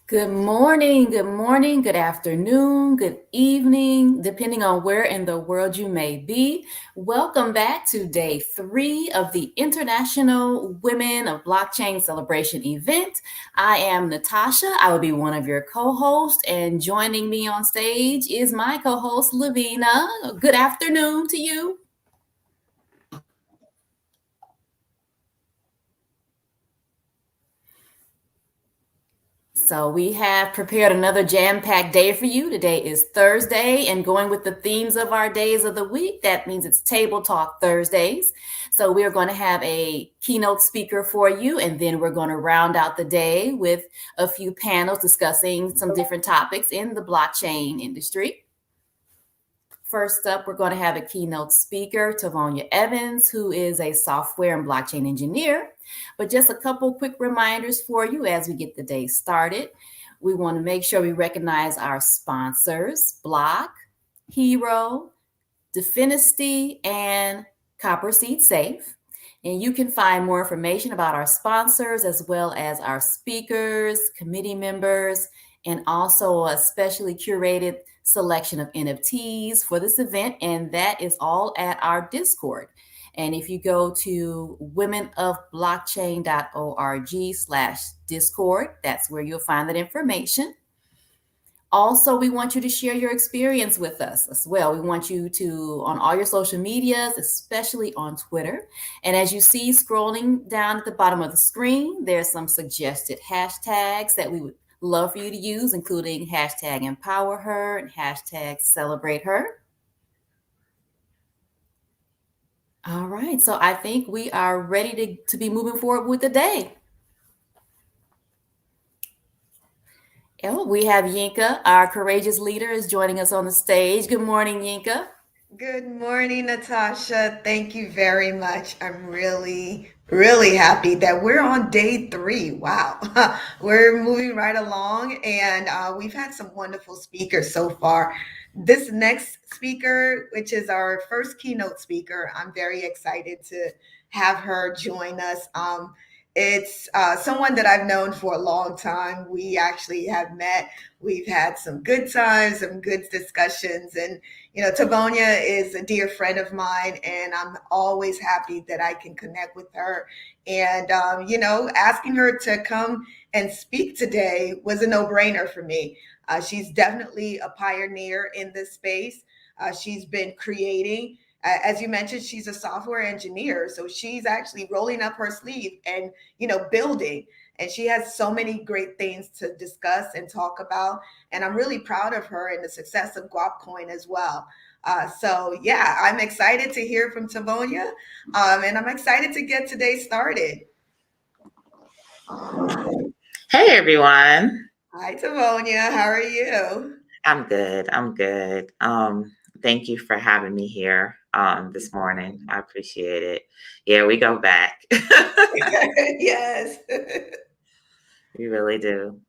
good morning, good afternoon, good evening, depending on where in the world you may be. Welcome back to day 3 of the International Women of Blockchain Celebration event. I am Natasha. I will be one of your co-hosts, and joining me on stage is my co-host, Lavina. Good afternoon to you. So we have prepared another jam-packed day for you. Today is Thursday, and going with the themes of our days of the week, that means it's Table Talk Thursdays. So we are going to have a keynote speaker for you, and then we're going to round out the day with a few panels discussing some different topics in the blockchain industry. First up, we're going to have a keynote speaker, Tovonia Evans, who is a software and blockchain engineer. But just a couple quick reminders for you as we get the day started. We want to make sure we recognize our sponsors, Block, Hero, Definisty, and Copper Seed Safe. And you can find more information about our sponsors as well as our speakers, committee members, and also a specially curated selection of NFTs for this event. And that is all at our Discord. And if you go to womenofblockchain.org/Discord, that's where you'll find that information. Also, we want you to share your experience with us as well. We want you to, on all your social medias, especially on Twitter. And as you see scrolling down at the bottom of the screen, there's some suggested hashtags that we would love for you to use, including hashtag empower her and hashtag celebrate her. All right, so I think we are ready to be moving forward with the day. Oh, we have Yinka, our courageous leader, is joining us on the stage. Good morning, Yinka. Good morning, Natasha. Thank you very much. I'm really happy that we're on day 3. Wow. We're moving right along, and we've had some wonderful speakers so far. This next speaker, which is our first keynote speaker, I'm very excited to have her join us. It's someone that I've known for a long time. We actually have met. We've had some good times, some good discussions, and Tovonia is a dear friend of mine, and I'm always happy that I can connect with her. And, asking her to come and speak today was a no brainer for me. She's definitely a pioneer in this space. She's been creating. As you mentioned, she's a software engineer, so she's actually rolling up her sleeve and building. And she has so many great things to discuss and talk about. And I'm really proud of her and the success of Guapcoin as well. So yeah, I'm excited to hear from Tavonia, and I'm excited to get today started. Hey everyone. Hi, Tavonia. How are you? I'm good. I'm good. Thank you for having me here this morning. I appreciate it. Yeah, we go back. Yes. We really do.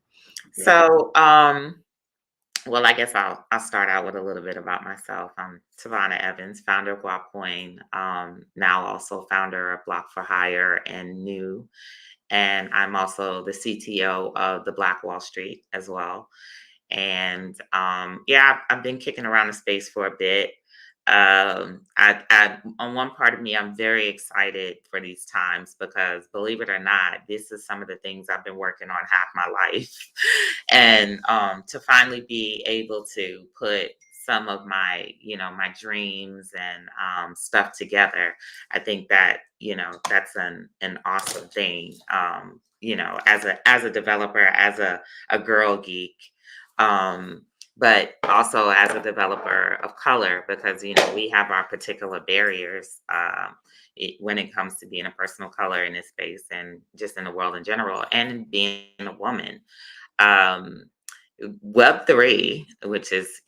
Yeah. So, well, I guess I'll start out with a little bit about myself. I'm Savannah Evans, founder of Blockcoin, now also founder of Block for Hire and New, and I'm also the CTO of the Black Wall Street as well. And yeah, I've been kicking around the space for a bit. On one part of me, I'm very excited for these times because, believe it or not, this is some of the things I've been working on half my life, and to finally be able to put some of my, my dreams and stuff together, I think that that's an awesome thing. As a developer, as a girl geek, um, but also as a developer of color, because we have our particular barriers when it comes to being a person of color in this space and just in the world in general, and being a woman. Um, Web3, which is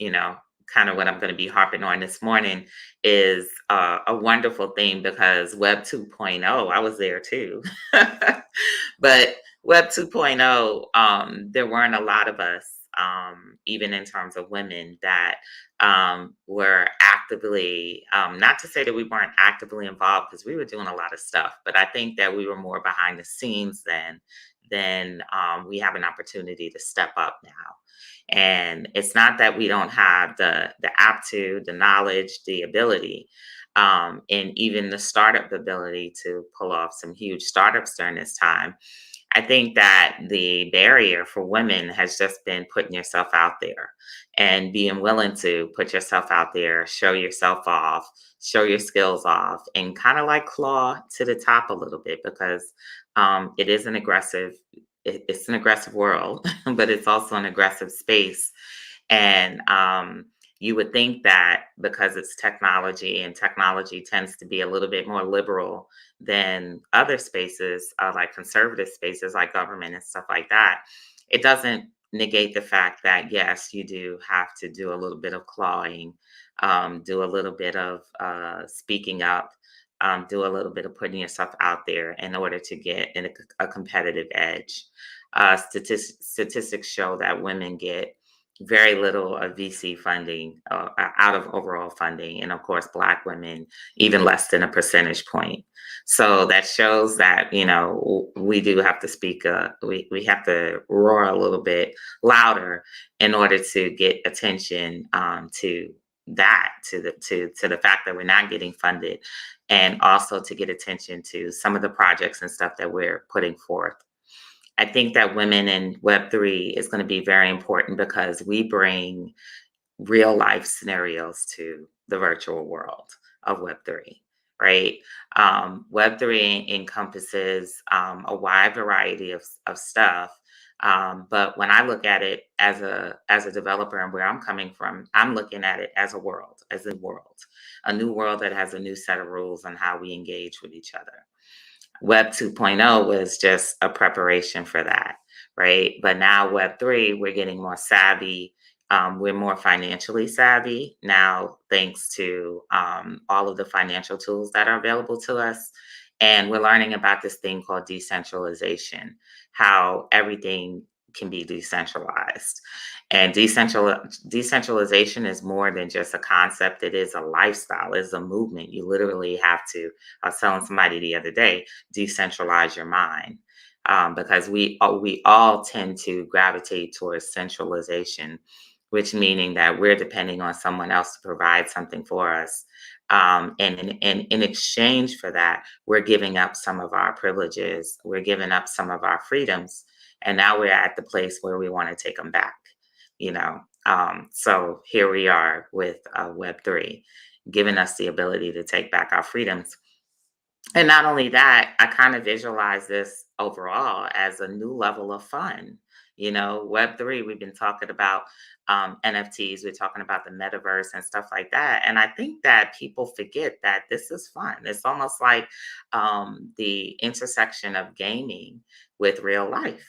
kind of what I'm going to be harping on this morning, is a wonderful thing because Web 2.0, I was there too, but Web 2.0, there weren't a lot of us, even in terms of women, that were actively, not to say that we weren't actively involved, because we were doing a lot of stuff, but I think that we were more behind the scenes then we have an opportunity to step up now. And it's not that we don't have the aptitude, the knowledge, the ability, and even the startup ability to pull off some huge startups during this time. I think that the barrier for women has just been putting yourself out there and being willing to put yourself out there, show yourself off, show your skills off, and kind of like claw to the top a little bit, because it is an aggressive, it's an aggressive world, but it's also an aggressive space. And you would think that because it's technology, and technology tends to be a little bit more liberal than other spaces, like conservative spaces like government and stuff like that, it doesn't negate the fact that, yes, you do have to do a little bit of clawing, do a little bit of speaking up, do a little bit of putting yourself out there in order to get in a competitive edge. Statistics show that women get very little of VC funding out of overall funding. And of course, Black women, even less than a percentage point. So that shows that, we do have to speak, we have to roar a little bit louder in order to get attention to that, to the fact that we're not getting funded, and also to get attention to some of the projects and stuff that we're putting forth. I think that women in Web3 is going to be very important because we bring real life scenarios to the virtual world of Web3, right? Web3 encompasses a wide variety of stuff. But when I look at it as a developer and where I'm coming from, I'm looking at it as a world, a new world that has a new set of rules on how we engage with each other. Web 2.0 was just a preparation for that, right? But now Web 3, we're getting more savvy. We're more financially savvy now, thanks to all of the financial tools that are available to us. And we're learning about this thing called decentralization, how everything can be decentralized. And decentralization is more than just a concept. It is a lifestyle. It's a movement. You literally have to, I was telling somebody the other day, decentralize your mind. Because we all tend to gravitate towards centralization, which meaning that we're depending on someone else to provide something for us. And in exchange for that, we're giving up some of our privileges. We're giving up some of our freedoms. And now we're at the place where we want to take them back. So here we are with Web3, giving us the ability to take back our freedoms. And not only that, I kind of visualize this overall as a new level of fun. Web3, we've been talking about NFTs, we're talking about the metaverse and stuff like that. And I think that people forget that this is fun. It's almost like the intersection of gaming with real life.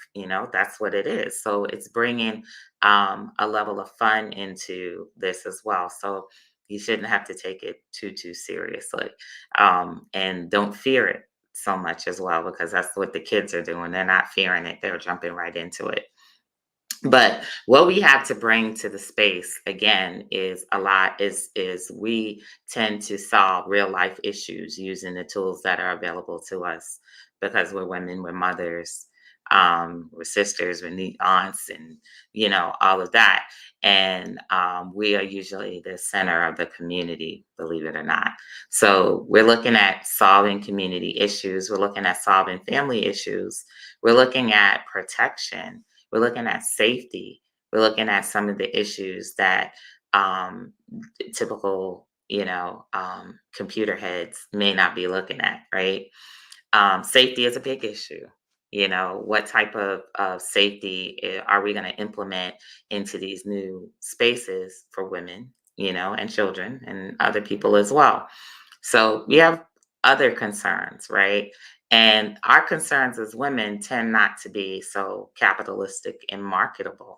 That's what it is. So it's bringing a level of fun into this as well. So you shouldn't have to take it too seriously, and don't fear it so much as well, because that's what the kids are doing. They're not fearing it. They're jumping right into it. But what we have to bring to the space again is we tend to solve real life issues using the tools that are available to us, because we're women, we're mothers, we're sisters, we're aunts, and all of that. And we are usually the center of the community, believe it or not. So we're looking at solving community issues. We're looking at solving family issues. We're looking at protection. We're looking at safety. We're looking at some of the issues that typical, computer heads may not be looking at, right? Safety is a big issue. What type of safety are we going to implement into these new spaces for women, and children and other people as well? So we have other concerns, right? And our concerns as women tend not to be so capitalistic and marketable,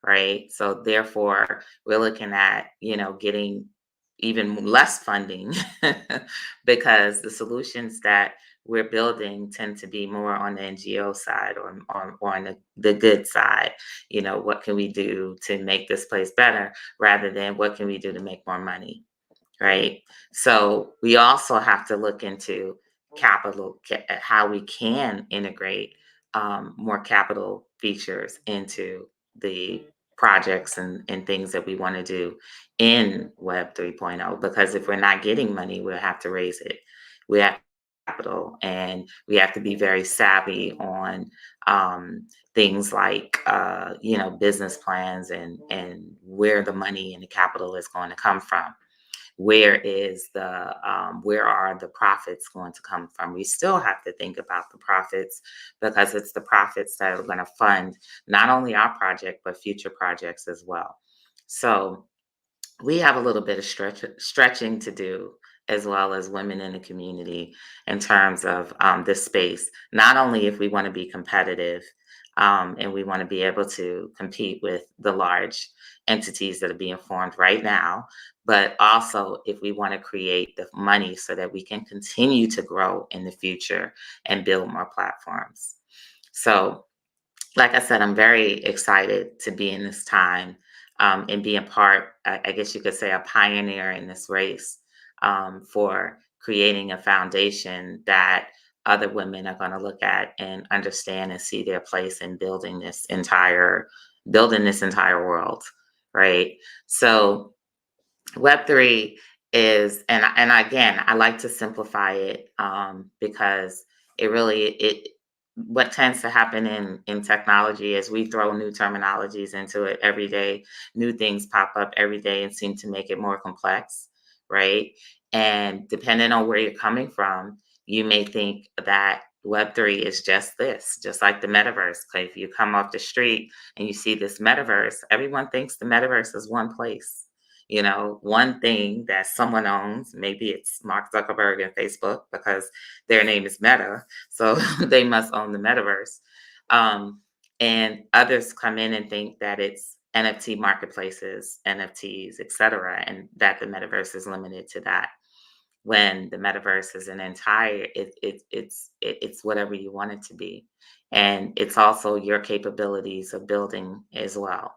right? So therefore, we're looking at, getting even less funding because the solutions that we're building tend to be more on the NGO side or on the good side. What can we do to make this place better rather than what can we do to make more money, right? So we also have to look into how we can integrate more capital features into the projects and things that we want to do in Web 3.0, because if we're not getting money, we'll have to raise it. We have capital, and we have to be very savvy on things like business plans and where the money and the capital is going to come from. Where are the profits going to come from? We still have to think about the profits, because it's the profits that are going to fund not only our project, but future projects as well. So we have a little bit of stretching to do, as well as women in the community, in terms of this space, not only if we want to be competitive and we want to be able to compete with the large entities that are being formed right now, but also if we want to create the money so that we can continue to grow in the future and build more platforms. So, like I said, I'm very excited to be in this time and be a part, I guess you could say, a pioneer in this race for creating a foundation that other women are going to look at and understand and see their place in building this entire world, right? So Web3 is, and again, I like to simplify it because what tends to happen in technology is we throw new terminologies into it every day. New things pop up every day and seem to make it more complex, right? And depending on where you're coming from, you may think that Web3 is just this, just like the metaverse. If you come off the street and you see this metaverse, everyone thinks the metaverse is one place. One thing that someone owns. Maybe it's Mark Zuckerberg and Facebook, because their name is Meta, so they must own the metaverse. And others come in and think that it's NFT marketplaces, NFTs, etc., and that the metaverse is limited to that. When the metaverse is an entire, it's whatever you want it to be, and it's also your capabilities of building as well.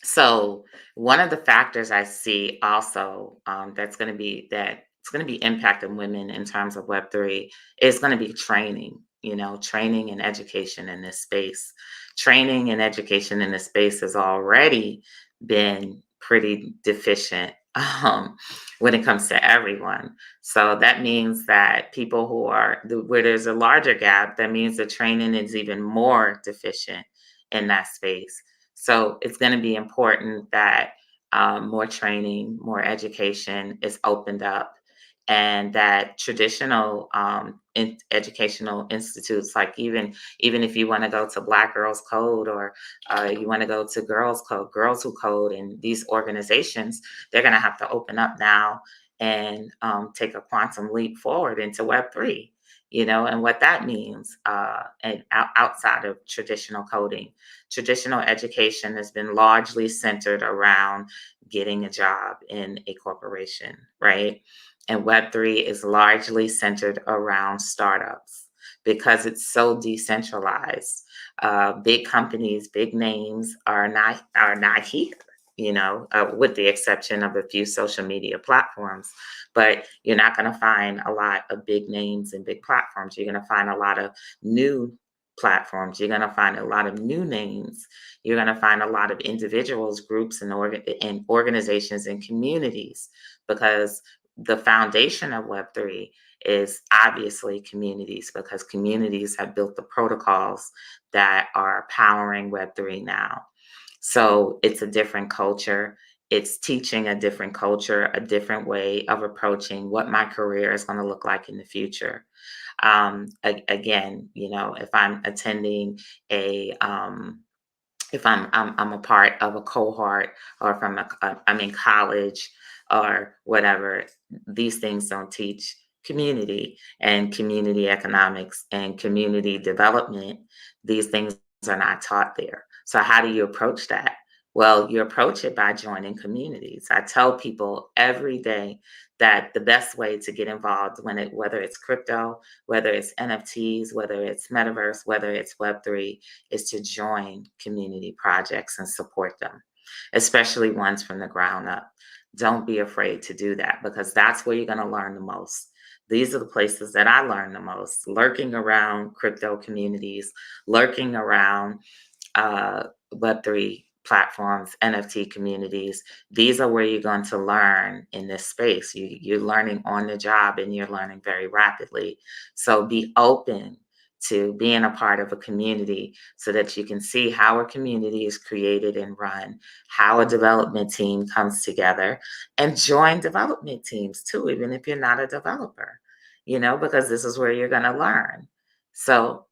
So one of the factors I see also that's going to be impacting women in terms of Web3 is going to be training, training and education in this space. Training and education in this space has already been pretty deficient when it comes to everyone. So that means that people where there's a larger gap, that means the training is even more deficient in that space. So it's going to be important that more training, more education is opened up, and that traditional educational institutes, like even if you want to go to Black Girls Code, or you want to go to Girls Who Code, and these organizations, they're going to have to open up now and take a quantum leap forward into Web3. And what that means, and outside of traditional coding. Traditional education has been largely centered around getting a job in a corporation, right? And Web3 is largely centered around startups, because it's so decentralized. Big companies, big names are not here, with the exception of a few social media platforms. But you're not going to find a lot of big names and big platforms. You're going to find a lot of new platforms. You're going to find a lot of new names. You're going to find a lot of individuals, groups, and organizations and communities, because the foundation of Web3 is obviously communities, because communities have built the protocols that are powering Web3 now. So it's a different culture. It's teaching a different culture, a different way of approaching what my career is going to look like in the future. Again, if I'm attending if I'm a part of a cohort, or if I'm in college or whatever, these things don't teach community and community economics and community development. These things are not taught there. So how do you approach that? Well, you approach it by joining communities. I tell people every day that the best way to get involved, whether it's crypto, whether it's NFTs, whether it's metaverse, whether it's Web3, is to join community projects and support them, especially ones from the ground up. Don't be afraid to do that, because that's where you're going to learn the most. These are the places that I learn the most, lurking around crypto communities, lurking around Web3 platforms, NFT communities. These are where you're going to learn in this space. You're learning on the job, and you're learning very rapidly. So be open to being a part of a community so that you can see how a community is created and run, how a development team comes together, and join development teams too, even if you're not a developer, because this is where you're going to learn. So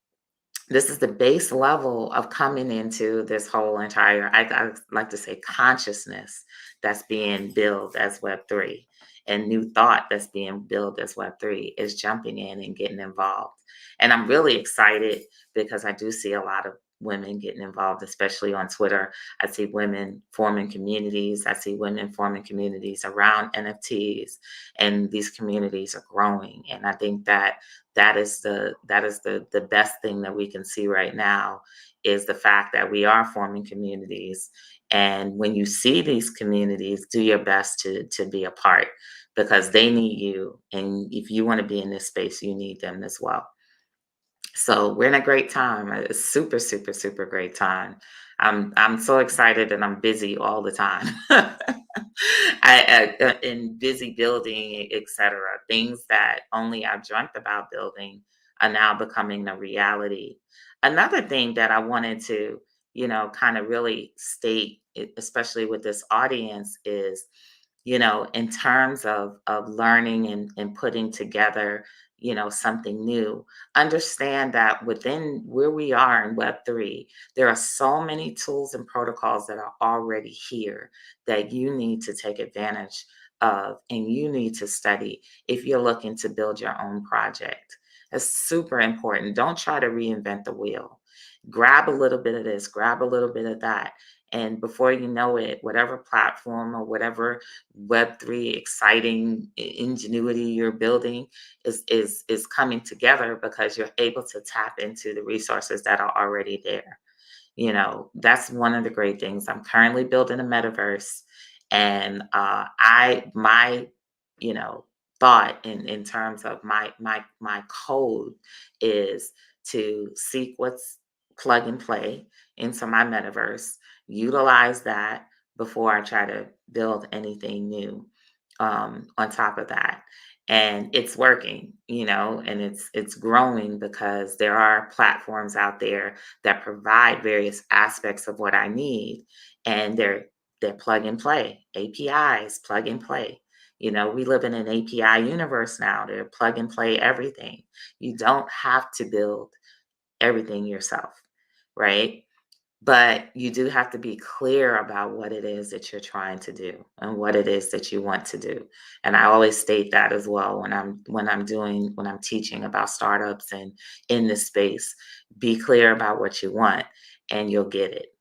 this is the base level of coming into this whole entire, I like to say, consciousness that's being built as Web3, and new thought that's being built as Web3 is jumping in and getting involved. And I'm really excited because I do see a lot of women getting involved, especially on Twitter. I see women forming communities. I see women forming communities around NFTs, and these communities are growing. And I think that is the best thing that we can see right now, is the fact that we are forming communities. And when you see these communities, do your best to be a part, because they need you. And if you want to be in this space, you need them as well. So we're in a great time, a super, super, super great time. I'm so excited, and I'm busy all the time. In busy building, etc. Things that only I dreamt about building are now becoming a reality. Another thing that I wanted to, kind of really state, especially with this audience, is, in terms of learning and putting together, something new. Understand that within where we are in Web3, there are so many tools and protocols that are already here that you need to take advantage of, and you need to study if you're looking to build your own project. It's super important. Don't try to reinvent the wheel. Grab a little bit of this, grab a little bit of that. And before you know it, whatever platform or whatever Web3 exciting ingenuity you're building is coming together, because you're able to tap into the resources that are already there. That's one of the great things. I'm currently building a metaverse, and my thought in terms of my code is to seek what's plug and play into my metaverse, utilize that before I try to build anything new on top of that. And it's working, and it's growing, because there are platforms out there that provide various aspects of what I need, and they're plug and play. APIs, plug and play. We live in an API universe now. They're plug and play everything. You don't have to build everything yourself, right? But you do have to be clear about what it is that you're trying to do and what it is that you want to do. And I always state that as well when I'm teaching about startups and in this space. Be clear about what you want, and you'll get it.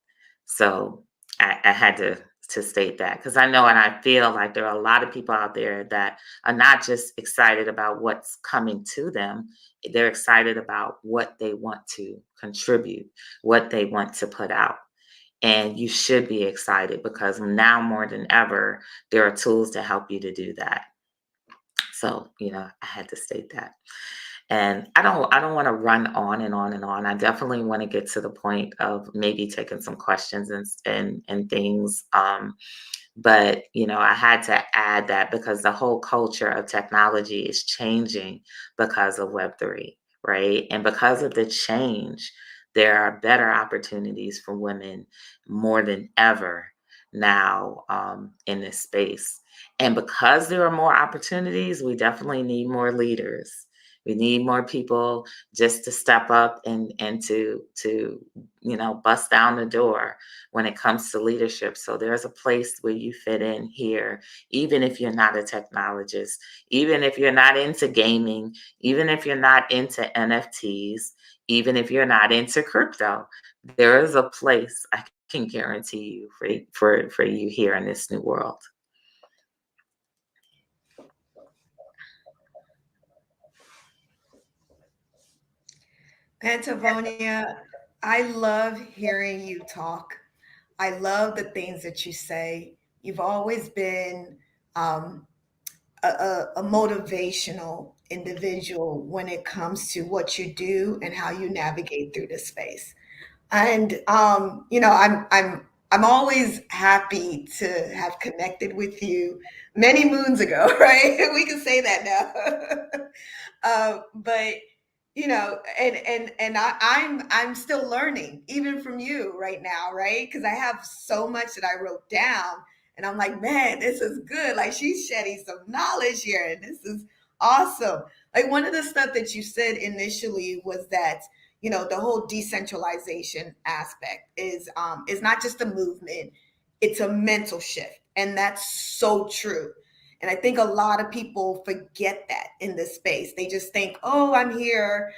So I had to state that, because I know and I feel like there are a lot of people out there that are not just excited about what's coming to them. They're excited about what they want to contribute, what they want to put out. And you should be excited, because now more than ever, there are tools to help you to do that. So, I had to state that. And I don't want to run on and on and on. I definitely want to get to the point of maybe taking some questions and things. But, I had to add that, because the whole culture of technology is changing because of Web3, right? And because of the change, there are better opportunities for women more than ever now in this space. And because there are more opportunities, we definitely need more leaders. We need more people just to step up and to bust down the door when it comes to leadership. So there's a place where you fit in here, even if you're not a technologist, even if you're not into gaming, even if you're not into NFTs, even if you're not into crypto. There is a place, I can guarantee you, for you here in this new world. And Tovonia, I love hearing you talk. I love the things that you say. You've always been a motivational individual when it comes to what you do and how you navigate through this space. And I'm always happy to have connected with you many moons ago, right? We can say that now. But I'm still learning even from you right now, right? Because I have so much that I wrote down, and I'm like, man, this is good. Like, she's shedding some knowledge here, and this is awesome. Like, one of the stuff that you said initially was that the whole decentralization aspect is not just a movement, it's a mental shift, and that's so true. And I think a lot of people forget that in this space. They just think, oh, I'm here,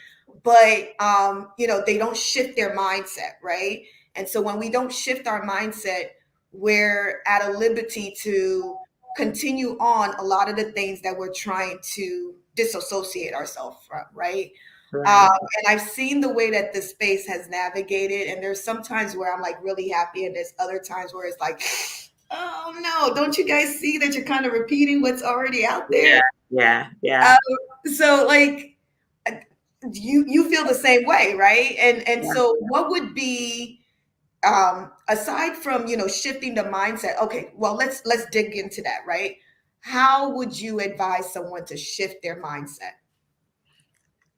but they don't shift their mindset, right? And so when we don't shift our mindset, we're at a liberty to continue on a lot of the things that we're trying to disassociate ourselves from, right? Right. And I've seen the way that this space has navigated, and there's some times where I'm like really happy, and there's other times where it's like, oh no, don't you guys see that you're kind of repeating what's already out there? Yeah. So like, you feel the same way, right? And Yeah. so what would be, aside from shifting the mindset? Okay, well, let's dig into that, right? How would you advise someone to shift their mindset?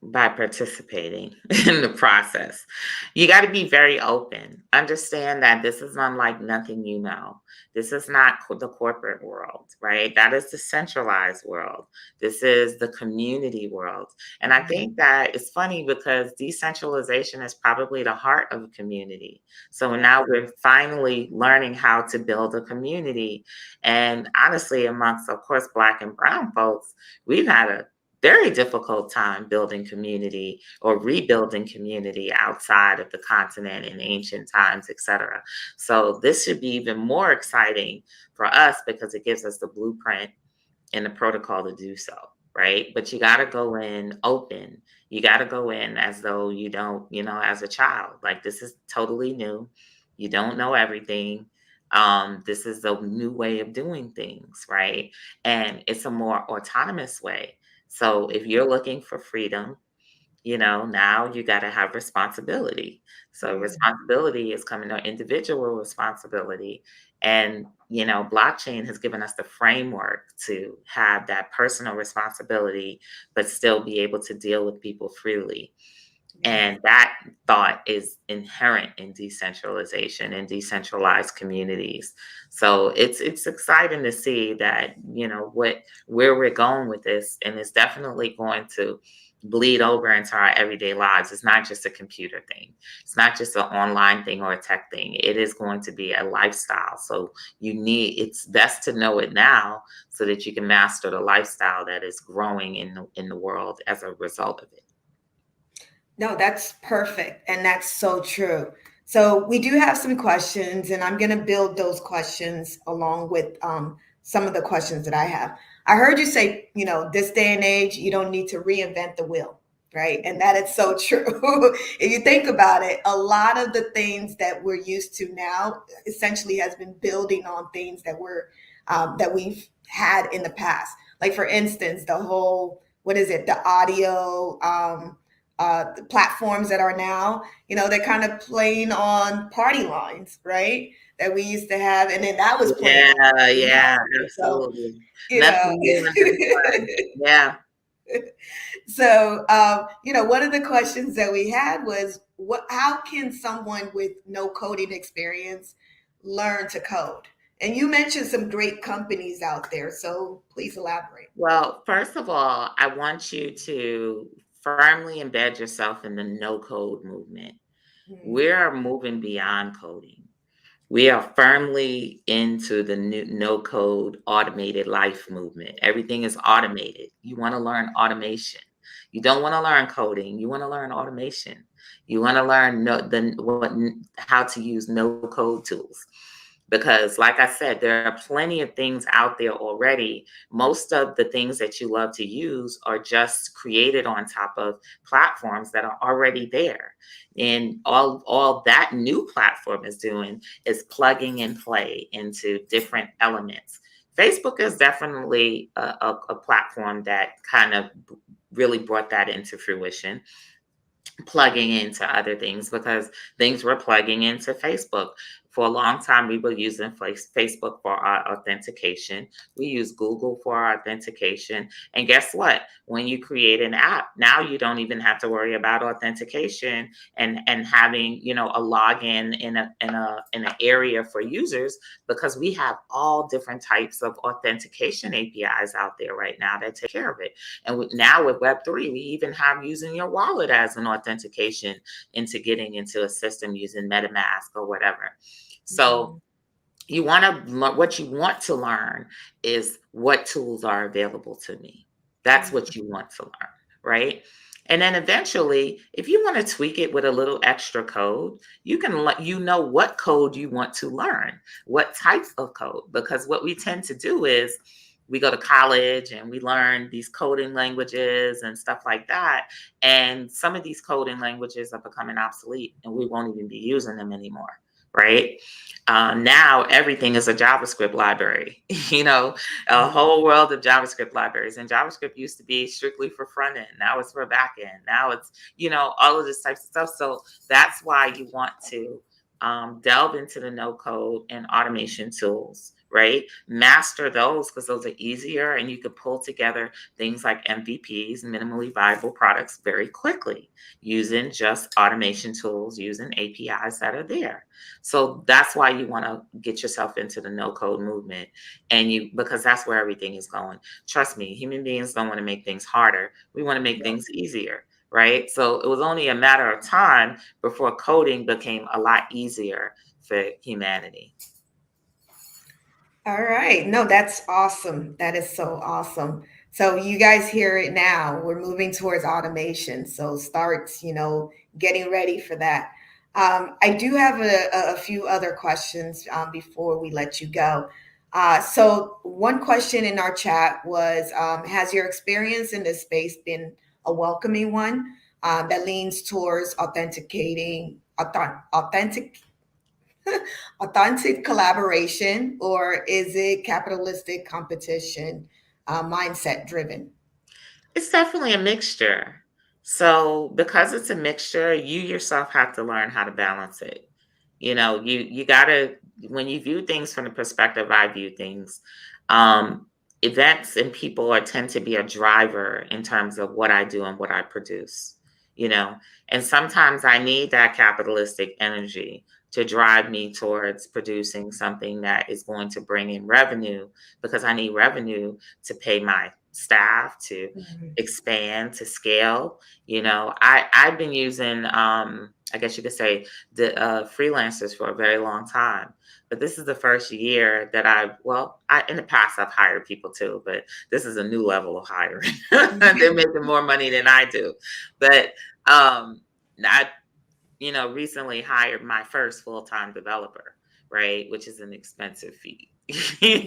By participating in the process. You got to be very open. Understand that this is unlike nothing you know. This is not the corporate world, right? That is the centralized world. This is the community world. And I think that it's funny because decentralization is probably the heart of a community. So now we're finally learning how to build a community. And honestly, amongst, of course, Black and Brown folks, we've had a very difficult time building community or rebuilding community outside of the continent in ancient times, etc. So this should be even more exciting for us because it gives us the blueprint and the protocol to do so, right? But you got to go in open. You got to go in as though you don't, as a child. Like, this is totally new. You don't know everything. This is a new way of doing things, right? And it's a more autonomous way. So if you're looking for freedom, now you got to have responsibility. So responsibility is coming to individual responsibility. And, blockchain has given us the framework to have that personal responsibility, but still be able to deal with people freely. And that thought is inherent in decentralization and decentralized communities. So it's exciting to see that, where we're going with this, and it's definitely going to bleed over into our everyday lives. It's not just a computer thing. It's not just an online thing or a tech thing. It is going to be a lifestyle. So it's best to know it now so that you can master the lifestyle that is growing in the world as a result of it. No, that's perfect. And that's so true. So we do have some questions, and I'm going to build those questions along with some of the questions that I have. I heard you say, this day and age, you don't need to reinvent the wheel, right? And that is so true. If you think about it, a lot of the things that we're used to now essentially has been building on things that we've had in the past. Like, for instance, the whole, the audio, the platforms that are now, they're kind of playing on party lines, right? That we used to have, and then that was playing. Yeah, So, absolutely. you Nothing new know. under the sun. Yeah. So, one of the questions that we had was, how can someone with no coding experience learn to code? And you mentioned some great companies out there, so please elaborate. Well, first of all, I want you to firmly embed yourself in the no code movement. We are moving beyond coding. We are firmly into the new no code automated life movement. Everything is automated. You want to learn automation. You don't want to learn coding. You want to learn automation. You want to learn how to use no code tools. Because, like I said, there are plenty of things out there already. Most of the things that you love to use are just created on top of platforms that are already there. And all that new platform is doing is plugging and play into different elements. Facebook is definitely a platform that kind of really brought that into fruition, plugging into other things, because things were plugging into Facebook. For a long time, we were using Facebook for our authentication. We use Google for our authentication. And guess what? When you create an app, now you don't even have to worry about authentication and having, you know, a login in an area for users, because we have all different types of authentication APIs out there right now that take care of it. And now with Web3, we even have using your wallet as an authentication into getting into a system using MetaMask or whatever. So you want to, what you want to learn is what tools are available to me. That's what you want to learn, right? And then eventually, if you want to tweak it with a little extra code, you can let you know what code you want to learn, what types of code, because what we tend to do is we go to college and we learn these coding languages and stuff like that. And some of these coding languages are becoming obsolete and we won't even be using them anymore, right? Now everything is a JavaScript library, you know, a whole world of JavaScript libraries. And JavaScript used to be strictly for front end. Now it's for back end. Now it's, you know, all of this types of stuff. So that's why you want to delve into the no code and automation tools, right? Master those, because those are easier and you can pull together things like MVPs, minimally viable products, very quickly using just automation tools, using APIs that are there. So that's why you want to get yourself into the no code movement, because that's where everything is going. Trust me, human beings don't want to make things harder. We want to make things easier. Right. So it was only a matter of time before coding became a lot easier for humanity. All right. No, that's awesome. That is so awesome. So you guys hear it now. We're moving towards automation. So start, you know, getting ready for that. I do have a few other questions before we let you go. So one question in our chat was, has your experience in this space been a welcoming one that leans towards authentic collaboration, or is it capitalistic competition mindset driven? It's definitely a mixture. So because it's a mixture, you yourself have to learn how to balance it. You know, you gotta, when you view things from the perspective I view things, events and people tend to be a driver in terms of what I do and what I produce, you know, and sometimes I need that capitalistic energy to drive me towards producing something that is going to bring in revenue, because I need revenue to pay my staff, to expand, to scale. You know, I've been using, I guess you could say, the freelancers for a very long time. But this is the first year that in the past I've hired people too, but this is a new level of hiring. They're making more money than I do. But I, you know, recently hired my first full-time developer, right? Which is an expensive feat,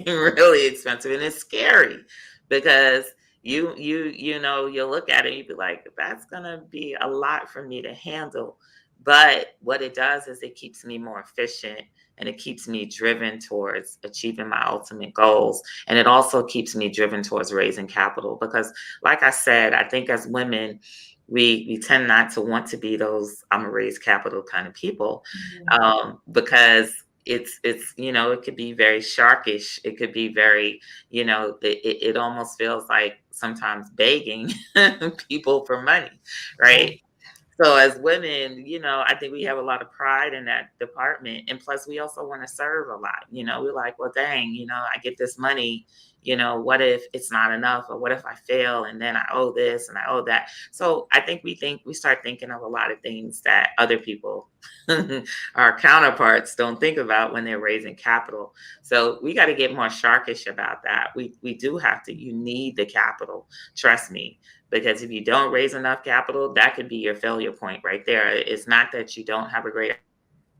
really expensive. And it's scary because you know, you'll look at it and you'd be like, that's going to be a lot for me to handle. But what it does is it keeps me more efficient and it keeps me driven towards achieving my ultimate goals. And it also keeps me driven towards raising capital, because like I said, I think as women, we tend not to want to be those I'm a raise capital kind of people, because it's you know, it could be very sharkish. It could be very, you know, it almost feels like sometimes begging people for money, right? So as women, you know, I think we have a lot of pride in that department. And plus we also want to serve a lot. You know, we're like, well, dang, you know, I get this money, you know, what if it's not enough? Or what if I fail and then I owe this and I owe that? So I think we start thinking of a lot of things that other people, our counterparts, don't think about when they're raising capital. So we got to get more sharkish about that. We do have to, you need the capital, trust me. Because if you don't raise enough capital, that could be your failure point right there. It's not that you don't have a great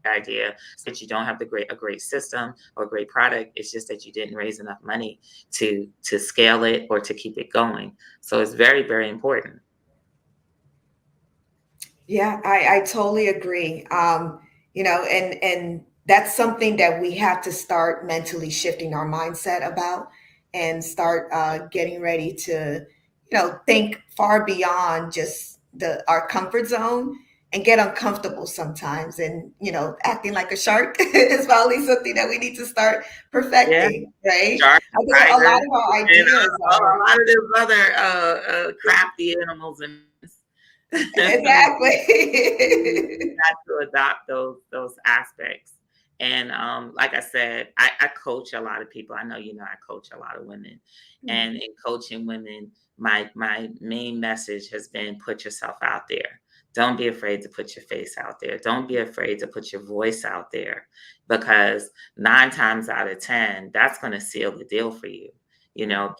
idea, it's that you don't have a great system or a great product. It's just that you didn't raise enough money to scale it or to keep it going. So it's very, very important. Yeah, I totally agree. You know, and that's something that we have to start mentally shifting our mindset about, and start getting ready to, think far beyond just our comfort zone and get uncomfortable sometimes. And, acting like a shark is probably something that we need to start Yeah, perfecting, right? sharks, I think a lot tigers, of our and ideas a are lot of those other crafty animals and we exactly. got to adopt those aspects. And like I said, I coach a lot of people. I know I coach a lot of women, and in coaching women, my main message has been put yourself out there. Don't be afraid to put your face out there. Don't be afraid to put your voice out there, because 9 times out of 10, that's going to seal the deal for you.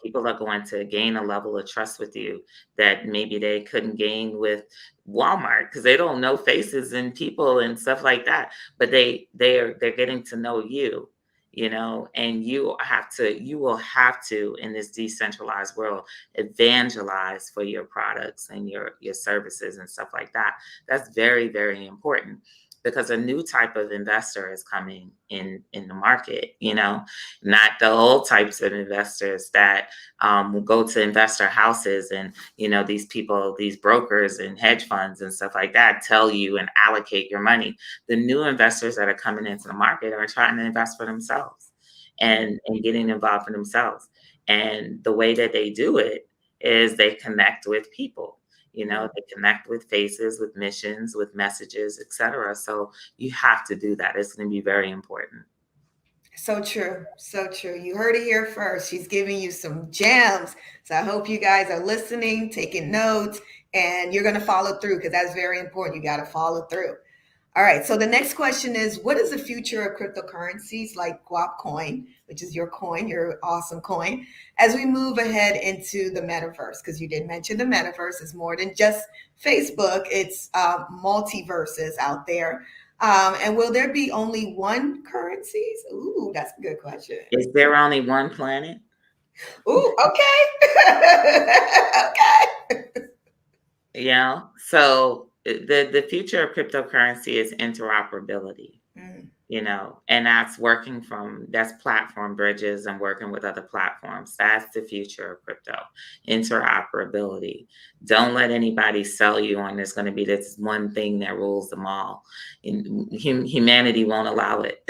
People are going to gain a level of trust with you that maybe they couldn't gain with Walmart, because they don't know faces and people and stuff like that. But they're getting to know you, and you will have to, in this decentralized world, evangelize for your products and your services and stuff like that. That's very, very important, because a new type of investor is coming in the market, not the old types of investors that will go to investor houses and, these people, these brokers and hedge funds and stuff like that tell you and allocate your money. The new investors that are coming into the market are trying to invest for themselves and getting involved for themselves. And the way that they do it is they connect with people. They connect with faces, with missions, with messages, etc. So you have to do that. It's going to be very important. So true. So true. You heard it here first. She's giving you some gems. So I hope you guys are listening, taking notes, and you're going to follow through, because that's very important. You got to follow through. All right. So the next question is, what is the future of cryptocurrencies like Guap Coin, which is your coin, your awesome coin, as we move ahead into the metaverse? Because you did mention the metaverse is more than just Facebook. It's multiverses out there. And will there be only one currencies? Ooh, that's a good question. Is there only one planet? Ooh, okay. Okay. So the future of cryptocurrency is interoperability. And that's platform bridges and working with other platforms. That's the future of crypto, interoperability. Don't let anybody sell you on there's going to be this one thing that rules them all. Humanity won't allow it.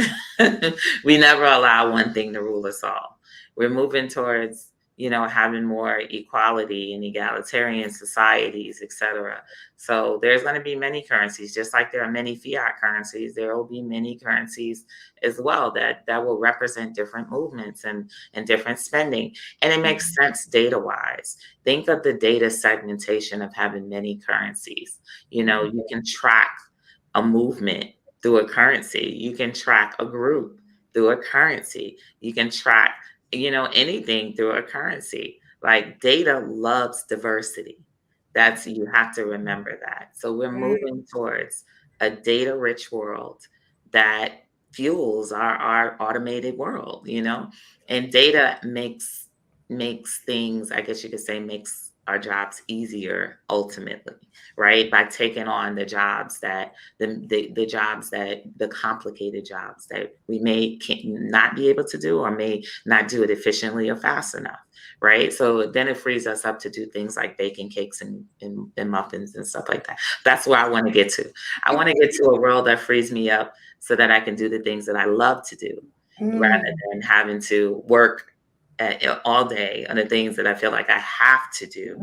We never allow one thing to rule us all. We're moving towards having more equality and egalitarian societies, etc. So there's going to be many currencies, just like there are many fiat currencies. There will be many currencies as well that will represent different movements and different spending. And it makes sense data-wise. Think of the data segmentation of having many currencies. You can track a movement through a currency. You can track a group through a currency. You can track anything through a currency. Like, data loves diversity. You have to remember that. So we're moving towards a data rich world that fuels our automated world, and data makes things, I guess you could say, makes our jobs easier ultimately, right? By taking on the jobs that the complicated jobs that we may not be able to do, or may not do it efficiently or fast enough, right? So then it frees us up to do things like baking cakes and muffins and stuff like that. That's where I want to get to. I want to get to a world that frees me up so that I can do the things that I love to do, rather than having to work all day on the things that I feel like I have to do.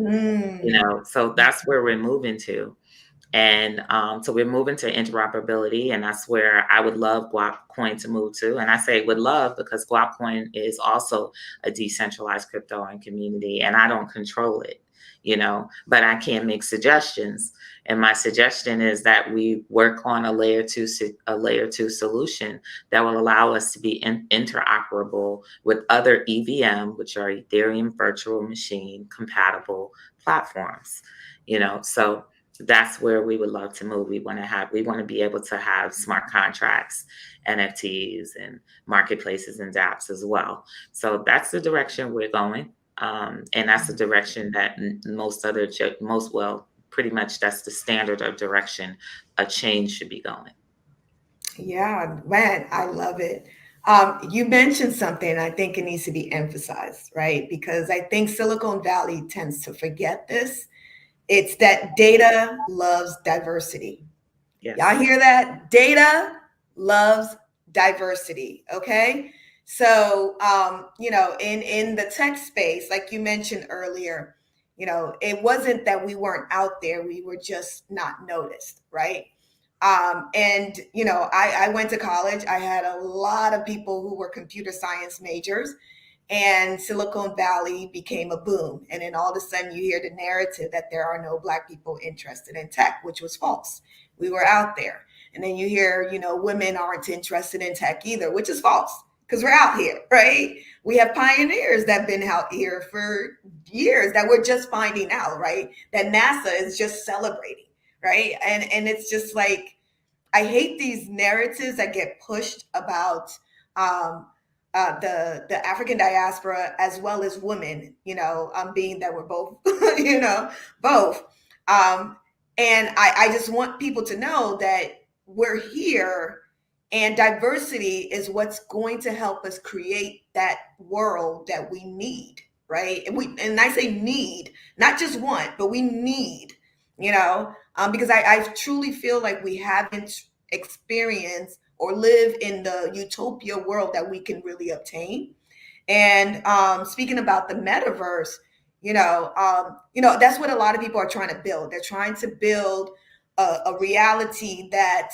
So that's where we're moving to. And so we're moving to interoperability, and that's where I would love Guap Coin to move to. And I say would love because Guap Coin is also a decentralized crypto and community, and I don't control it, but I can make suggestions. And my suggestion is that we work on a layer two solution that will allow us to be interoperable with other EVM, which are Ethereum virtual machine compatible platforms. So that's where we would love to move. We want to be able to have smart contracts, NFTs, and marketplaces and dApps as well. So that's the direction we're going. And that's the direction that pretty much that's the standard of direction a change should be going. Yeah, man, I love it. You mentioned something, I think it needs to be emphasized, right? Because I think Silicon Valley tends to forget this. It's that data loves diversity. Y'all Yes. hear that? Data loves diversity. Okay. So, in the tech space, like you mentioned earlier, it wasn't that we weren't out there, we were just not noticed, right? I went to college. I had a lot of people who were computer science majors, and Silicon Valley became a boom. And then all of a sudden, you hear the narrative that there are no Black people interested in tech, which was false. We were out there. And then you hear, women aren't interested in tech either, which is false because we're out here, right? We have pioneers that have been out here for years that we're just finding out, right? That NASA is just celebrating, right? And it's just like, I hate these narratives that get pushed about um, the African diaspora as well as women, being that we're both, both. Um, and I just want people to know that we're here, and diversity is what's going to help us create that world that we need, right? And I say need, not just want, but we need, because I truly feel like we haven't experienced or live in the utopia world that we can really obtain. And speaking about the metaverse, that's what a lot of people are trying to build. They're trying to build a reality that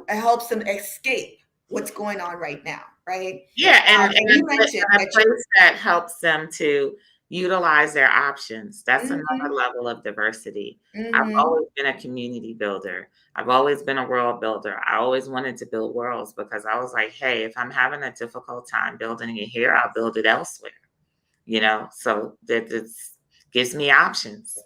helps them escape what's going on right now, right? Yeah, and You mentioned a that place that helps them to utilize their options. That's another Mhm, level of diversity. I've mhm. always been a community builder. I've always been a world builder. I always wanted to build worlds because I was like, hey, if I'm having a difficult time building it here, I'll build it elsewhere. So that this gives me options.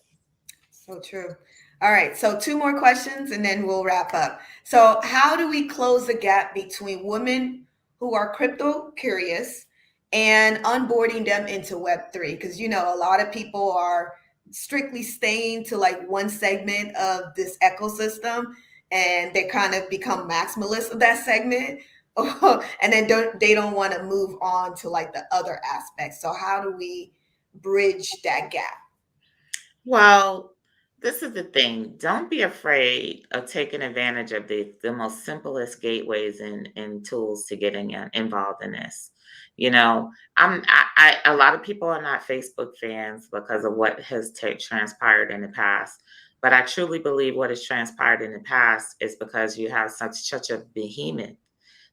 So true. All right, so two more questions and then we'll wrap up. So, how do we close the gap between women who are crypto curious and onboarding them into Web3? Because, a lot of people are strictly staying to like one segment of this ecosystem, and they kind of become maximalists of that segment. And then they don't want to move on to like the other aspects. So, how do we bridge that gap? Well, this is the thing. Don't be afraid of taking advantage of the most simplest gateways and tools to getting involved in this. A lot of people are not Facebook fans because of what has transpired in the past. But I truly believe what has transpired in the past is because you have such a behemoth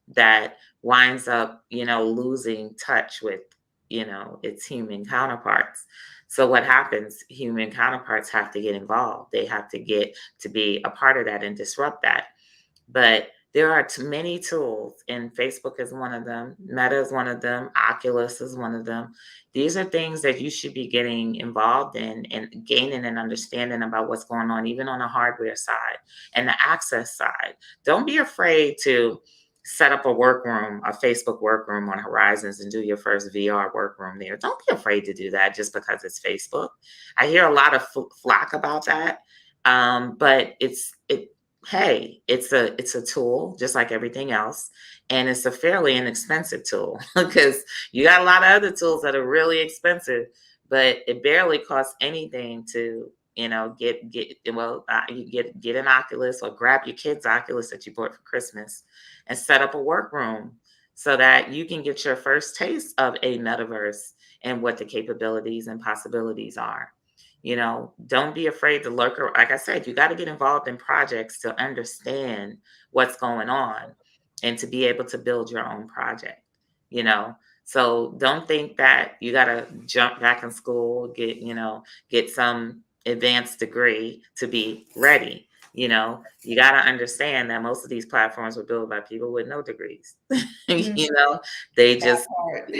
that winds up, losing touch with, its human counterparts. So what happens? Human counterparts have to get involved. They have to get to be a part of that and disrupt that. But there are too many tools, and Facebook is one of them. Meta is one of them. Oculus is one of them. These are things that you should be getting involved in and gaining an understanding about what's going on, even on the hardware side and the access side. Don't be afraid to set up a workroom, a Facebook workroom on Horizons and do your first VR workroom there. Don't be afraid to do that just because it's Facebook. I hear a lot of flack about that. But hey, it's a tool just like everything else, and it's a fairly inexpensive tool because you got a lot of other tools that are really expensive, but it barely costs anything to you get an Oculus or grab your kid's Oculus that you bought for Christmas and set up a workroom so that you can get your first taste of a metaverse and what the capabilities and possibilities are. Don't be afraid to lurk. Like I said, you got to get involved in projects to understand what's going on and to be able to build your own project, you know. So don't think that you got to jump back in school, get some advanced degree to be ready. You got to understand that most of these platforms were built by people with no degrees. Mm, you know, they that just, part.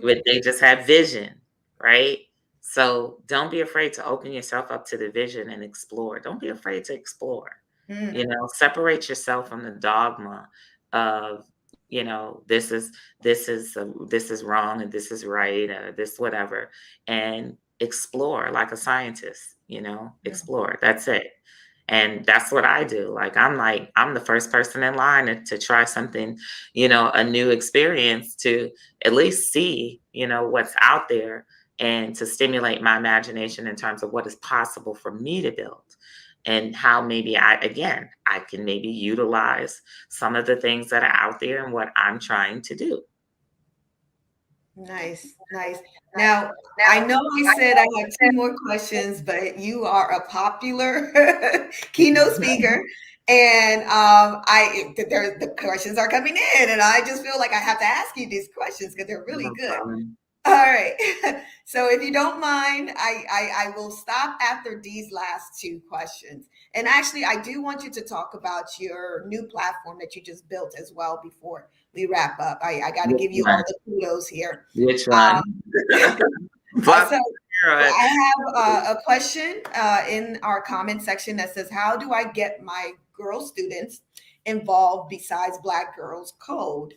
but they just have vision, right? So don't be afraid to open yourself up to the vision and explore. Don't be afraid to explore. Mm, Separate yourself from the dogma of, this is wrong and this is right or this whatever, and explore like a scientist. yeah. Explore. That's it. And that's what I do. I'm the first person in line to try something, a new experience, to at least see, what's out there, and to stimulate my imagination in terms of what is possible for me to build, and how maybe I can maybe utilize some of the things that are out there and what I'm trying to do. Nice, nice. Now, I know I said I had two more questions, but you are a popular keynote speaker, and the questions are coming in, and I just feel like I have to ask you these questions because they're really No good. problem. All right. So if you don't mind, I will stop after these last two questions. And actually, I do want you to talk about your new platform that you just built as well before we wrap up. I got to Which give you all one? the kudos here. Which Um, one? Bob so Sarah. I have a question in our comment section that says, how do I get my girl students involved besides Black Girls Code?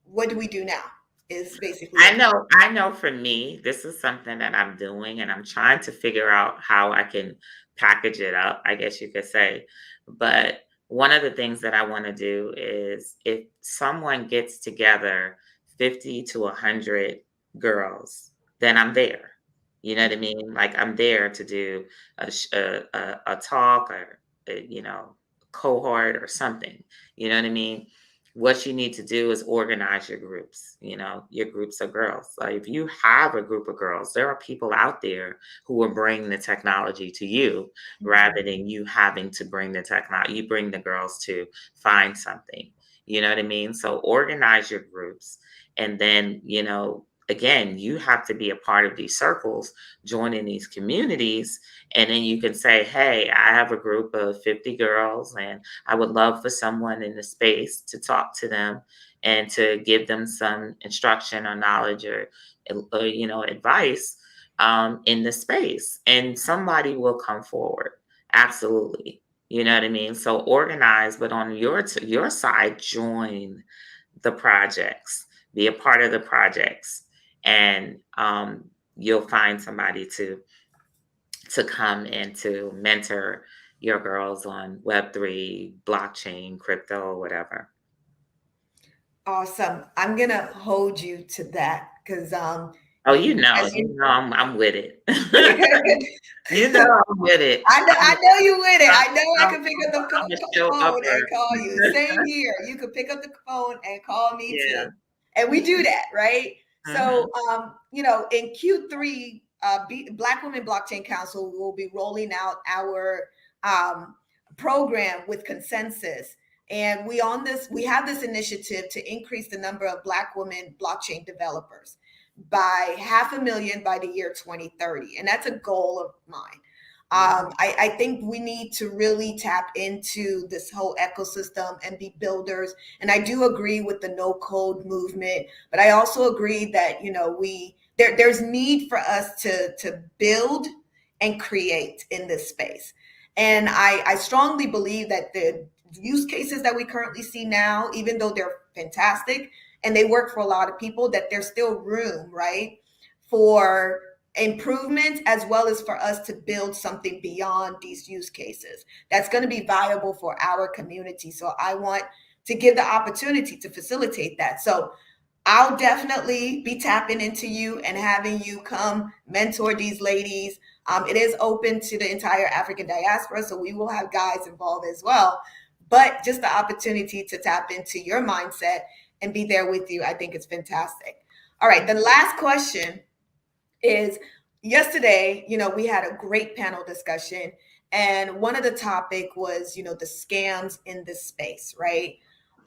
What do we do now? Is basically I know for me, this is something that I'm doing, and I'm trying to figure out how I can package it up, I guess you could say. But one of the things that I want to do is, if someone gets together 50 to 100 girls, then I'm there. You know what I mean? Like, I'm there to do a talk, or cohort or something. You know what I mean? What you need to do is organize your groups, your groups of girls. So if you have a group of girls, there are people out there who will bring the technology to you, rather than you having to bring the technology. You bring the girls to find something. You know what I mean? So organize your groups. And then, again, you have to be a part of these circles, joining these communities. And then you can say, hey, I have a group of 50 girls, and I would love for someone in the space to talk to them and to give them some instruction or knowledge, or advice in the space. And somebody will come forward. Absolutely. You know what I mean? So organize, but on your side, join the projects, be a part of the projects, and you'll find somebody to come and to mentor your girls on Web3, blockchain, crypto, whatever. awesome. I'm gonna hold you to that because Oh, as you I'm with it. I I'm with it. know you with it. I know I I'm, can pick up the I'm a show phone and upper. call you. Same here. You could pick up the phone and call me Yeah. too. And we do that, right? Mhm. So, in Q3, Black Women Blockchain Council will be rolling out our program with consensus. And we have this initiative to increase the number of Black women blockchain developers by 500,000 by the year 2030. And that's a goal of mine. I think we need to really tap into this whole ecosystem and be builders. And I do agree with the no code movement, but I also agree that there's need for us to build and create in this space. And I strongly believe that the use cases that we currently see now, even though they're fantastic and they work for a lot of people, that there's still room, right, for improvement, as well as for us to build something beyond these use cases that's going to be viable for our community. So I want to give the opportunity to facilitate that. So I'll definitely be tapping into you and having you come mentor these ladies. It is open to the entire African diaspora, so we will have guys involved as well. But just the opportunity to tap into your mindset and be there with you, I think it's fantastic. All right, the last question is, yesterday, we had a great panel discussion, and one of the topic was, the scams in this space, right?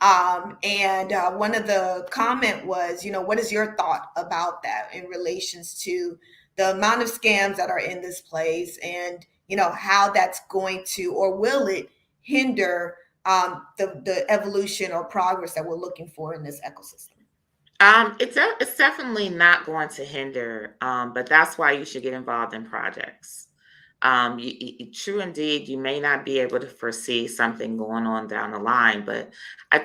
And one of the comment was, what is your thought about that in relations to the amount of scams that are in this place, and how that's going to, or will it hinder the evolution or progress that we're looking for in this ecosystem? It's definitely not going to hinder, but that's why you should get involved in projects. true indeed, you may not be able to foresee something going on down the line, but I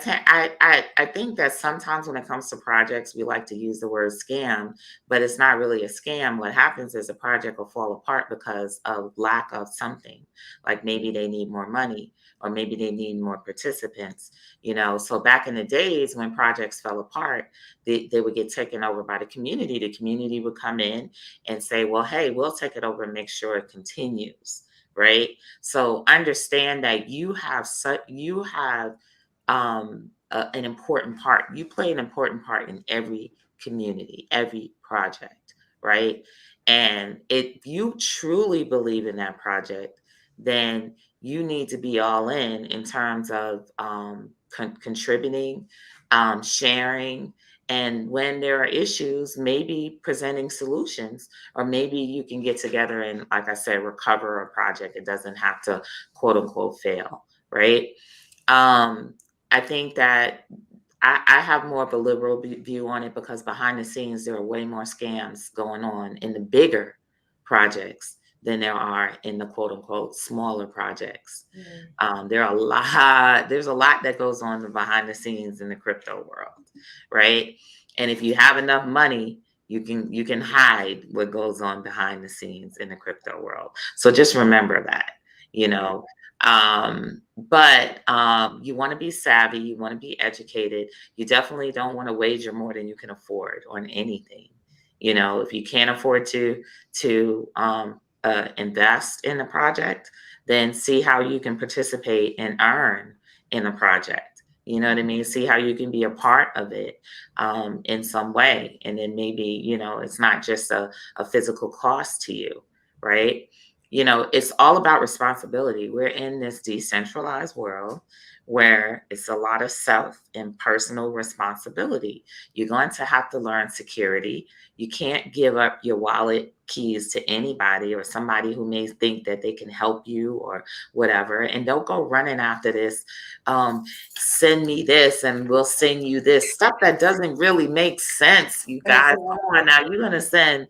think that sometimes when it comes to projects, we like to use the word scam, but it's not really a scam. What happens is a project will fall apart because of lack of something, like maybe they need more money or maybe they need more participants, So back in the days when projects fell apart, they would get taken over by the community. The community would come in and say, well, hey, we'll take it over and make sure it continues, right? So understand that you have an important part. You play an important part in every community, every project, right? And if you truly believe in that project, then you need to be all in terms of contributing, sharing, and when there are issues, maybe presenting solutions, or maybe you can get together and, like I said, recover a project. It doesn't have to, quote unquote, fail, right? I think that I have more of a liberal view on it because behind the scenes, there are way more scams going on in the bigger projects than there are in the quote unquote smaller projects. There's a lot that goes on behind the scenes in the crypto world, right? And if you have enough money, you can hide what goes on behind the scenes in the crypto world. So just remember that, but you want to be savvy, you want to be educated. You definitely don't want to wager more than you can afford on anything. If you can't afford to invest in the project, then see how you can participate and earn in the project. You know what I mean? See how you can be a part of it in some way. And then maybe, it's not just a physical cost to you, right? It's all about responsibility. We're in this decentralized world where it's a lot of self and personal responsibility. You're going to have to learn security. You can't give up your wallet keys to anybody or somebody who may think that they can help you or whatever. And don't go running after this. Send me this and we'll send you this stuff that doesn't really make sense. You guys, come on now, you're going to send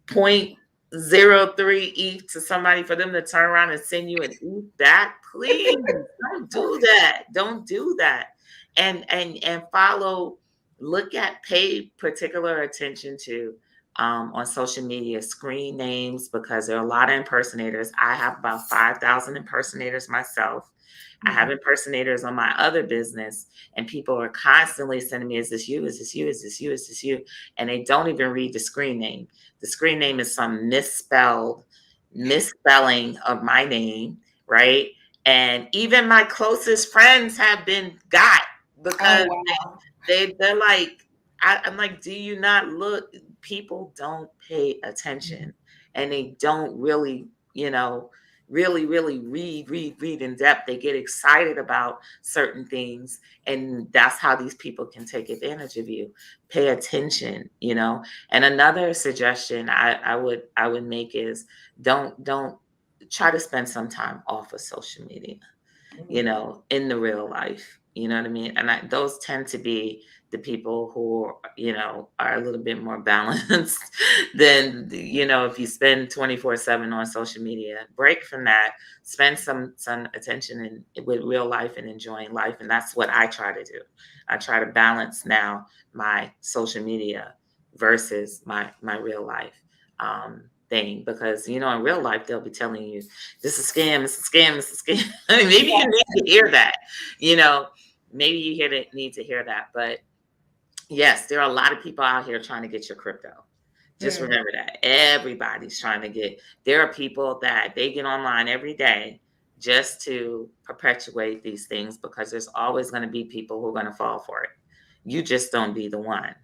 0.03 ETH to somebody for them to turn around and send you an ETH back. Please don't do that. Don't do that. And pay particular attention to on social media screen names, because there are a lot of impersonators. I have about 5,000 impersonators myself. I have impersonators on my other business, and people are constantly sending me, is this you? Is this you? Is this you? Is this you? And they don't even read the screen name. The screen name is some misspelling of my name, right? And even my closest friends have been got because they're like, I'm like, do you not look? People don't pay attention, and they don't really, really read in depth. They get excited about certain things, and that's how these people can take advantage of you. Pay attention, And another suggestion I would make is don't try to spend some time off of social media, in the real life. You know what I mean? And those tend to be the people who, are a little bit more balanced than, if you spend 24/7 on social media. Break from that, spend some attention with real life and enjoying life. And that's what I try to do. I try to balance now my social media versus my real life thing, because in real life they'll be telling you this is a scam, it's a scam, it's a scam. I mean, maybe you need to hear that, maybe you need to hear that. But yes, there are a lot of people out here trying to get your crypto. Just remember that everybody's trying to get. There are people that they get online every day just to perpetuate these things, because there's always going to be people who are going to fall for it. You just don't be the one.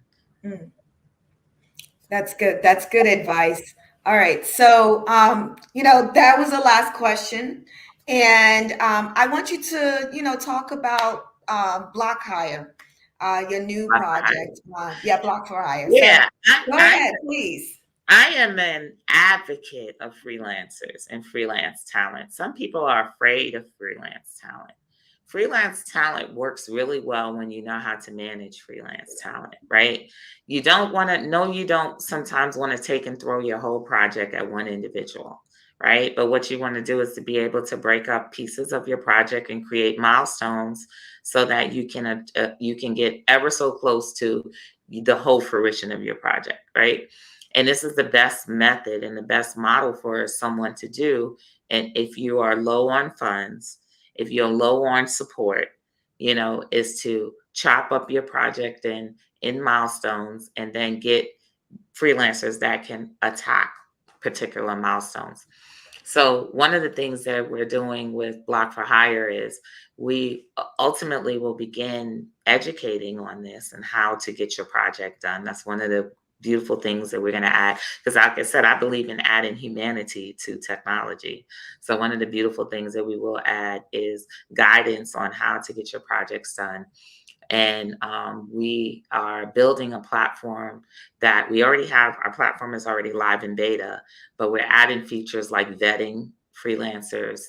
That's good. That's good advice. All right. So, that was the last question. And I want you to, talk about Block Hire, your new project. Block for Hire. Yeah. So, go ahead, please. I am an advocate of freelancers and freelance talent. Some people are afraid of freelance talent. Freelance talent works really well when you know how to manage freelance talent, right? You don't sometimes want to take and throw your whole project at one individual, right? But what you want to do is to be able to break up pieces of your project and create milestones so that you can get ever so close to the whole fruition of your project, right? And this is the best method and the best model for someone to do. And if you are low on funds, if you're low on support, is to chop up your project in milestones and then get freelancers that can attack particular milestones. So one of the things that we're doing with Block for Hire is we ultimately will begin educating on this and how to get your project done. That's one of the beautiful things that we're going to add, because like I said, I believe in adding humanity to technology. So one of the beautiful things that we will add is guidance on how to get your projects done. And we are building a platform that we already have. Our platform is already live in beta, but we're adding features like vetting freelancers,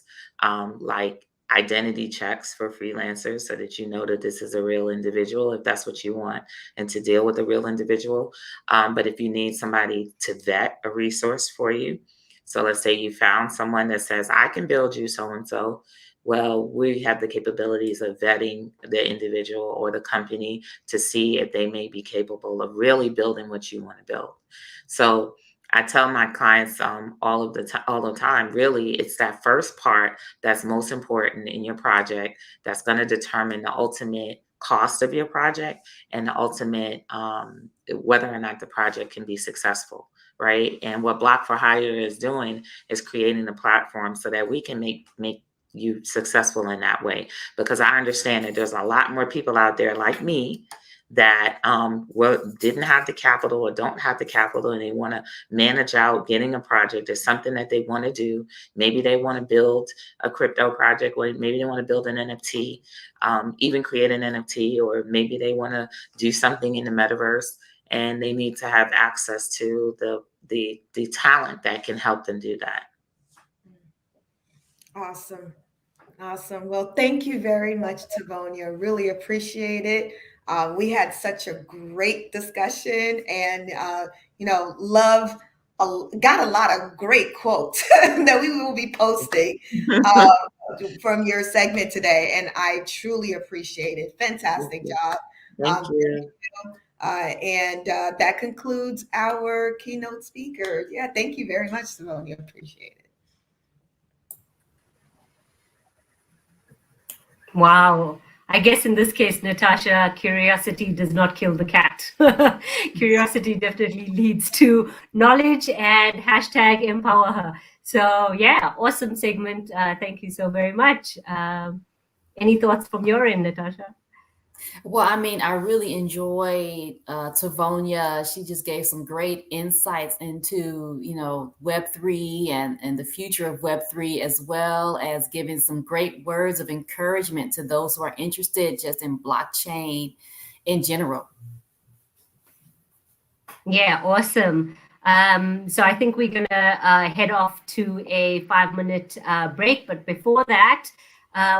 like identity checks for freelancers so that you know that this is a real individual, if that's what you want, and to deal with a real individual. But if you need somebody to vet a resource for you, so let's say you found someone that says, I can build you so-and-so. Well, we have the capabilities of vetting the individual or the company to see if they may be capable of really building what you want to build. So I tell my clients all the time, really, it's that first part that's most important in your project that's going to determine the ultimate cost of your project and the ultimate whether or not the project can be successful, right? And what Block for Hire is doing is creating a platform so that we can make you successful in that way, because I understand that there's a lot more people out there like me that didn't have the capital or don't have the capital, and they want to manage out getting a project. There's something that they want to do. Maybe they want to build a crypto project, or maybe they want to build an NFT, even create an NFT, or maybe they want to do something in the metaverse, and they need to have access to the talent that can help them do that. Awesome. Well, thank you very much, Tovonia. Really appreciate it. We had such a great discussion, and got a lot of great quotes that we will be posting from your segment today, and I truly appreciate it. Fantastic job. Thank you. And that concludes our keynote speaker. Yeah, thank you very much, Tovonia. Appreciate it. Wow. I guess in this case, Natasha, curiosity does not kill the cat. Curiosity definitely leads to knowledge, and #empower her. So yeah, awesome segment. Thank you so very much. Any thoughts from your end, Natasha? Well, I mean, I really enjoyed Tovonia. She just gave some great insights into, Web3 and the future of Web3, as well as giving some great words of encouragement to those who are interested just in blockchain in general. Yeah, awesome. So I think we're going to head off to a 5-minute break. But before that,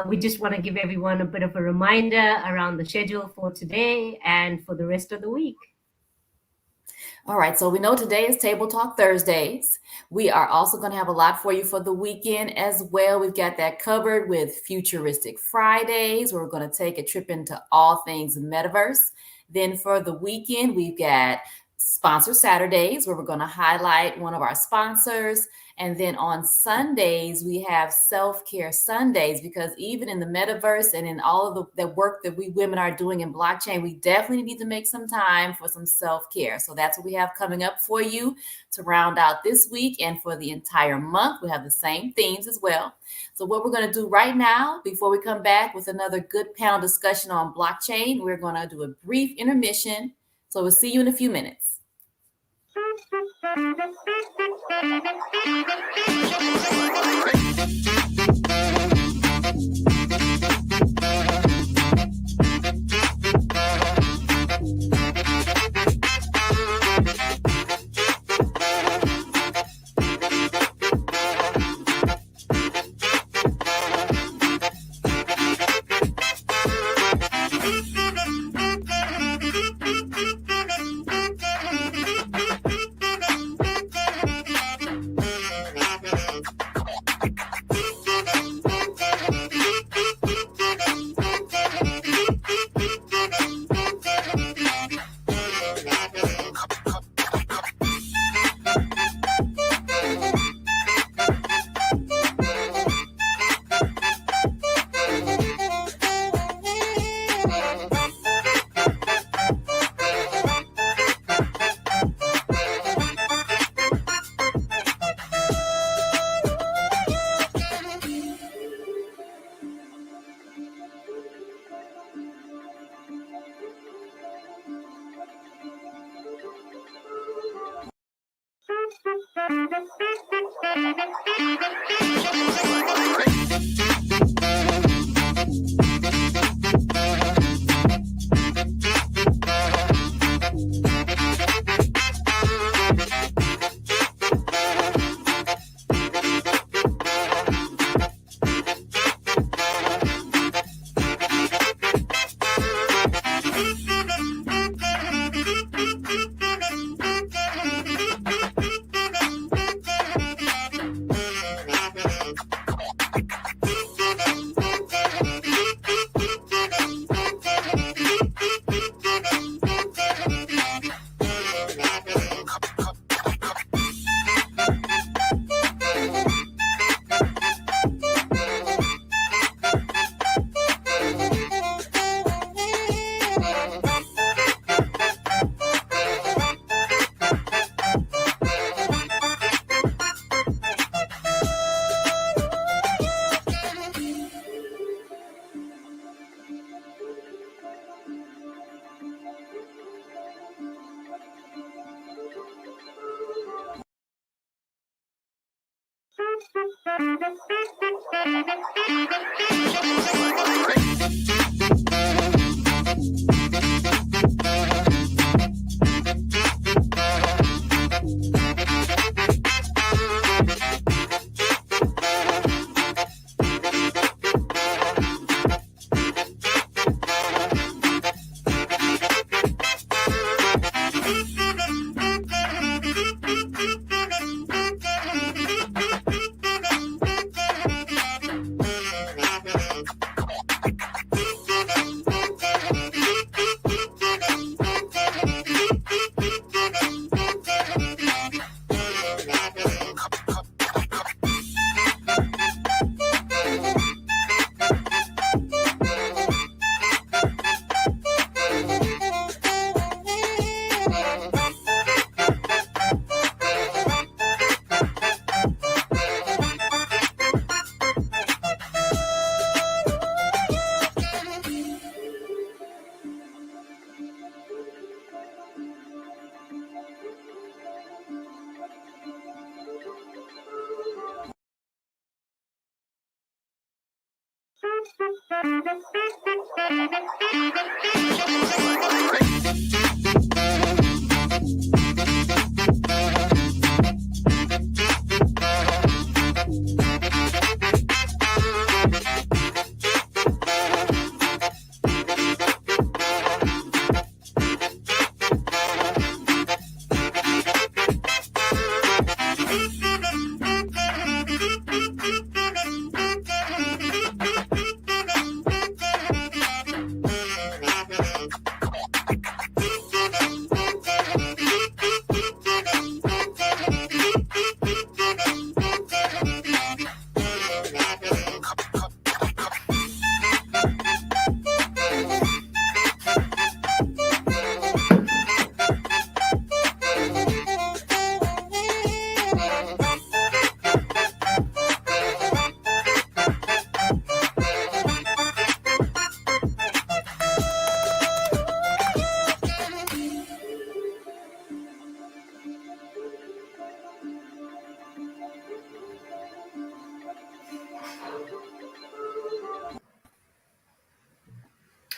we just want to give everyone a bit of a reminder around the schedule for today and for the rest of the week. All right, so we know today is Table Talk Thursdays. We are also going to have a lot for you for the weekend as well. We've got that covered with Futuristic Fridays, where we're going to take a trip into all things metaverse. Then for the weekend, we've got Sponsor Saturdays, where we're going to highlight one of our sponsors. And then on Sundays, we have Self-Care Sundays, because even in the metaverse and in all of the work that we women are doing in blockchain, we definitely need to make some time for some self-care. So that's what we have coming up for you to round out this week. And for the entire month, we have the same themes as well. So what we're going to do right now, before we come back with another good panel discussion on blockchain, we're going to do a brief intermission. So we'll see you in a few minutes.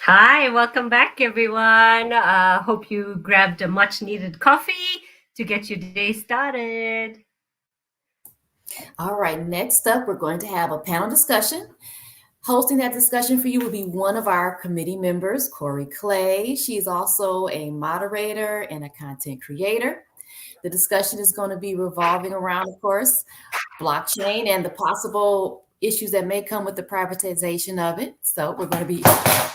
Hi, welcome back, everyone. Hope you grabbed a much needed coffee to get your day started. All right, next up, we're going to have a panel discussion. Hosting that discussion for you will be one of our committee members, Corey Clay. She's also a moderator and a content creator. The discussion is going to be revolving around, of course, blockchain and the possible issues that may come with the privatization of it. So we're going to be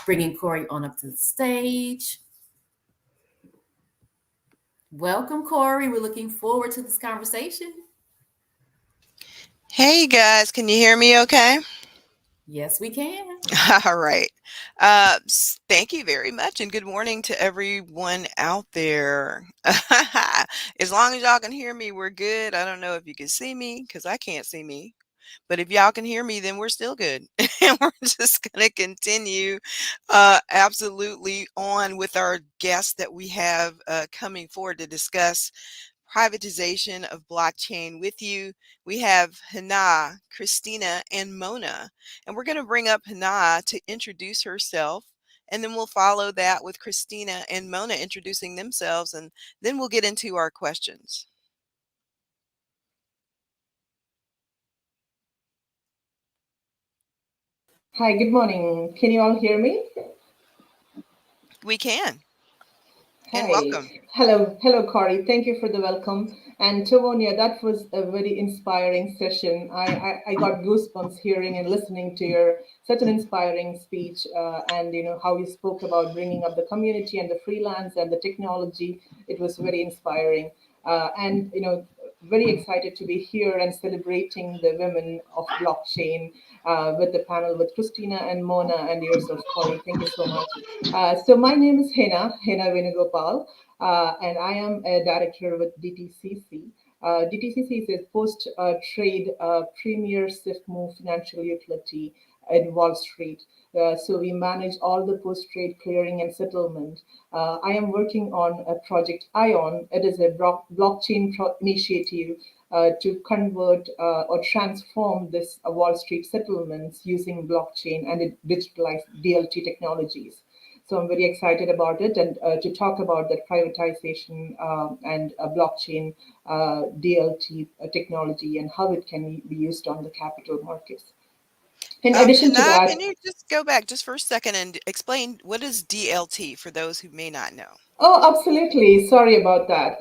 bringing Corey on up to the stage. Welcome, Corey. We're looking forward to this conversation. Hey guys, can you hear me okay? Yes, we can. All right. Thank you very much and good morning to everyone out there. As long as y'all can hear me, we're good. I don't know if you can see me because I can't see me. But if y'all can hear me, then we're still good. And we're just going to continue absolutely on with our guests that we have coming forward to discuss privatization of blockchain with you. We have Hannah, Christina, and Mona. And we're going to bring up Hannah to introduce herself. And then we'll follow that with Christina and Mona introducing themselves. And then we'll get into our questions. Hi, good morning. Can you all hear me? We can. And Hi. welcome. Hello, Corey. Thank you for the welcome. And Tovonia, that was a very inspiring session. I got goosebumps hearing and listening to your such an inspiring speech, and how you spoke about bringing up the community and the freelance and the technology. It was very inspiring, and very excited to be here and celebrating the women of blockchain with the panel with Christina and Mona and yourself, Corey. Thank you so much. So my name is Hena Venugopal, and I am a director with DTCC. DTCC is a post-trade premier SIFT move financial utility in Wall Street. So we manage all the post-trade clearing and settlement. I am working on a project ION. It is a blockchain initiative to convert or transform this Wall Street settlements using blockchain and digitalized DLT technologies. So I'm very excited about it and to talk about that privatization and blockchain DLT technology and how it can be used on the capital markets. In addition to Hannah, that, can you just go back just for a second and explain what is DLT for those who may not know? oh, absolutely. Sorry about that.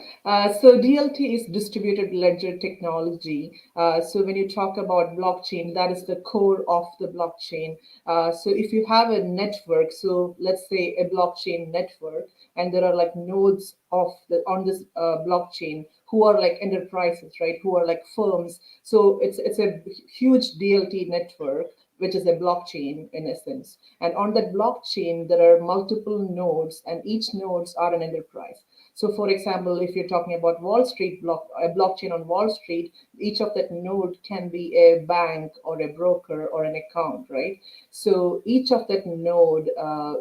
So DLT is distributed ledger technology. So when you talk about blockchain, that is the core of the blockchain. So if you have a network, so let's say a blockchain network, and there are like nodes on this blockchain who are like enterprises, right? Who are like firms. So it's a huge DLT network, which is a blockchain in essence. And on that blockchain, there are multiple nodes, and each nodes are an enterprise. So for example, if you're talking about Wall Street, a blockchain on Wall Street, each of that node can be a bank or a broker or an account, right? So each of that node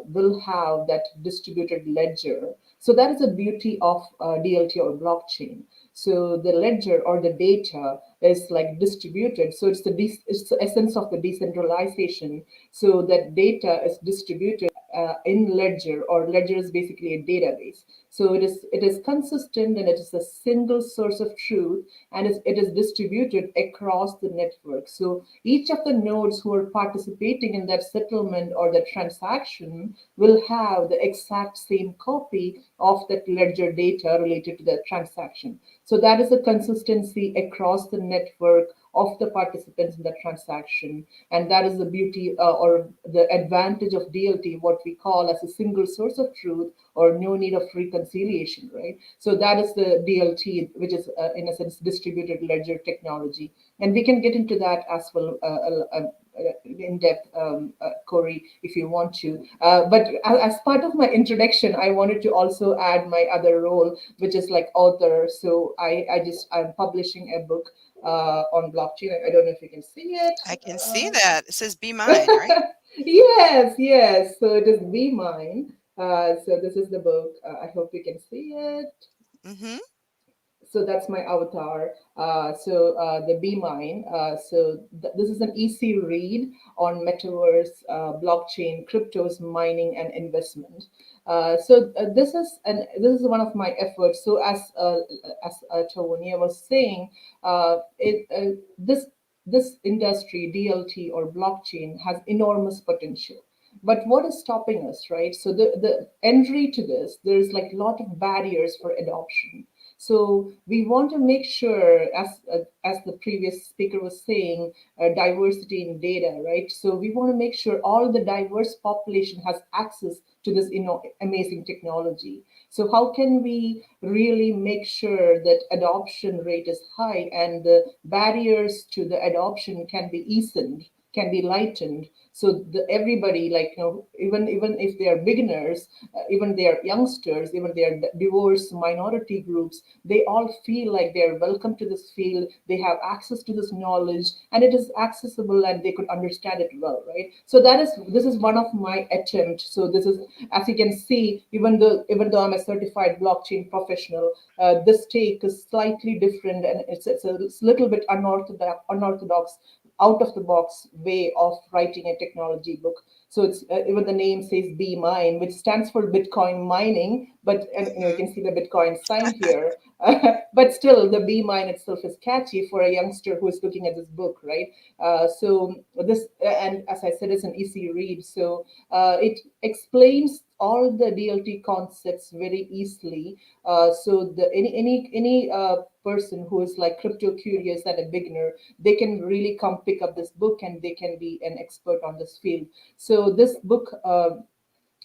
will have that distributed ledger. So that is the beauty of DLT or blockchain. So the ledger or the data is like distributed. So it's the essence of the decentralization. So that data is distributed in ledger, or ledger is basically a database. So it is consistent, and it is a single source of truth, and it is distributed across the network. So each of the nodes who are participating in that settlement or that transaction will have the exact same copy of that ledger data related to that transaction. So that is the consistency across the network of the participants in the transaction. And that is the beauty or the advantage of DLT, what we call as a single source of truth or no need of reconciliation, right? So that is the DLT, which is in a sense distributed ledger technology. And we can get into that as well in depth, Corey, if you want to. But as part of my introduction, I wanted to also add my other role, which is like author. So I'm publishing a book on blockchain. I don't know if you can see it. I can see that. It says Be Mine, right? Yes. So it is Be Mine. So this is the book. I hope you can see it. Mm-hmm. So that's my avatar. The Be Mine. This is an easy read on metaverse, blockchain, cryptos, mining, and investment. This is one of my efforts. So as Tovonia was saying, this industry, DLT or blockchain, has enormous potential. But what is stopping us, right? So the entry to this, there's like a lot of barriers for adoption. So we want to make sure, as the previous speaker was saying, diversity in data, right? So we want to make sure all the diverse population has access to this amazing technology. So how can we really make sure that adoption rate is high and the barriers to the adoption can be eased, can be lightened, So everybody, like, even if they are beginners, even they are youngsters, even they are diverse minority groups, they all feel like they are welcome to this field. They have access to this knowledge, and it is accessible, and they could understand it well, right? So this is one of my attempts. So this is, as you can see, even though I'm a certified blockchain professional, this take is slightly different, and it's a little bit unorthodox, out of the box way of writing a technology book. So it's even the name says Be Mine, which stands for Bitcoin mining, but you can see the Bitcoin sign here. But still, the Be Mine itself is catchy for a youngster who is looking at this book, right? So this, and as I said, it's an easy read. So it explains all the DLT concepts very easily. So any person who is like crypto curious and a beginner, they can really come pick up this book, and they can be an expert on this field. So this book,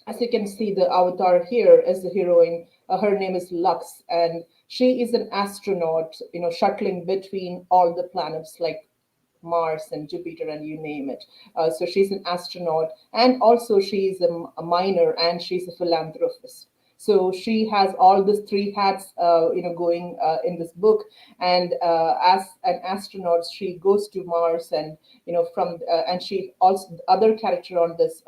as you can see, the avatar here is the heroine. Her name is Lux, and she is an astronaut, shuttling between all the planets like Mars and Jupiter, and you name it. So she's an astronaut, and also she's a miner, and she's a philanthropist. So she has all these three hats, going in this book. And as an astronaut, she goes to Mars, and and she also, the other character on this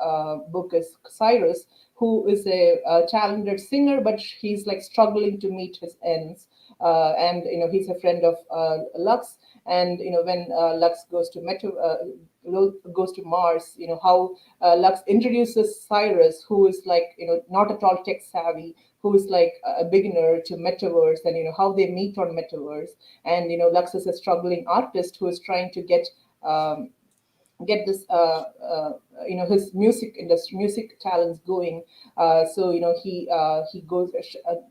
book is Cyrus, who is a talented singer, but he's like struggling to meet his ends. And he's a friend of Lux. And when Lux goes to goes to Mars, how Lux introduces Cyrus, who is like not at all tech savvy, who is like a beginner to metaverse, and how they meet on metaverse. And Lux is a struggling artist who is trying to get this his music talents going. So he goes,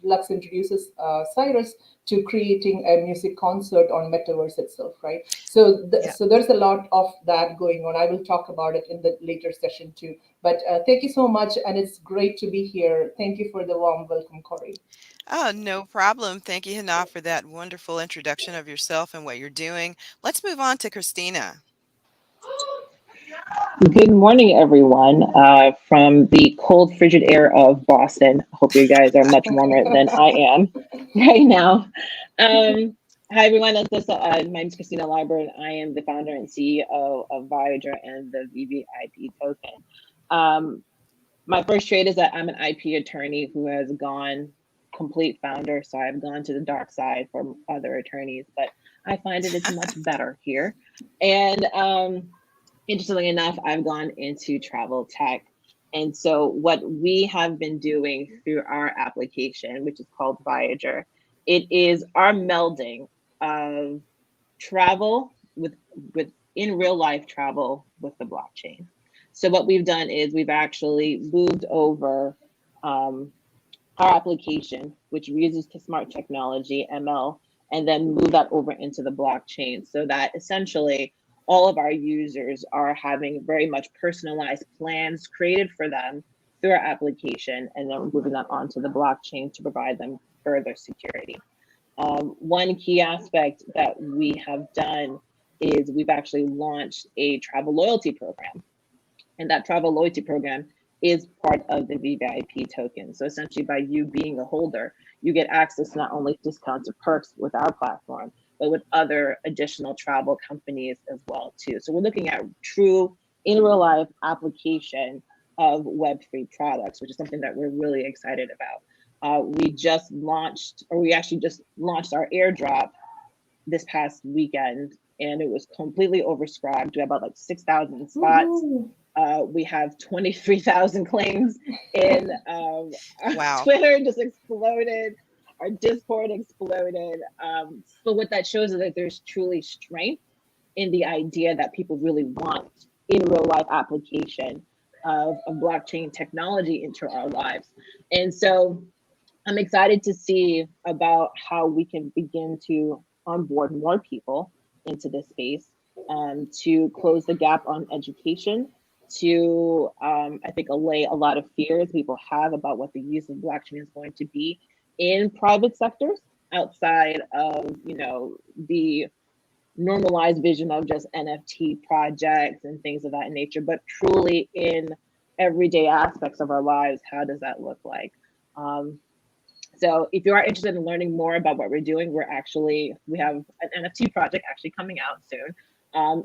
Lux introduces Cyrus to creating a music concert on metaverse itself, right? So Yeah. so there's a lot of that going on. I will talk about it in the later session too. But thank you so much, and it's great to be here. Thank you for the warm welcome, Corey. Oh, no problem. Thank you, Hana, for that wonderful introduction of yourself and what you're doing. Let's move on to Christina. Good morning, everyone, from the cold, frigid air of Boston. Hope you guys are much warmer than I am right now. Hi, everyone. My name is Christina Liber, and I am the founder and CEO of Voyager and the VVIP token. My first trade is that I'm an IP attorney who has gone complete founder, so I've gone to the dark side for other attorneys, but I find it's much better here. And interestingly enough, I've gone into travel tech. And so what we have been doing through our application, which is called Voyager, it is our melding of travel with in real life travel with the blockchain. So what we've done is we've actually moved over our application, which uses smart technology, ML, and then move that over into the blockchain, so that essentially all of our users are having very much personalized plans created for them through our application, and then moving that onto the blockchain to provide them further security. One key aspect that we have done is we've actually launched a travel loyalty program. And that travel loyalty program is part of the VVIP token. So essentially, by you being a holder, you get access to not only discounts or perks with our platform, but with other additional travel companies as well too. So we're looking at true in real life application of Web3 products, which is something that we're really excited about. We actually just launched our airdrop this past weekend, and it was completely oversubscribed. We have about like 6,000 spots. We have 23,000 claims in Wow. Twitter just exploded. Our Discord exploded. But what that shows is that there's truly strength in the idea that people really want in real life application of blockchain technology into our lives. And so I'm excited to see about how we can begin to onboard more people into this space, to close the gap on education, to I think allay a lot of fears people have about what the use of blockchain is going to be in private sectors outside of the normalized vision of just NFT projects and things of that nature, but truly in everyday aspects of our lives, how does that look like? So if you are interested in learning more about what we're doing, we have an NFT project actually coming out soon.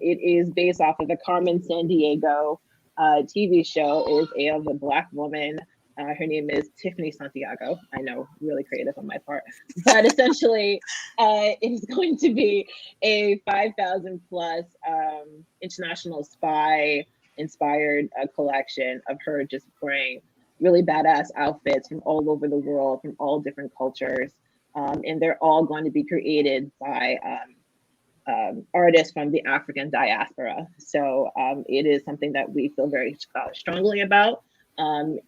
It is based off of the Carmen Sandiego TV show. It is of a Black woman. Her name is Tiffany Santiago. I know, really creative on my part. But essentially, it is going to be a 5,000 plus international spy inspired collection of her just wearing really badass outfits from all over the world, from all different cultures. And they're all going to be created by artists from the African diaspora. So it is something that we feel very strongly about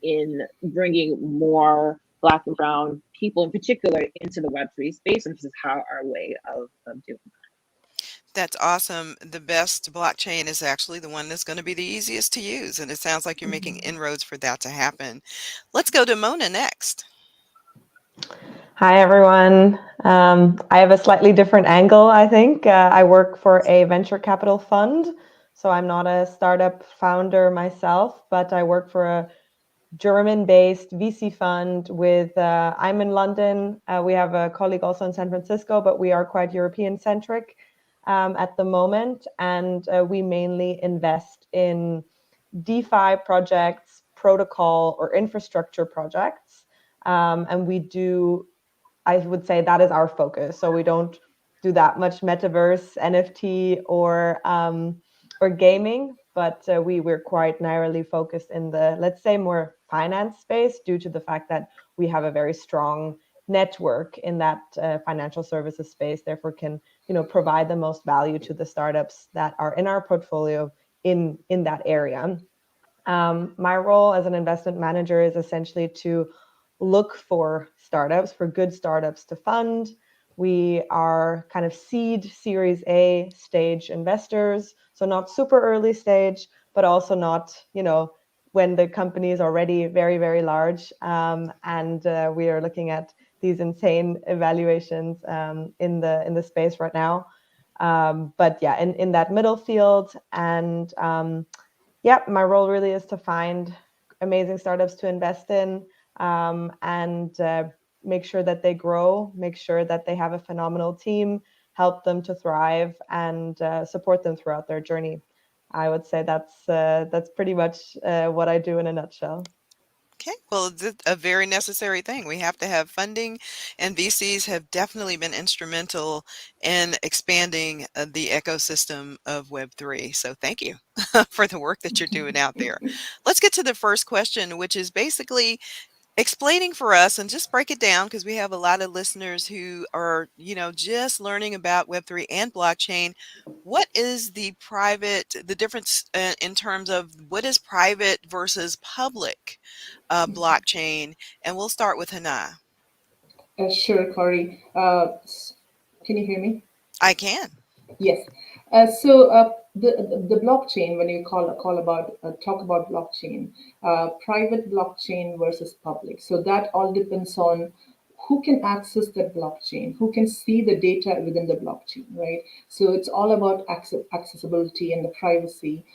in bringing more Black and Brown people in particular into the Web3 space. And this is how our way of doing that. That's awesome. The best blockchain is actually the one that's going to be the easiest to use. And it sounds like you're making inroads for that to happen. Let's go to Mona next. Hi, everyone. I have a slightly different angle, I think. I work for a venture capital fund. So I'm not a startup founder myself, but I work for a German-based VC fund with, I'm in London. We have a colleague also in San Francisco, but we are quite European-centric at the moment. And we mainly invest in DeFi projects, protocol or infrastructure projects. And we do, I would say that is our focus. So we don't do that much metaverse, NFT, or gaming, but we're quite narrowly focused in the, let's say, more finance space due to the fact that we have a very strong network in that financial services space, therefore can provide the most value to the startups that are in our portfolio in that area. My role as an investment manager is essentially to look for startups, for good startups to fund. We are kind of seed Series A stage investors, so not super early stage, but also not, when the company is already very, very large. And we are looking at these insane evaluations in the space right now. But yeah, in that middle field. And my role really is to find amazing startups to invest in, and make sure that they grow, make sure that they have a phenomenal team, help them to thrive, and support them throughout their journey. I would say that's pretty much what I do in a nutshell. Okay, well, it's a very necessary thing. We have to have funding, and VCs have definitely been instrumental in expanding the ecosystem of Web3. So thank you for the work that you're doing out there. Let's get to the first question, which is basically explaining for us, and just break it down because we have a lot of listeners who are, just learning about Web3 and blockchain. What is the difference in terms of what is private versus public blockchain? And we'll start with Hannah. Sure, Corey. Can you hear me? I can. Yes. So the blockchain, when you talk about blockchain, private blockchain versus public. So that all depends on who can access that blockchain, who can see the data within the blockchain, right? So it's all about accessibility and the privacy,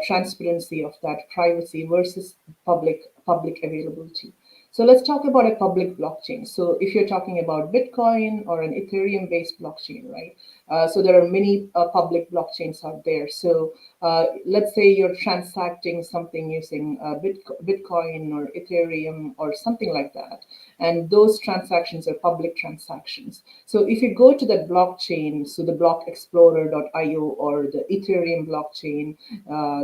transparency of that privacy versus public availability. So let's talk about a public blockchain. So if you're talking about Bitcoin or an Ethereum-based blockchain, right? So there are many public blockchains out there. So let's say you're transacting something using Bitcoin or Ethereum or something like that. And those transactions are public transactions. So if you go to that blockchain, so the blockexplorer.io or the Ethereum blockchain,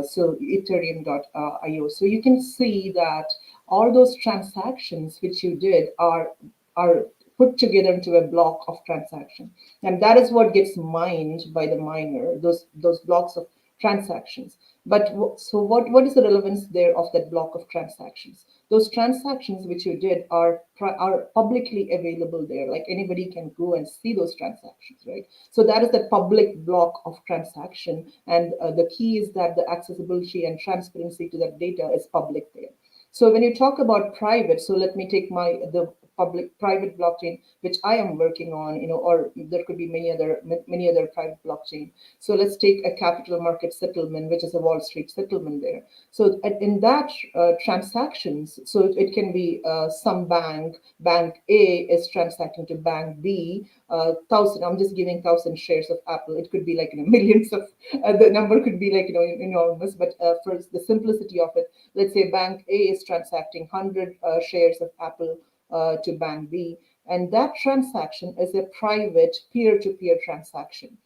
so ethereum.io, so you can see that all those transactions which you did are put together into a block of transaction. And that is what gets mined by the miner, those blocks of transactions. But so what is the relevance there of that block of transactions? Those transactions which you did are publicly available there. Like anybody can go and see those transactions, right? So that is the public block of transaction. And the key is that the accessibility and transparency to that data is public there. So when you talk about private, so let me take the private blockchain, which I am working on, or there could be many other private blockchain. So let's take a capital market settlement, which is a Wall Street settlement there. So in that transactions, so it can be some bank A is transacting to bank B, 1,000. I'm just giving 1,000 shares of Apple. It could be like millions of. The number could be like enormous, but for the simplicity of it, let's say bank A is transacting 100 shares of Apple to bank B, and that transaction is a private peer-to-peer transaction.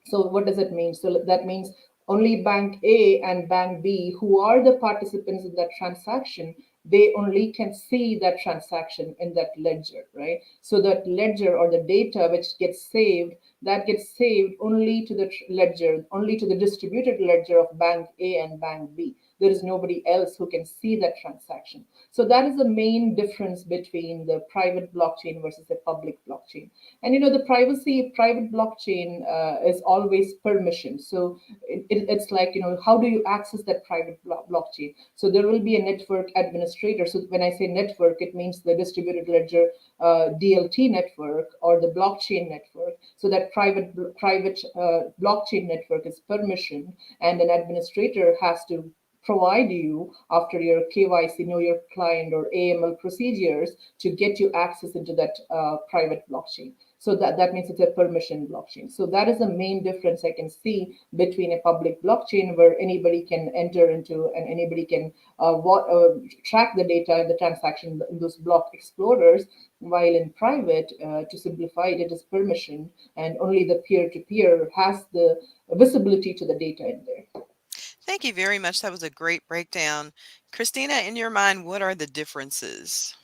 So what does it mean? So that means only bank A and bank B, who are the participants in that transaction, they only can see that transaction in that ledger, right? So that ledger or the data which gets saved, that gets saved only to the ledger, only to the distributed ledger of bank A and bank B. There is nobody else who can see that transaction. So that is the main difference between the private blockchain versus a public blockchain. And the private blockchain is always permission. So it's like, how do you access that private blockchain? So there will be a network administrator. So when I say network, it means the distributed ledger DLT network or the blockchain network. So that private blockchain network is permission, and an administrator has to provide you, after your KYC, know your client, or AML procedures, to get you access into that private blockchain. So that means it's a permission blockchain. So that is the main difference I can see between a public blockchain, where anybody can enter into and anybody can track the data in the transaction in those block explorers, while in private, to simplify it, it is permission, and only the peer-to-peer has the visibility to the data in there. Thank you very much. That was a great breakdown. Christina, in your mind, what are the differences?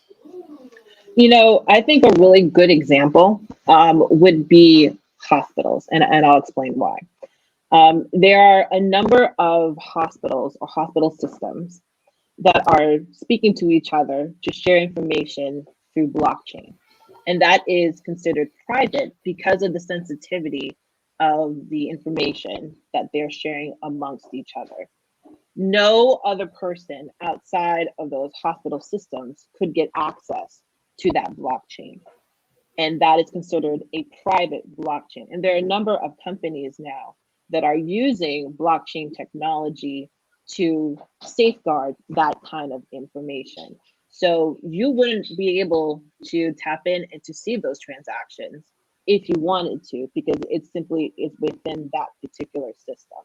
I think a really good example would be hospitals, and I'll explain why. There are a number of hospitals or hospital systems that are speaking to each other to share information through blockchain. And that is considered private because of the sensitivity of the information that they're sharing amongst each other. No other person outside of those hospital systems could get access to that blockchain. And that is considered a private blockchain. And there are a number of companies now that are using blockchain technology to safeguard that kind of information. So you wouldn't be able to tap in and to see those transactions if you wanted to, because it simply is within that particular system.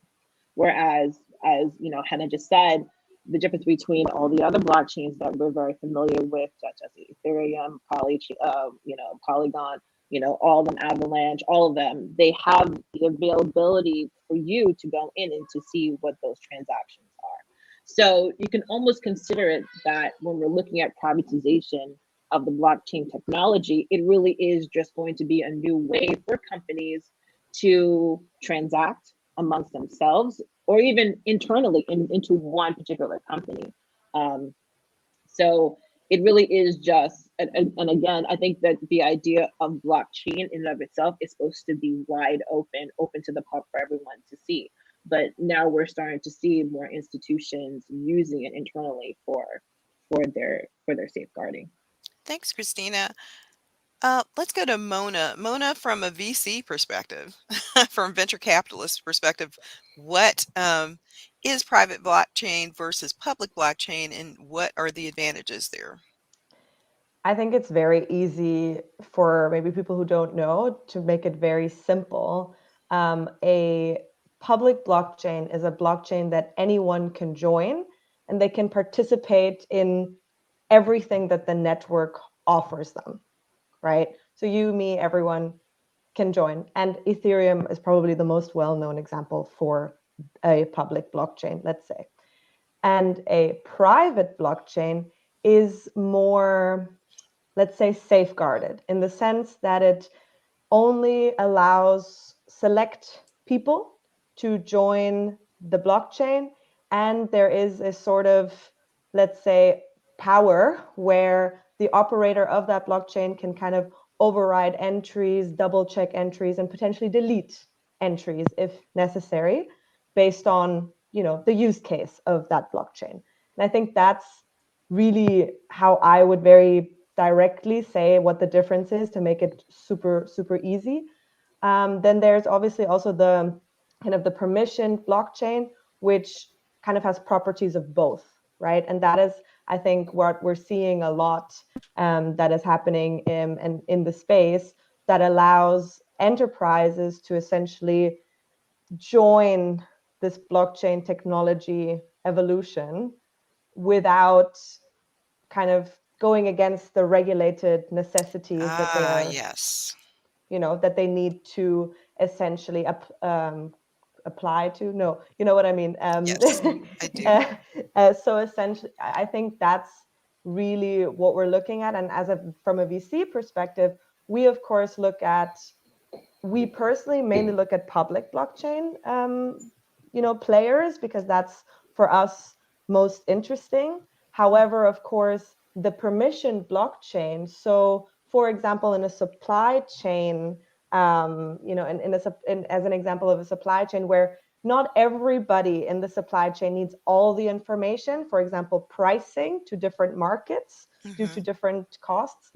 Whereas, as Hannah just said, the difference between all the other blockchains that we're very familiar with, such as Ethereum, Polygon, all of them, Avalanche, all of them, they have the availability for you to go in and to see what those transactions are. So you can almost consider it that when we're looking at privatization of the blockchain technology, it really is just going to be a new way for companies to transact amongst themselves, or even internally into one particular company. So it really is just, and again, I think that the idea of blockchain in and of itself is supposed to be wide open to the public for everyone to see. But now we're starting to see more institutions using it internally for their safeguarding. Thanks, Christina. Let's go to Mona. Mona, from a VC perspective, from venture capitalist perspective, what is private blockchain versus public blockchain, and what are the advantages there? I think it's very easy for maybe people who don't know to make it very simple. A public blockchain is a blockchain that anyone can join, and they can participate in everything that the network offers them, right? So you, me, everyone can join. And Ethereum is probably the most well-known example for a public blockchain, let's say. And a private blockchain is more, let's say, safeguarded, in the sense that it only allows select people to join the blockchain. And there is a sort of, let's say, power where the operator of that blockchain can kind of override entries, double check entries, and potentially delete entries if necessary, based on the use case of that blockchain. And I think that's really how I would very directly say what the difference is to make it super, super easy. Then there's obviously also the kind of the permissioned blockchain, which kind of has properties of both, right? And that is, I think, what we're seeing a lot that is happening in the space that allows enterprises to essentially join this blockchain technology evolution without kind of going against the regulated necessities that they are, Yes. that they need to essentially apply to. No, you know what I mean? Yes, I do. So essentially, I think that's really what we're looking at. And from a VC perspective, we of course we personally mainly look at public blockchain, players, because that's for us most interesting. However, of course, the permission blockchain. So, for example, in a supply chain, as an example of a supply chain where not everybody in the supply chain needs all the information, for example, pricing to different markets due to different costs,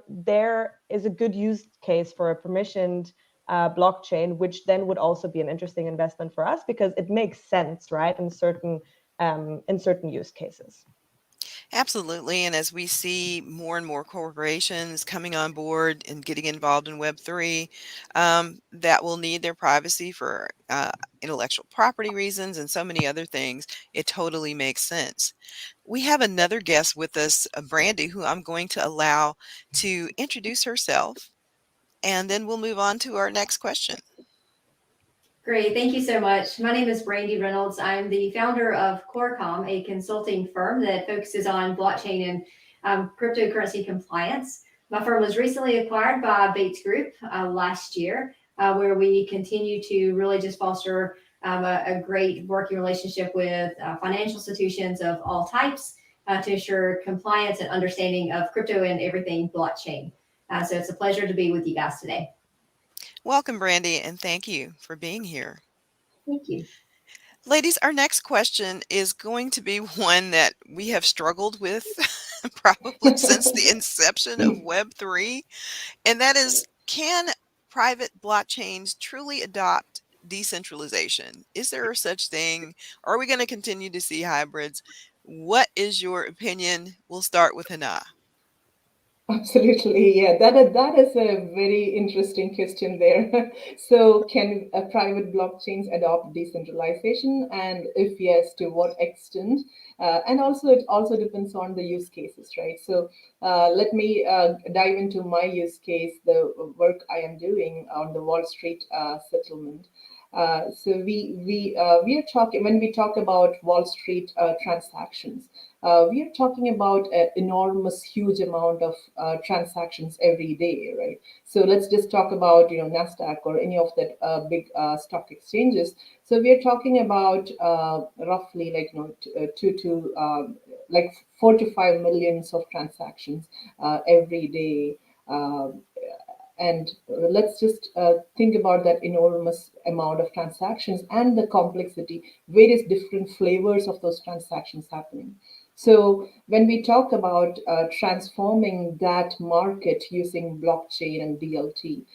there is a good use case for a permissioned blockchain, which then would also be an interesting investment for us because it makes sense, right, in certain use cases. Absolutely. And as we see more and more corporations coming on board and getting involved in Web3, that will need their privacy for intellectual property reasons and so many other things, it totally makes sense. We have another guest with us, Brandy, who I'm going to allow to introduce herself, and then we'll move on to our next question. Great. Thank you so much. My name is Brandy Reynolds. I'm the founder of Corecom, a consulting firm that focuses on blockchain and cryptocurrency compliance. My firm was recently acquired by Bates Group last year, where we continue to really just foster a great working relationship with financial institutions of all types to ensure compliance and understanding of crypto and everything blockchain. So it's a pleasure to be with you guys today. Welcome, Brandy, and thank you for being here. Thank you. Ladies, our next question is going to be one that we have struggled with probably since the inception of Web3, and that is, can private blockchains truly adopt decentralization? Is there such thing? Are we going to continue to see hybrids? What is your opinion? We'll start with Hannah. Absolutely, yeah. That is a very interesting question there. So, can private blockchains adopt decentralization, and if yes, to what extent? And also, it also depends on the use cases, right? So, let me dive into my use case, the work I am doing on the Wall Street settlement. So we are talking, when we talk about Wall Street transactions, we are talking about an enormous, huge amount of transactions every day, right? So let's just talk about NASDAQ or any of that big stock exchanges. So we are talking about roughly like 4 to 5 millions of transactions every day. And let's just think about that enormous amount of transactions and the complexity, various different flavors of those transactions happening. So when we talk about transforming that market using blockchain and DLT,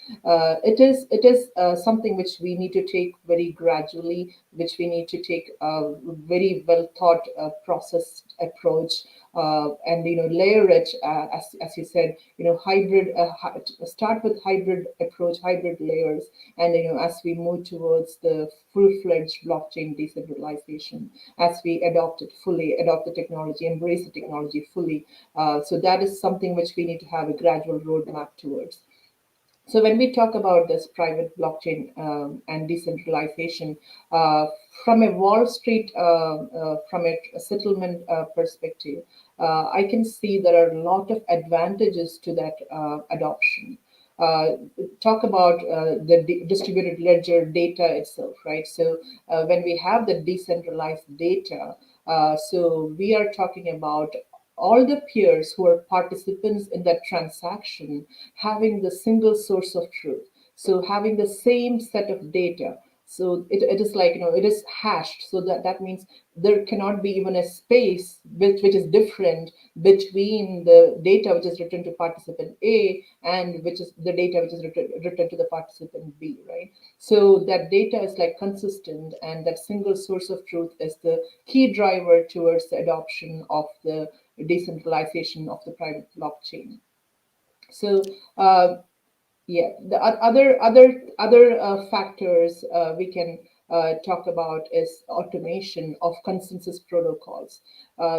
it is something which we need to take very gradually, which we need to take a very well thought processed approach, and layer it as you said, hybrid. Start with hybrid approach, hybrid layers, and as we move towards the full-fledged blockchain decentralization, as we adopt the technology, embrace the technology fully. So that is something which we need to have a gradual roadmap towards. So when we talk about this private blockchain and decentralization, from a Wall Street, from a settlement perspective, I can see there are a lot of advantages to that adoption. Talk about the distributed ledger data itself, right? So when we have the decentralized data, so we are talking about all the peers who are participants in that transaction having the single source of truth. So having the same set of data So it is like, it is hashed. So that means there cannot be even a space which is different between the data which is written to participant A and which is the data which is written to the participant B, right? So that data is like consistent, and that single source of truth is the key driver towards the adoption of the decentralization of the private blockchain. So yeah, the other factors we can talk about is automation of consensus protocols.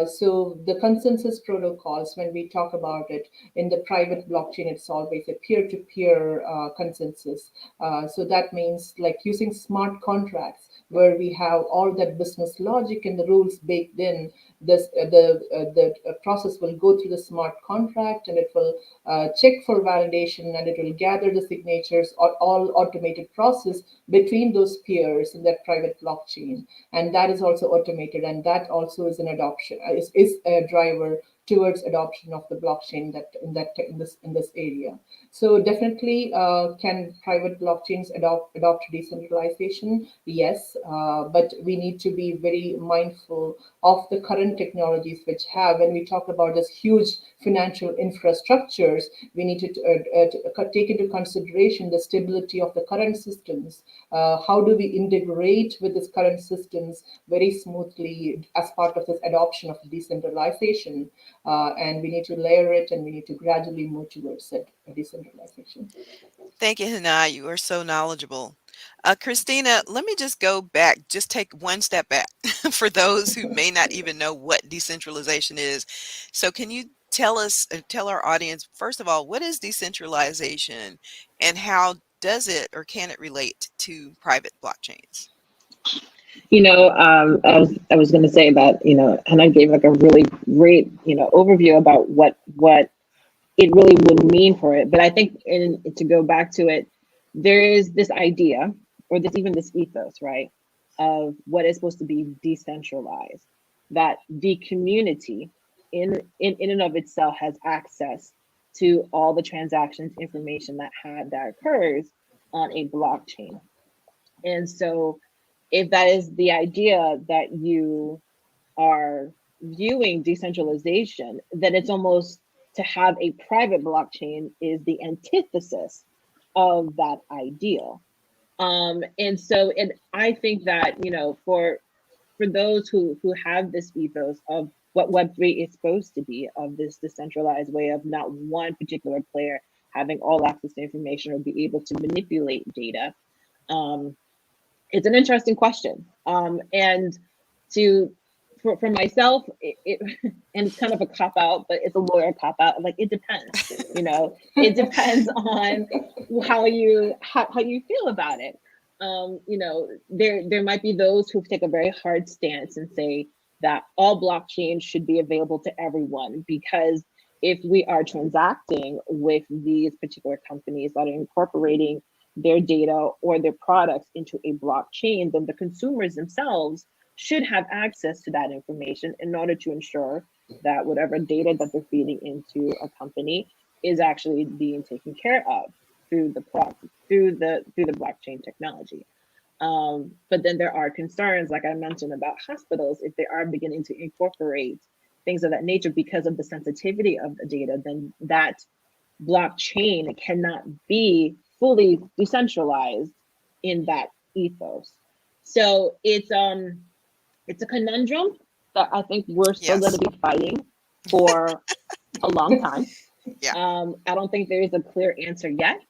So the consensus protocols, when we talk about it in the private blockchain, it's always a peer-to-peer consensus. So that means like using smart contracts where we have all that business logic and the rules baked in. The process will go through the smart contract, and it will check for validation, and it will gather the signatures, or all automated process between those peers in that private blockchain. And that is also automated, and that also is an adoption, is a driver towards adoption of the blockchain in this area. So definitely, can private blockchains adopt decentralization? Yes, but we need to be very mindful of the current technologies which have. When we talk about this huge financial infrastructures, we need to take into consideration the stability of the current systems. How do we integrate with these current systems very smoothly as part of this adoption of decentralization? And we need to layer it, and we need to gradually move towards it, decentralization. Thank you, Hana. You are so knowledgeable. Christina, let me just go back, just take one step back for those who may not even know what decentralization is. So can you tell us, tell our audience, first of all, what is decentralization and how does it or can it relate to private blockchains? I was going to say that, Hannah gave like a really great, overview about what it really would mean for it. But I think to go back to it, there is this idea, or this ethos, right, of what is supposed to be decentralized, that the community in and of itself has access to all the transactions information that occurs on a blockchain. And so if that is the idea that you are viewing decentralization, then it's almost to have a private blockchain is the antithesis of that ideal. And so, and I think that, for those who have this ethos of what Web3 is supposed to be, of this decentralized way of not one particular player having all access to information or be able to manipulate data, it's an interesting question. And for myself, and it's kind of a cop out, but it's a lawyer cop out. Like, it depends, it depends on how you feel about it. There might be those who take a very hard stance and say that all blockchains should be available to everyone, because if we are transacting with these particular companies that are incorporating their data or their products into a blockchain, then the consumers themselves should have access to that information in order to ensure that whatever data that they're feeding into a company is actually being taken care of through the blockchain technology. But then there are concerns, like I mentioned, about hospitals. If they are beginning to incorporate things of that nature because of the sensitivity of the data, then that blockchain cannot be fully decentralized in that ethos. So it's a conundrum that I think we're still going to be fighting for a long time. Yeah. I don't think there is a clear answer yet.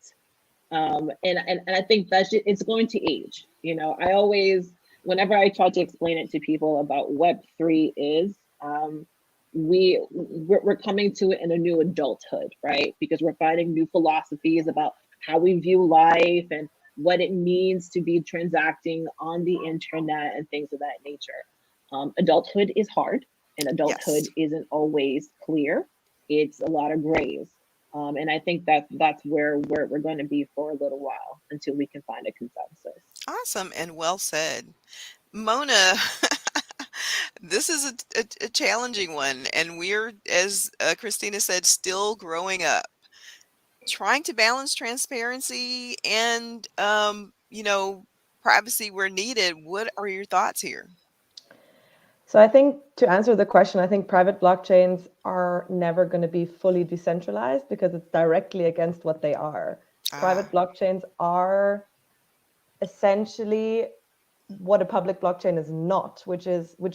And I think it's going to age. I always, whenever I try to explain it to people about Web3 is, we're coming to it in a new adulthood, right? Because we're finding new philosophies about how we view life and what it means to be transacting on the internet and things of that nature. Adulthood is hard, and adulthood isn't always clear. It's a lot of grays. And I think that's where we're going to be for a little while until we can find a consensus. Awesome and well said. Mona, this is a challenging one, and we're, as Christina said, still growing up, trying to balance transparency and, privacy where needed. What are your thoughts here? So I think to answer the question, I think private blockchains are never going to be fully decentralized because it's directly against what they are. Private blockchains are essentially what a public blockchain is not, which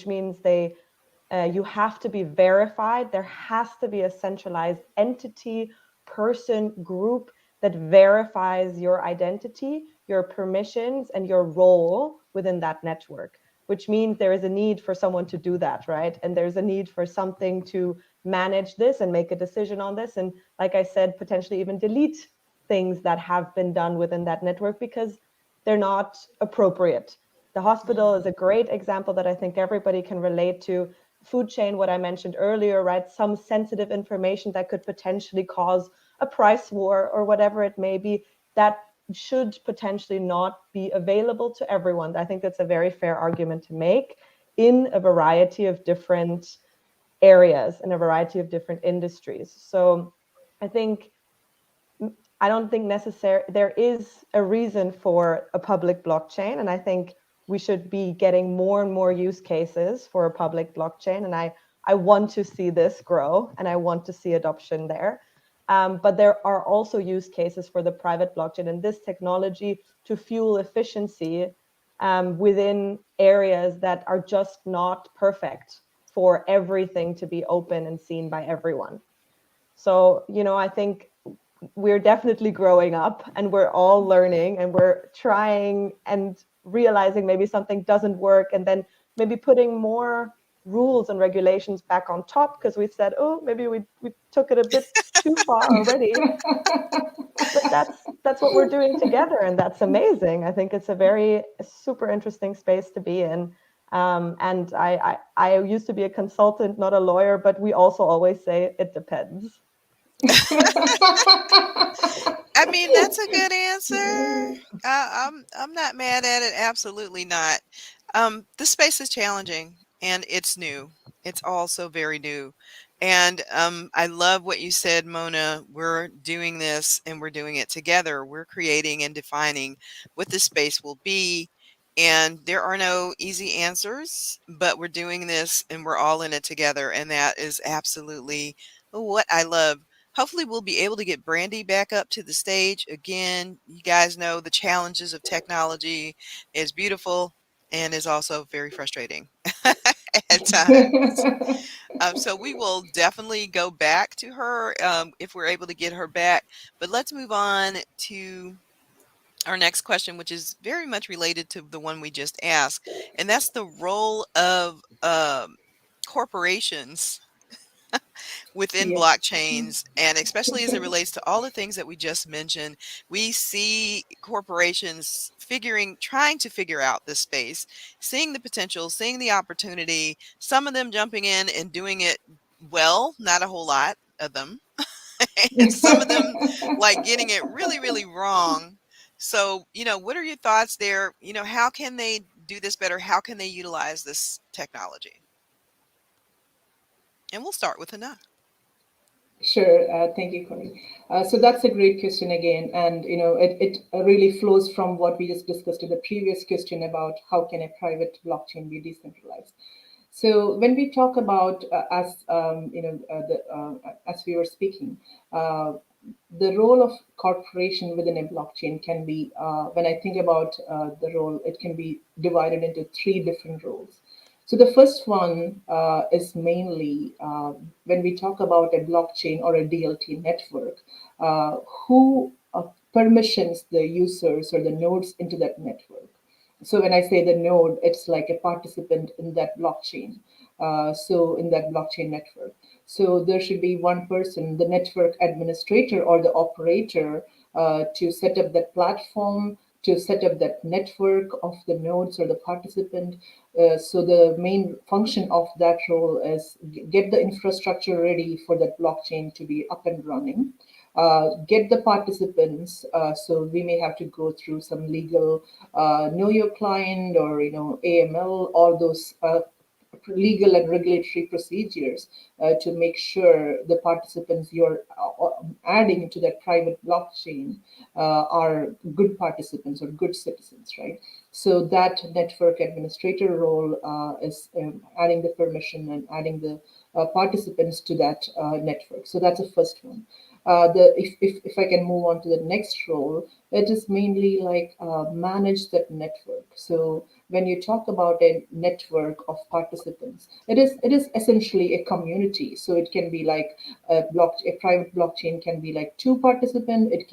means you have to be verified. There has to be a centralized entity, person, group that verifies your identity, your permissions, and your role within that network, which means there is a need for someone to do that, right? And there's a need for something to manage this and make a decision on this. And like I said, potentially even delete things that have been done within that network because they're not appropriate. The hospital is a great example that I think everybody can relate to. Food chain, what I mentioned earlier, right? Some sensitive information that could potentially cause a price war or whatever it may be, that should potentially not be available to everyone. I think that's a very fair argument to make in a variety of different areas, in a variety of different industries. So I don't think there is a reason for a public blockchain, and I think we should be getting more and more use cases for a public blockchain, and I want to see this grow, and I want to see adoption there. But there are also use cases for the private blockchain and this technology to fuel efficiency within areas that are just not perfect for everything to be open and seen by everyone. So, I think we're definitely growing up and we're all learning and we're trying and realizing maybe something doesn't work and then maybe putting more rules and regulations back on top because we said, oh, maybe we took it a bit too far already. But that's what we're doing together, and that's amazing. I think it's a super interesting space to be in. And I used to be a consultant, not a lawyer, but we also always say it depends. I mean, that's a good answer. I'm not mad at it. Absolutely not. The space is challenging and it's new. It's also very new. And I love what you said, Mona. We're doing this and we're doing it together. We're creating and defining what this space will be. And there are no easy answers, but we're doing this and we're all in it together. And that is absolutely what I love. Hopefully we'll be able to get Brandy back up to the stage again. You guys know the challenges of technology is beautiful and is also very frustrating at times. So we will definitely go back to her if we're able to get her back. But let's move on to our next question, which is very much related to the one we just asked, and that's the role of corporations within blockchains, and especially as it relates to all the things that we just mentioned. We see corporations trying to figure out this space, seeing the potential, seeing the opportunity, some of them jumping in and doing it well, not a whole lot of them, and some of them like getting it really, really wrong. So, what are your thoughts there? How can they do this better? How can they utilize this technology? And we'll start with Hannah. Sure. Thank you, Connie. So that's a great question again. And, it really flows from what we just discussed in the previous question about how can a private blockchain be decentralized. So when we talk about, as we were speaking, the role of corporation within a blockchain can be, when I think about the role, it can be divided into 3 different roles. So the first one is mainly when we talk about a blockchain or a DLT network, who permissions the users or the nodes into that network. So when I say the node, it's like a participant in that blockchain. So in that blockchain network. So there should be one person, the network administrator or the operator, to set up that platform, to set up that network of the nodes or the participant. So the main function of that role is get the infrastructure ready for that blockchain to be up and running. Get the participants. So we may have to go through some legal know your client or AML, all those legal and regulatory procedures to make sure the participants you're adding into that private blockchain are good participants or good citizens, right? So that network administrator role is adding the permission and adding the participants to that network. So that's the first one. If I can move on to the next role, it is mainly like manage that network. So when you talk about a network of participants, it is essentially a community. So it can be like a private blockchain can be like 2 participants, it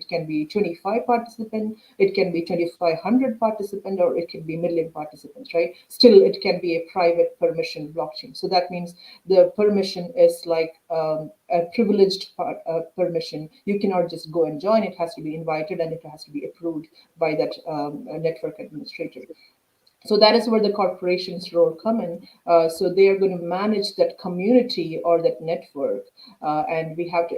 can be 25 participants, it can be 2,500 participants, or it can be million participants, right? Still, it can be a private permission blockchain. So that means the permission is like a privileged permission. You cannot just go and join. It has to be invited and it has to be approved by that network administrator. So that is where the corporation's role come in. So they are going to manage that community or that network. And we have to,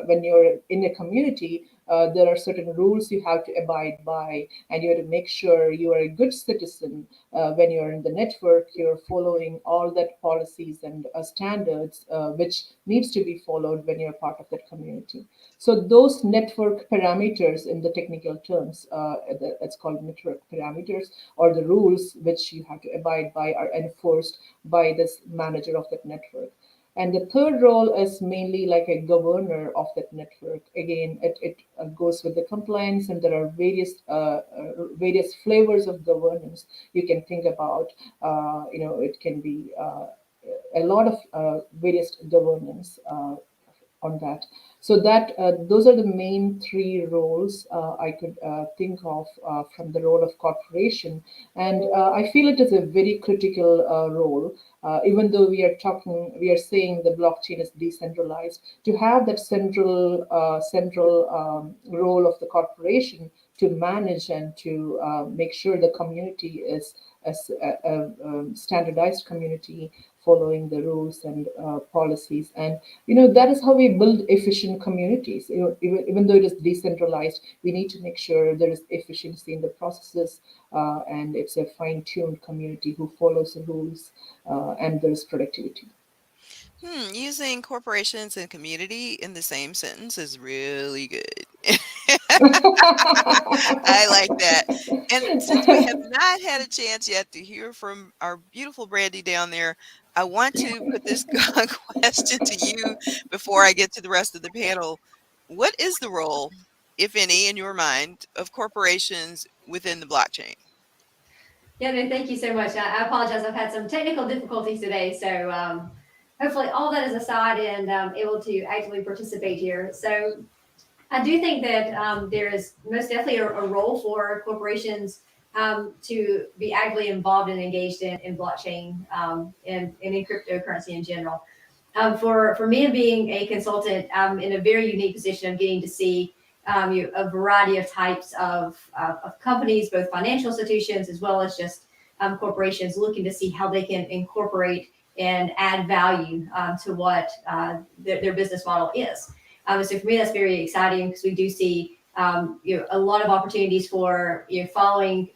when you're in a community, there are certain rules you have to abide by, and you have to make sure you are a good citizen. When you're in the network, you're following all that policies and standards, which needs to be followed when you're part of that community. So those network parameters, in the technical terms, it's called network parameters, or the rules which you have to abide by, are enforced by this manager of that network. And the third role is mainly like a governor of that network. Again, it goes with the compliance, and there are various flavors of governance you can think about. It can be a lot of various governance on that. So that those are the main 3 roles I could think of from the role of corporation. And I feel it is a very critical role. Even though we are saying the blockchain is decentralized, to have that central role of the corporation to manage and to make sure the community is a standardized community, following the rules and policies. And that is how we build efficient communities. Even though it is decentralized, we need to make sure there is efficiency in the processes, and it's a fine-tuned community who follows the rules, and there is productivity. Using corporations and community in the same sentence is really good. I like that. And since we have not had a chance yet to hear from our beautiful Brandy down there, I want to put this question to you before I get to the rest of the panel. What is the role, if any, in your mind, of corporations within the blockchain? Yeah, no, thank you so much. I apologize. I've had some technical difficulties today. So hopefully all that is aside and able to actively participate here. So I do think that there is most definitely a role for corporations to be actively involved and engaged in blockchain and in cryptocurrency in general. For me, being a consultant, I'm in a very unique position of getting to see a variety of types of companies, both financial institutions as well as just corporations, looking to see how they can incorporate and add value to what their business model is. So for me, that's very exciting because we do see a lot of opportunities for following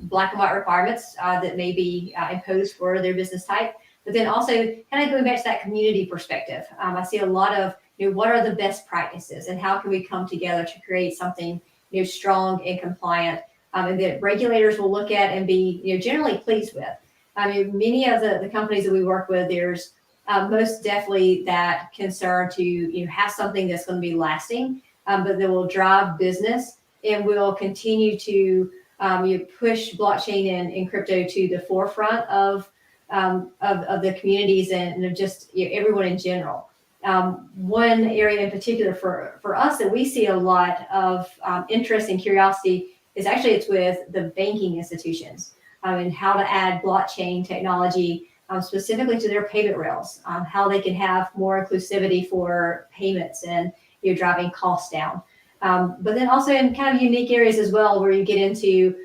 black and white requirements that may be imposed for their business type, but then also kind of going back to that community perspective. I see a lot of what are the best practices and how can we come together to create something strong and compliant, and that regulators will look at and be generally pleased with. I mean, many of the companies that we work with, there's most definitely that concern to have something that's going to be lasting, but that will drive business and will continue to push blockchain and crypto to the forefront of the communities and of just everyone in general. One area in particular for us that we see a lot of interest and curiosity is actually it's with the banking institutions and how to add blockchain technology specifically to their payment rails, how they can have more inclusivity for payments and driving costs down. But then also in kind of unique areas as well, where you get into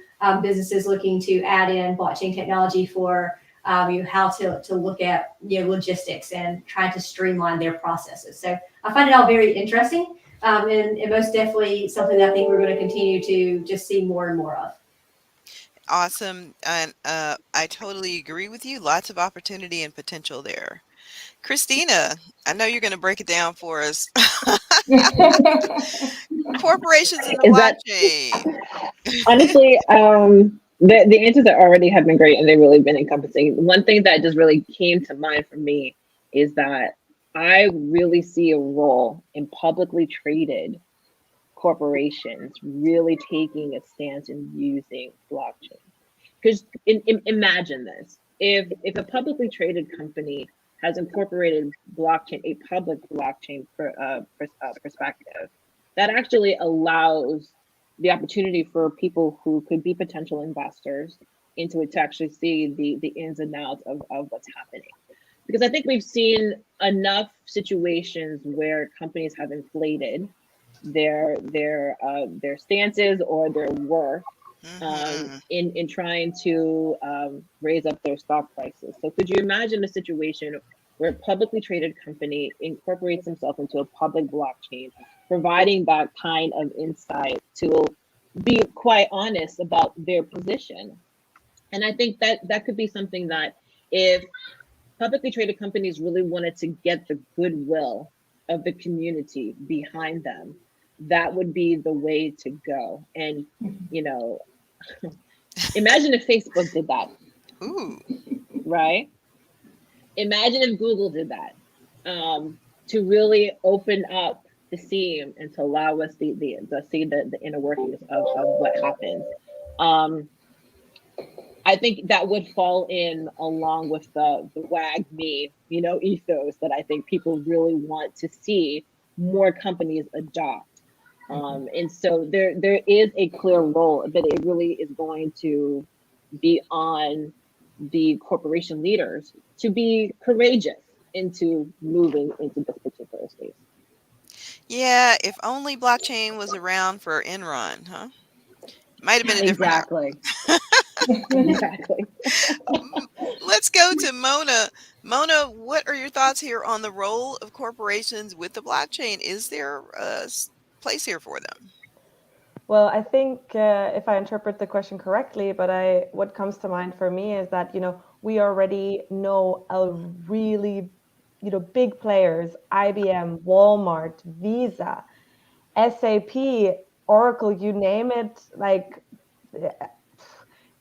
businesses looking to add in blockchain technology for how to look at logistics and trying to streamline their processes. So I find it all very interesting, and most definitely something that I think we're going to continue to just see more and more of. Awesome. And I totally agree with you. Lots of opportunity and potential there. Christina, I know you're going to break it down for us. Corporations in the Is that blockchain. honestly, the answers that already have been great and they've really been encompassing. One thing that just really came to mind for me is that I really see a role in publicly traded corporations really taking a stance and using blockchain. Because imagine this: if a publicly traded company has incorporated blockchain, a public blockchain perspective, that actually allows the opportunity for people who could be potential investors into it to actually see the ins and outs of what's happening. Because I think we've seen enough situations where companies have inflated their stances or their worth in trying to raise up their stock prices. So could you imagine a situation where a publicly traded company incorporates themselves into a public blockchain, providing that kind of insight to be quite honest about their position? And I think that could be something that if publicly traded companies really wanted to get the goodwill of the community behind them, that would be the way to go. And, you know, imagine if Facebook did that. Ooh. Right? Imagine if Google did that, to really open up the seam and to allow us to see the inner workings of what happens. I think that would fall in along with the wag me, ethos that I think people really want to see more companies adopt. And so there is a clear role, but it really is going to be on the corporation leaders to be courageous into moving into this particular space. Yeah, if only blockchain was around for Enron, huh? Might have been a different Exactly. Exactly. Let's go to Mona. Mona, what are your thoughts here on the role of corporations with the blockchain? Is there a place here for them? Well, I think if I interpret the question correctly, but what comes to mind for me is that, we already know a really, big players, IBM, Walmart, Visa, SAP, Oracle, you name it, like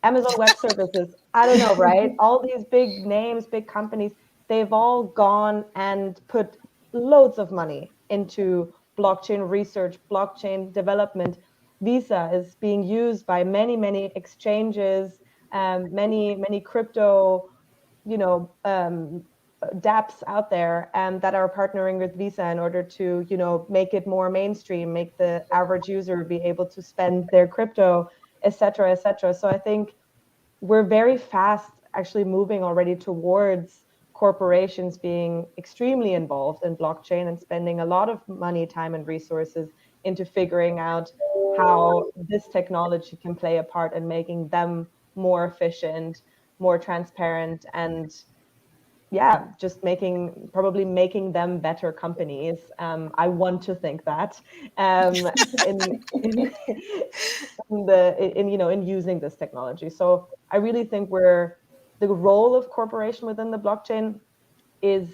Amazon Web Services, I don't know, right? All these big names, big companies, they've all gone and put loads of money into blockchain research, blockchain development. Visa is being used by many, many exchanges, many crypto, dApps out there that are partnering with Visa in order to, make it more mainstream, make the average user be able to spend their crypto, et cetera, et cetera. So I think we're very fast actually moving already towards corporations being extremely involved in blockchain and spending a lot of money, time, and resources into figuring out how this technology can play a part in making them more efficient, more transparent, and just probably making them better companies. I want to think that in using this technology. So I really think the role of corporation within the blockchain is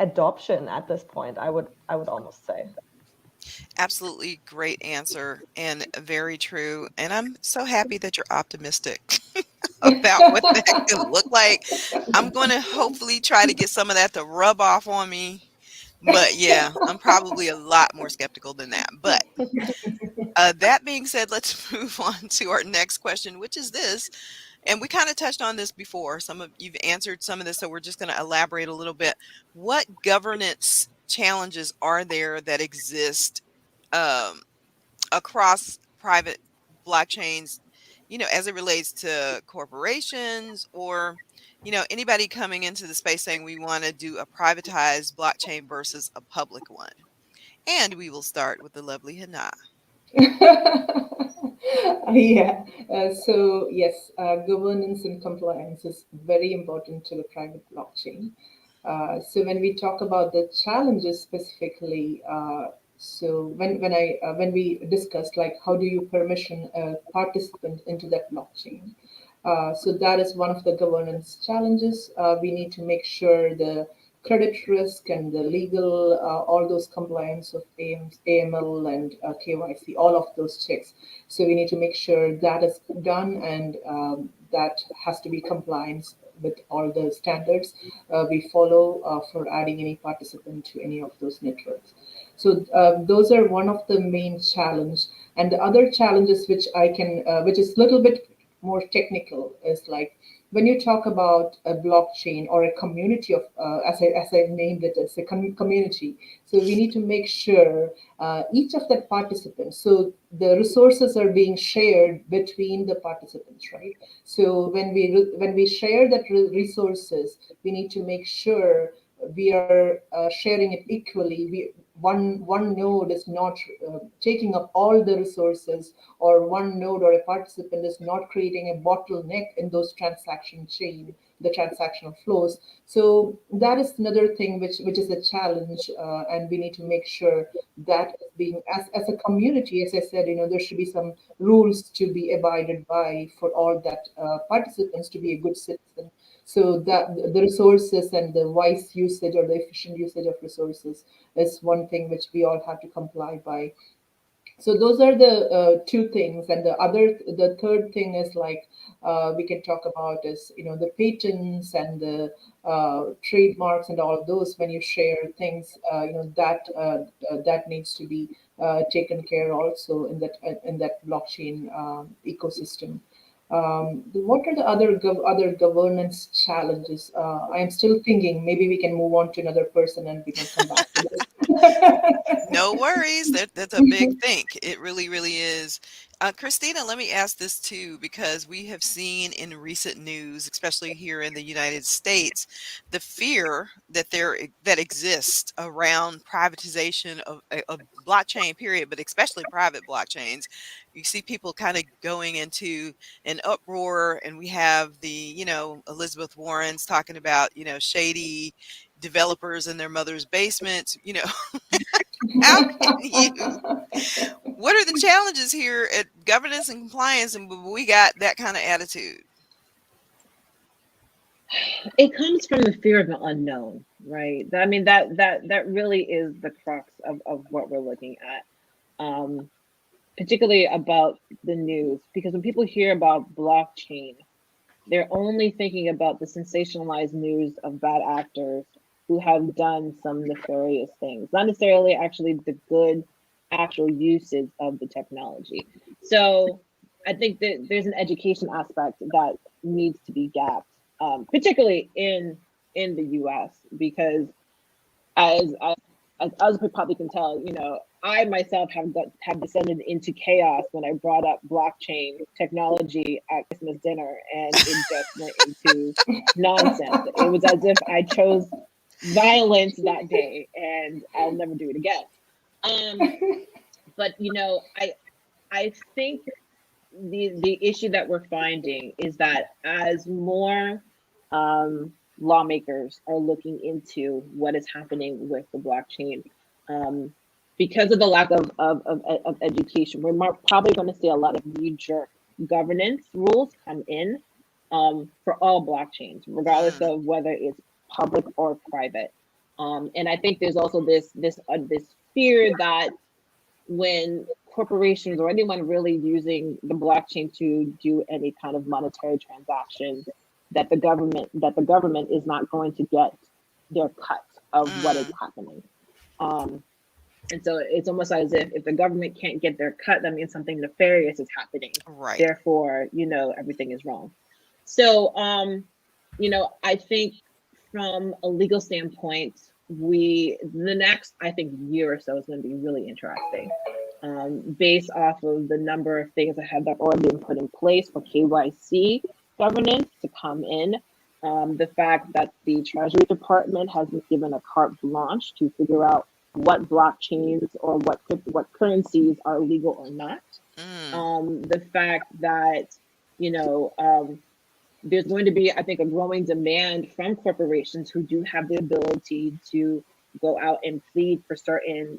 adoption at this point. I would almost say. Absolutely great answer and very true. And I'm so happy that you're optimistic about what that could look like. I'm going to hopefully try to get some of that to rub off on me. But yeah, I'm probably a lot more skeptical than that. But that being said, let's move on to our next question, which is this. And we kind of touched on this before. Some of you've answered some of this, so we're just going to elaborate a little bit. What governance challenges are there that exist across private blockchains, as it relates to corporations or, anybody coming into the space saying we want to do a privatized blockchain versus a public one? And we will start with the lovely Hannah. Yeah. So yes, governance and compliance is very important to the private blockchain. So when we talk about the challenges specifically, so when we discussed like how do you permission a participant into that blockchain, So that is one of the governance challenges. We need to make sure the credit risk and the legal, all those compliance of AML and KYC, all of those checks. So we need to make sure that is done, and that has to be compliance with all the standards we follow for adding any participant to any of those networks. So those are one of the main challenge. And the other challenges which which is a little bit more technical, is like when you talk about a blockchain or a community of, as I named it, as a community. So we need to make sure each of the participants, so the resources are being shared between the participants, right? So when we share that resources, we need to make sure we are sharing it equally. One node is not taking up all the resources, or one node or a participant is not creating a bottleneck in those transaction chain, the transactional flows. So that is another thing which is a challenge, and we need to make sure that being, as a community, as I said, there should be some rules to be abided by for all that participants to be a good citizen. So that the resources and the wise usage or the efficient usage of resources is one thing which we all have to comply by. So those are the two things, and the third thing is like we can talk about is the patents and the trademarks and all of those. When you share things, that needs to be taken care also in that blockchain ecosystem. What are the other governance challenges? I am still thinking. Maybe we can move on to another person and we can come back to this. No worries. That's a big think. It really, really is. Christina, let me ask this too, because we have seen in recent news, especially here in the United States, the fear that exists around privatization of blockchain, period, but especially private blockchains. You see people kind of going into an uproar, and we have Elizabeth Warren's talking about, shady developers in their mother's basement, how can you? What are the challenges here at governance and compliance, and we got that kind of attitude? It comes from the fear of the unknown, right? I mean, that really is the crux of what we're looking at, particularly about the news, because when people hear about blockchain, they're only thinking about the sensationalized news of bad actors who have done some nefarious things, not necessarily actually the good actual usage of the technology. So I think that there's an education aspect that needs to be gapped, particularly in the US, because as others probably can tell, I myself have descended into chaos when I brought up blockchain technology at Christmas dinner, and it just went into nonsense. It was as if I chose violence that day, and I'll never do it again. But I think the issue that we're finding is that as more lawmakers are looking into what is happening with the blockchain, because of the lack of education, we're probably going to see a lot of knee-jerk governance rules come in for all blockchains, regardless of whether it's public or private. And I think there's also this fear that when corporations or anyone really using the blockchain to do any kind of monetary transaction, that the government is not going to get their cut of what is happening. And so it's almost as if the government can't get their cut, that means something nefarious is happening. Right. Therefore, everything is wrong. So, I think from a legal standpoint, the next, I think, year or so is going to be really interesting, based off of the number of things that have already been put in place for KYC governance to come in. The fact that the Treasury Department has been given a carte blanche to figure out what blockchains or what currencies are legal or not. The fact that, there's going to be, I think, a growing demand from corporations who do have the ability to go out and plead for certain,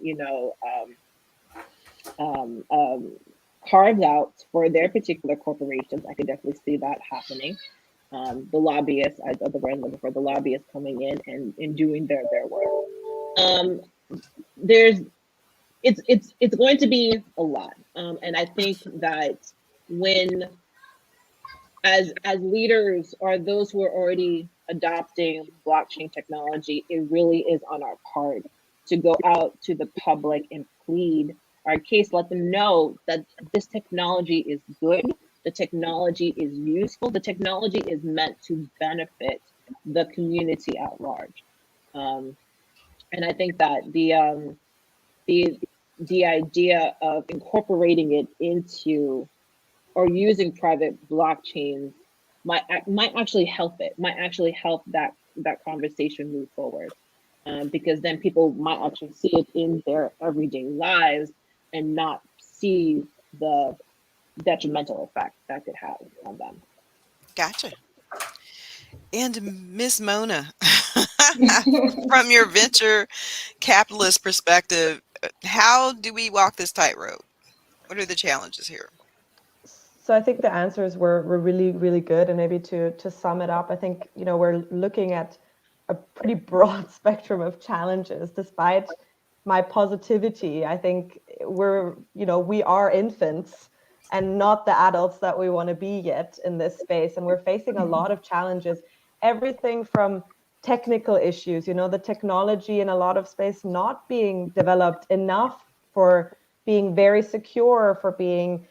carved out for their particular corporations. I could definitely see that happening. The lobbyists, the word I'm looking for, the lobbyists coming in and doing their work. It's going to be a lot, and I think that when as leaders or those who are already adopting blockchain technology, it really is on our part to go out to the public and plead our case, let them know that this technology is good, the technology is useful, the technology is meant to benefit the community at large. And I think that the idea of incorporating it into or using private blockchains might actually help that conversation move forward, because then people might actually see it in their everyday lives and not see the detrimental effect that could have on them. Gotcha. And Miss Mona, from your venture capitalist perspective, how do we walk this tightrope? What are the challenges here? So I think the answers were really, really good. And maybe to sum it up, I think, we're looking at a pretty broad spectrum of challenges. Despite my positivity, I think we are infants and not the adults that we want to be yet in this space. And we're facing a lot of challenges, everything from technical issues, the technology in a lot of space not being developed enough for being very secure, for being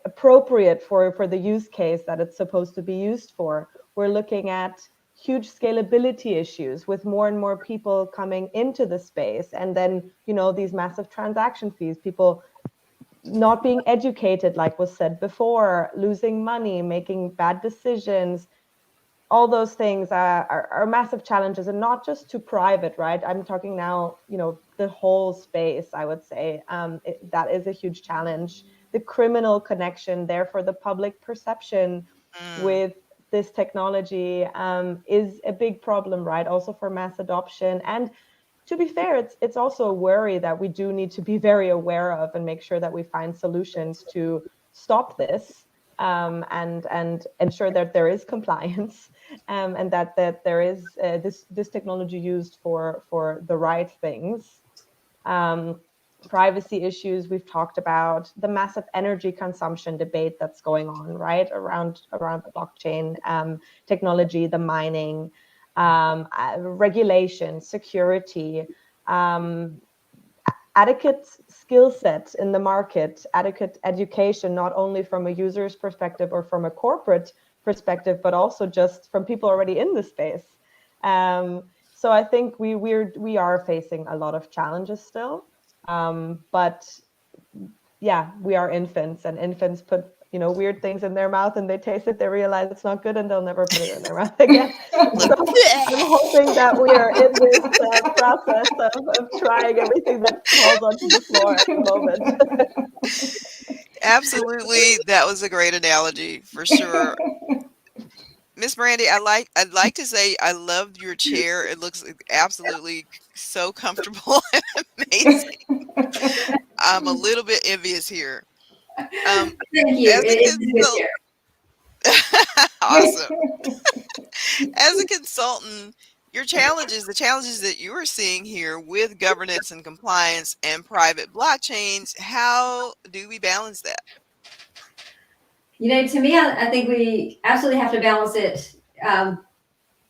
appropriate for the use case that it's supposed to be used for. We're looking at huge scalability issues with more and more people coming into the space. And then, these massive transaction fees, people not being educated, like was said before, losing money, making bad decisions. All those things are massive challenges, and not just to private, right? I'm talking now, the whole space, I would say. That is a huge challenge. The criminal connection, therefore the public perception with this technology is a big problem, right? Also for mass adoption. And to be fair, it's also a worry that we do need to be very aware of and make sure that we find solutions to stop this, and ensure that there is compliance, and that there is this technology used for the right things. Privacy issues we've talked about, the massive energy consumption debate that's going on, right, around the blockchain technology, the mining, regulation, security, adequate skill set in the market, adequate education, not only from a user's perspective or from a corporate perspective, but also just from people already in the space. So I think we are facing a lot of challenges still. But yeah, we are infants, and infants put weird things in their mouth, and they taste it, they realize it's not good, and they'll never put it in their mouth again. So I'm hoping that we are in this process of trying everything that falls onto the floor at the moment. Absolutely, that was a great analogy for sure. Miss Brandy, I'd like to say I love your chair. It looks absolutely so comfortable and amazing. I'm a little bit envious here. Thank you. As a It's a good chair. awesome. As a consultant, the challenges that you are seeing here with governance and compliance and private blockchains, how do we balance that? To me, I think we absolutely have to balance it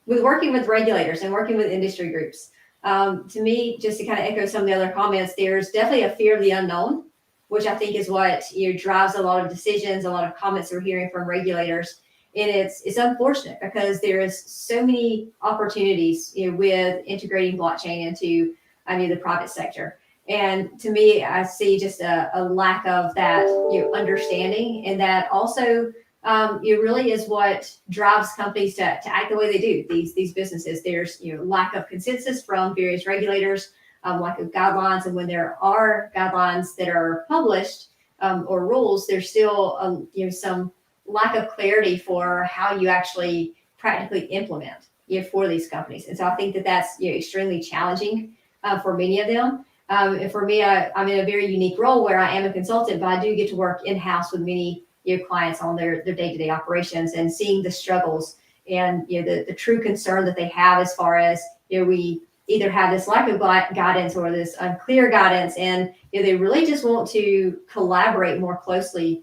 with working with regulators and working with industry groups. To me, just to kind of echo some of the other comments, there's definitely a fear of the unknown, which I think is what drives a lot of decisions, a lot of comments we're hearing from regulators. And it's unfortunate because there is so many opportunities with integrating blockchain into the private sector. And to me, I see just a lack of that understanding, and that also it really is what drives companies to act the way they do. These businesses, there's lack of consensus from various regulators, lack of guidelines, and when there are guidelines that are published or rules, there's still some lack of clarity for how you actually practically implement for these companies. And so I think that that's extremely challenging for many of them. And for me, I'm in a very unique role where I am a consultant, but I do get to work in-house with many clients on their day-to-day operations and seeing the struggles and the true concern that they have as far as we either have this lack of guidance or this unclear guidance, and they really just want to collaborate more closely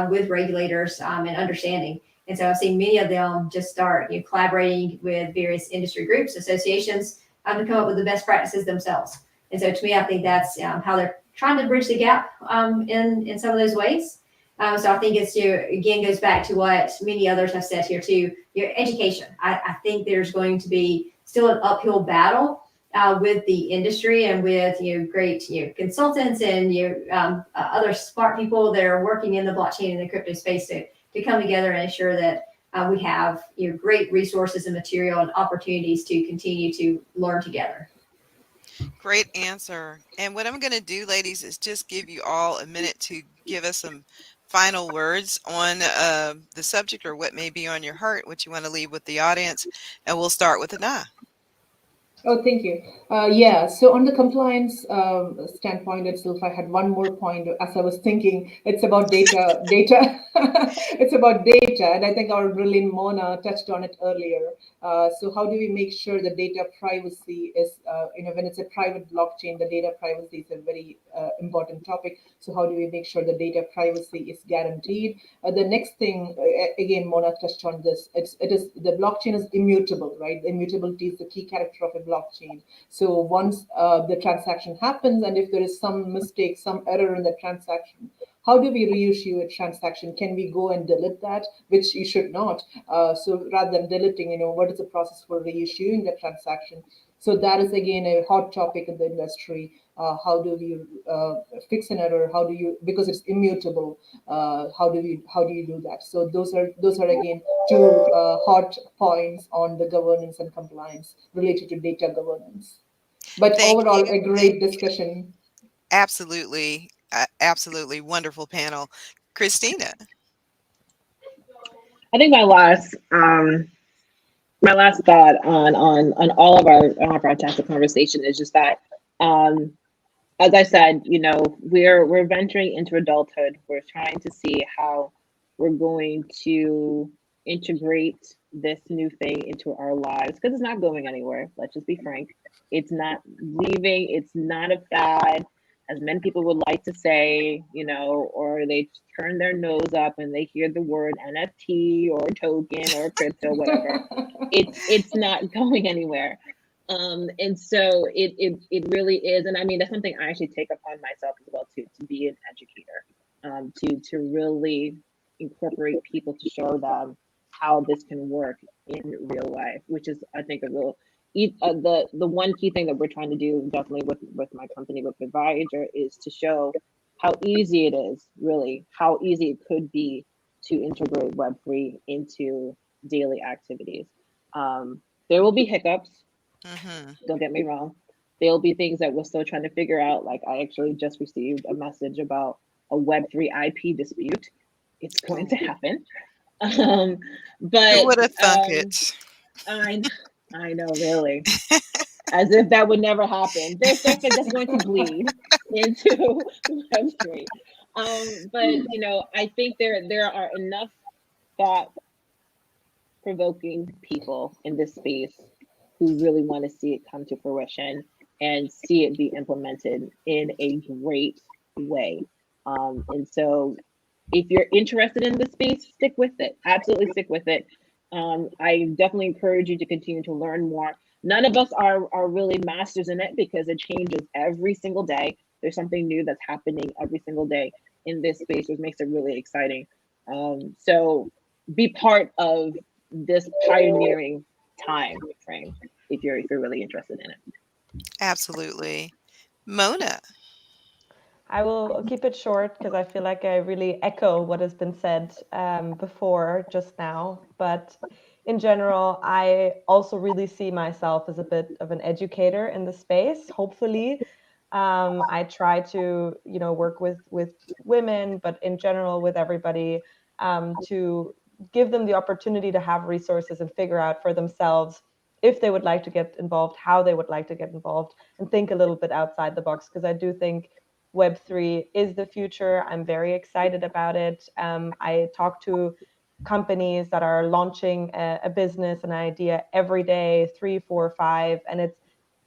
with regulators and understanding. And so I've seen many of them just start collaborating with various industry groups, associations, to come up with the best practices themselves. And so to me, I think that's how they're trying to bridge the gap in some of those ways. So I think it's, again, goes back to what many others have said here too, education. I think there's going to be still an uphill battle with the industry and with great consultants and other smart people that are working in the blockchain and the crypto space to come together and ensure that we have great resources and material and opportunities to continue to learn together. Great answer. And what I'm going to do, ladies, is just give you all a minute to give us some final words on the subject or what may be on your heart, what you want to leave with the audience. And we'll start with Anna. Oh, thank you. Yeah, so on the compliance standpoint itself, I had one more point as I was thinking. It's about data. It's about data, and I think our brilliant Mona touched on it earlier. So how do we make sure the data privacy is, when it's a private blockchain, the data privacy is a very important topic. So how do we make sure the data privacy is guaranteed? The next thing, again, Mona touched on this. The blockchain is immutable, right? The immutability is the key character of a blockchain. So once the transaction happens, and if there is some mistake, some error in the transaction, how do we reissue a transaction? Can we go and delete that? Which you should not. So rather than deleting, what is the process for reissuing the transaction? So that is again a hot topic in the industry. How do we fix an error? How do you, because it's immutable? How do you do that? So those are again two hot points on the governance and compliance related to data governance. But overall, a great discussion. Absolutely, absolutely wonderful panel, Christina. I think my last thought on all of our fantastic conversation is just that, as I said, we're venturing into adulthood. We're trying to see how we're going to integrate this new thing into our lives, because it's not going anywhere. Let's just be frank. It's not leaving. It's not a fad, as many people would like to say, or they turn their nose up and they hear the word NFT or token or crypto, whatever. It's not going anywhere. And so it really is. And I mean, that's something I actually take upon myself as well, to be an educator, to really incorporate people, to show them how this can work in real life, which is, I think, the one key thing that we're trying to do, definitely with my company, with Advisor, is to show how easy it is, really, how easy it could be to integrate Web3 into daily activities. There will be hiccups. Don't get me wrong. There'll be things that we're still trying to figure out. Like, I actually just received a message about a Web3 IP dispute. It's going to happen. But who would have thunk it? I know, really. As if that would never happen. There's stuff that's going to bleed into Web3. But I think there are enough thought-provoking people in this space who really want to see it come to fruition and see it be implemented in a great way. And so if you're interested in this space, stick with it. Absolutely stick with it. I definitely encourage you to continue to learn more. None of us are really masters in it, because it changes every single day. There's something new that's happening every single day in this space, which makes it really exciting. So be part of this pioneering time frame if you're really interested in it. Absolutely. Mona. I will keep it short because I feel like I really echo what has been said before just now. But in general, I also really see myself as a bit of an educator in the space. Hopefully, I try to, work with women, but in general with everybody, to give them the opportunity to have resources and figure out for themselves if they would like to get involved, how they would like to get involved, and think a little bit outside the box, because I do think Web3 is the future. I'm very excited about it. I talk to companies that are launching a business, an idea every day, 3, 4, 5, and it's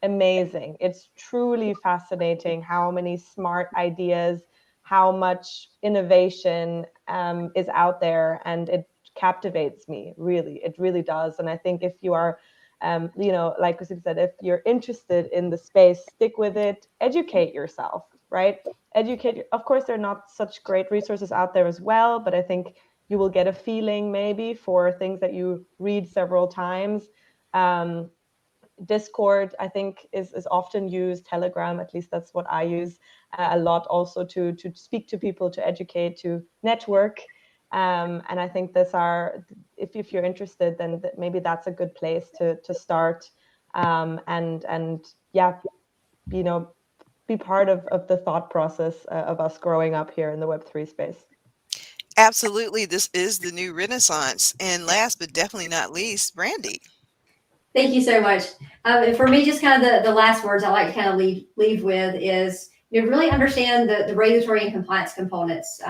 amazing. It's truly fascinating how many smart ideas, how much innovation is out there, and it captivates me, really. It really does. And I think if you are, like Christine said, if you're interested in the space, stick with it, educate yourself, right? Of course, there are not such great resources out there as well, but I think you will get a feeling maybe for things that you read several times. Discord, I think, is often used. Telegram, at least that's what I use a lot, also to speak to people, to educate, to network. And I think if you're interested, then maybe that's a good place to start. And yeah, be part of the thought process of us growing up here in the Web3 space. Absolutely. This is the new renaissance. And last but definitely not least, Brandy. Thank you so much. And for me, just kind of the last words I like to kind of leave with is, really understand the regulatory and compliance components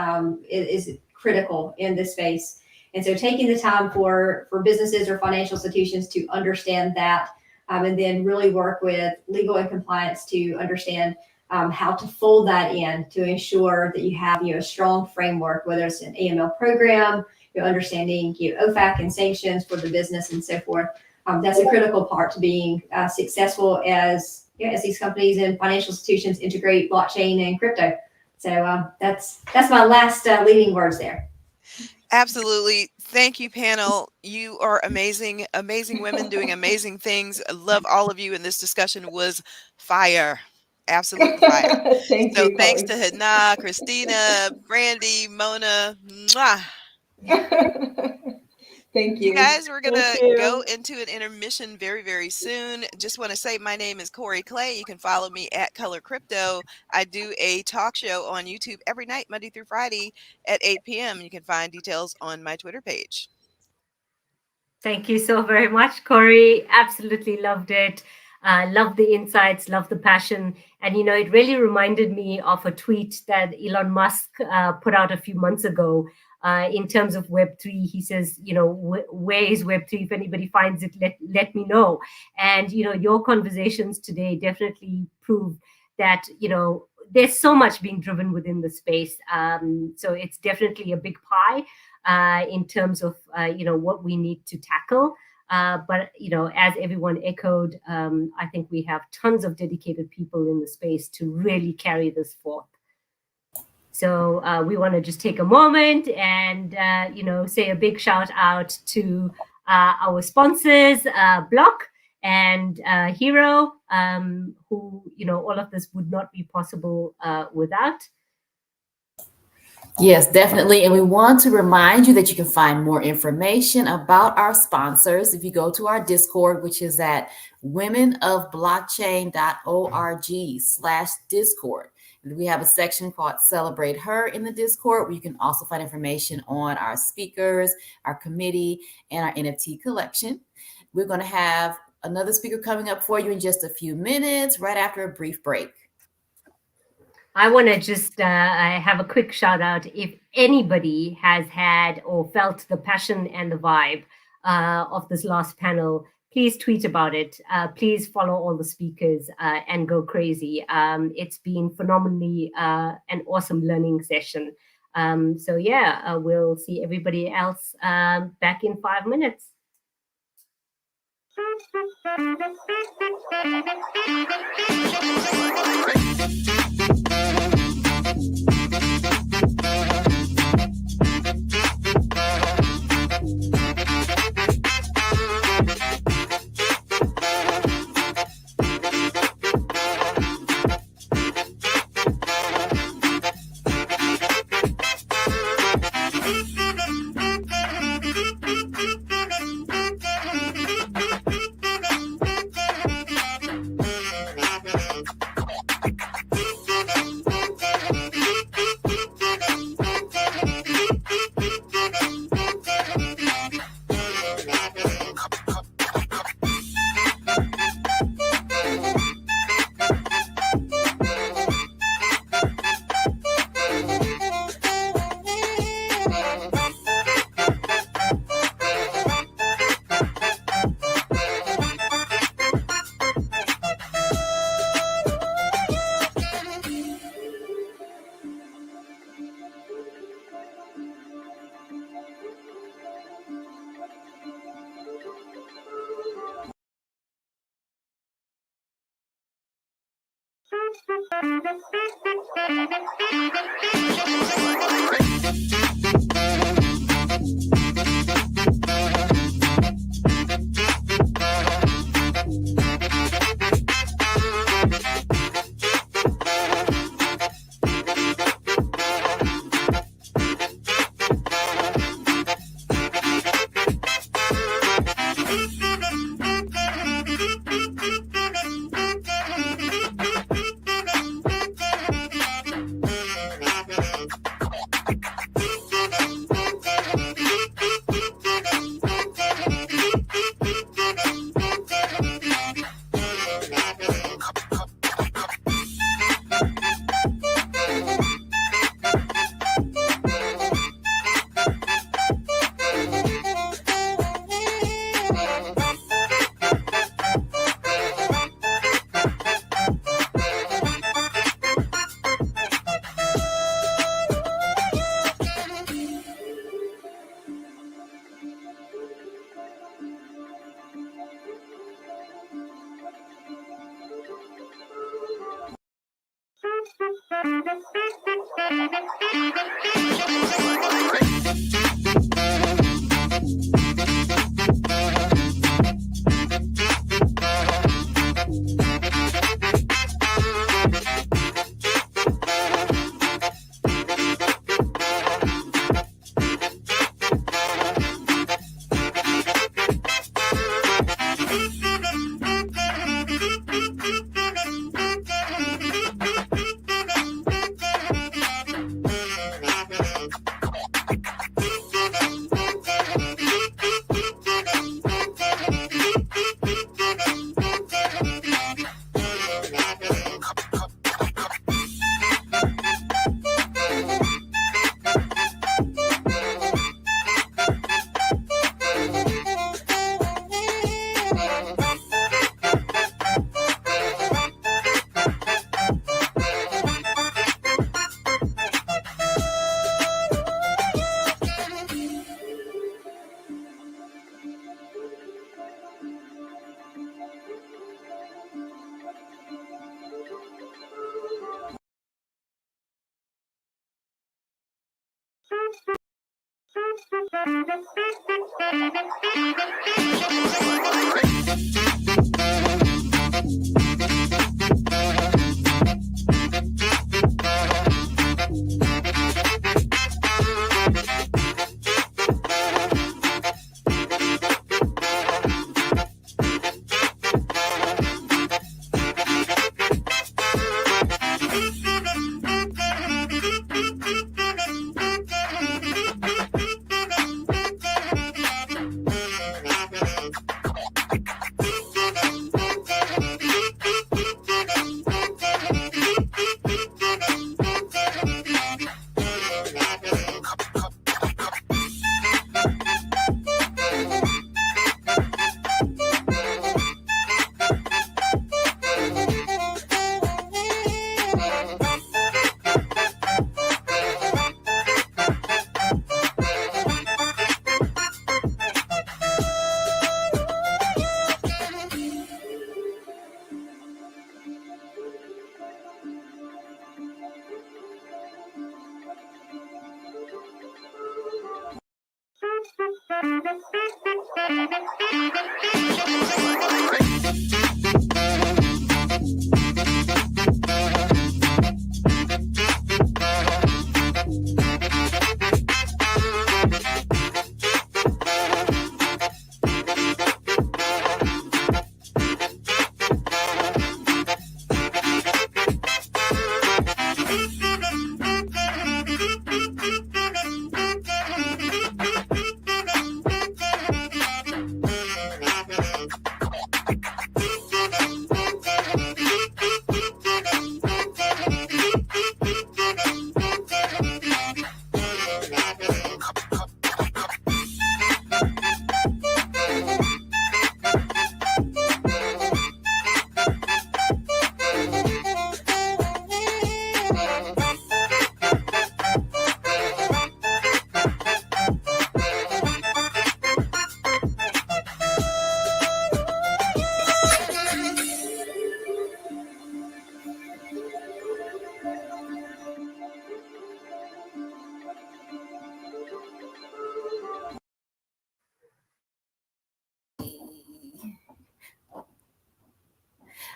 is critical in this space. And so taking the time for businesses or financial institutions to understand that, and then really work with legal and compliance to understand how to fold that in to ensure that you have a strong framework, whether it's an AML program, understanding OFAC and sanctions for the business and so forth. That's a critical part to being successful as these companies and financial institutions integrate blockchain and crypto. So that's my last leading words there. Absolutely. Thank you, panel. You are amazing, amazing women doing amazing things. I love all of you, and this discussion was fire. Absolute fire. Thank So you, thanks Corey. to Hana, Christina, Brandy, Mona. Mwah. Thank you. You guys, we're going Thank to you. go into an intermission very, very soon. Just want to say my name is Corey Clay. You can follow me at Color Crypto. I do a talk show on YouTube every night, Monday through Friday at 8 p.m. You can find details on my Twitter page. Thank you so very much, Corey. Absolutely loved it. Love the insights, love the passion. And, it really reminded me of a tweet that Elon Musk put out a few months ago. In terms of Web3, he says, where is Web3? If anybody finds it, let me know. And, your conversations today definitely prove that, there's so much being driven within the space. So it's definitely a big pie in terms of, what we need to tackle. But, as everyone echoed, I think we have tons of dedicated people in the space to really carry this forth. So we want to just take a moment and, say a big shout out to our sponsors, Block and Hero, who, all of this would not be possible without. Yes, definitely. And we want to remind you that you can find more information about our sponsors if you go to our Discord, which is at womenofblockchain.org/Discord. We have a section called Celebrate Her in the Discord, where you can also find information on our speakers, our committee, and our NFT collection. We're going to have another speaker coming up for you in just a few minutes, right after a brief break. I want to just have a quick shout out. If anybody has had or felt the passion and the vibe of this last panel, please tweet about it. Please follow all the speakers and go crazy. It's been phenomenally an awesome learning session. So yeah, we'll see everybody else back in 5 minutes.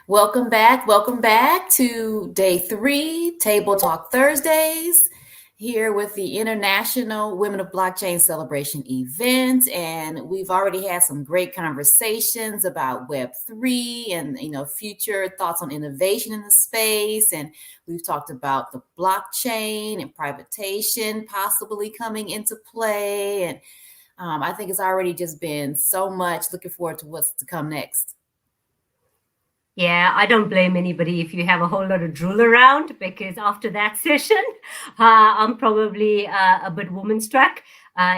Welcome back to day 3, Table Talk Thursdays, here with the International Women of Blockchain Celebration event. And we've already had some great conversations about Web3 and, future thoughts on innovation in the space. And we've talked about the blockchain and privatization possibly coming into play. And I think it's already just been so much. Looking forward to what's to come next. Yeah, I don't blame anybody if you have a whole lot of drool around, because after that session, I'm probably a bit woman struck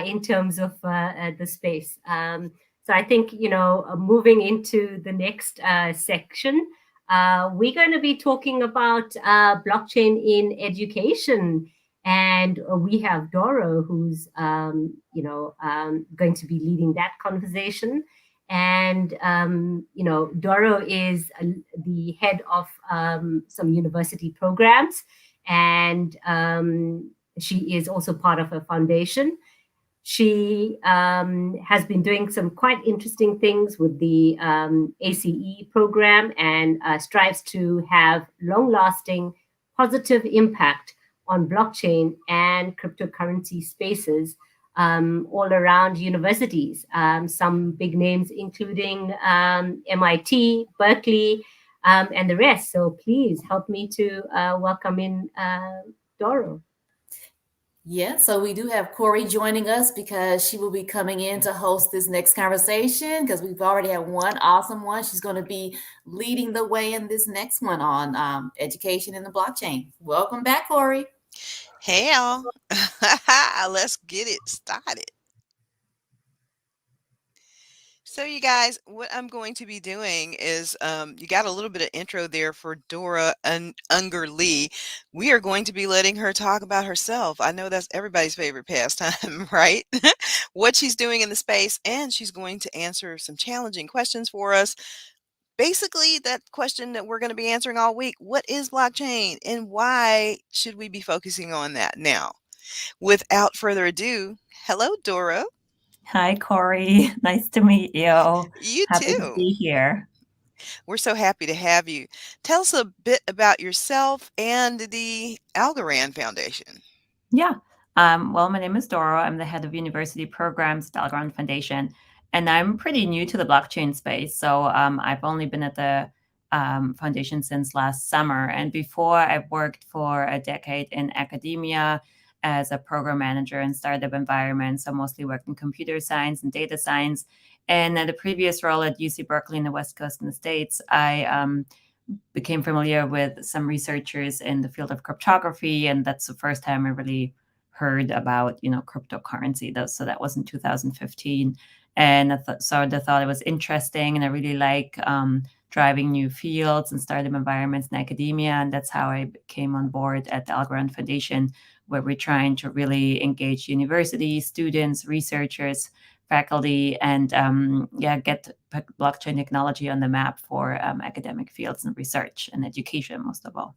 in terms of the space. So I think, moving into the next section, we're going to be talking about blockchain in education. And we have Doro, who's, going to be leading that conversation. And, Doro is the head of some university programs, and she is also part of a foundation. She has been doing some quite interesting things with the ACE program and strives to have long-lasting positive impact on blockchain and cryptocurrency spaces all around universities. Some big names, including MIT, Berkeley, and the rest. So please help me to welcome in Doro. Yeah, so we do have Corey joining us because she will be coming in to host this next conversation, because we've already had one awesome one. She's going to be leading the way in this next one on education in the blockchain. Welcome back, Corey. Hey, y'all. Let's get it started. So you guys, what I'm going to be doing is, you got a little bit of intro there for Dora Unger Lee. We are going to be letting her talk about herself. I know that's everybody's favorite pastime, right? What she's doing in the space, and she's going to answer some challenging questions for us. Basically, that question that we're going to be answering all week: what is blockchain, and why should we be focusing on that now? Without further ado, hello, Dora. Hi, Corey. Nice to meet you. You Happy to too. be here. We're so happy to have you. Tell us a bit about yourself and the Algorand Foundation. Yeah. Well, my name is Dora. I'm the head of university programs at the Algorand Foundation, and I'm pretty new to the blockchain space. So I've only been at the foundation since last summer. And before, I've worked for a decade in academia as a program manager in startup environments. So mostly worked in computer science and data science. And at a previous role at UC Berkeley in the West Coast in the States, I became familiar with some researchers in the field of cryptography. And that's the first time I really heard about, cryptocurrency. So that was in 2015. And I thought it was interesting. And I really like driving new fields and startup environments in academia. And that's how I came on board at the Algorand Foundation, where we're trying to really engage universities, students, researchers, faculty, and get blockchain technology on the map for academic fields and research and education, most of all.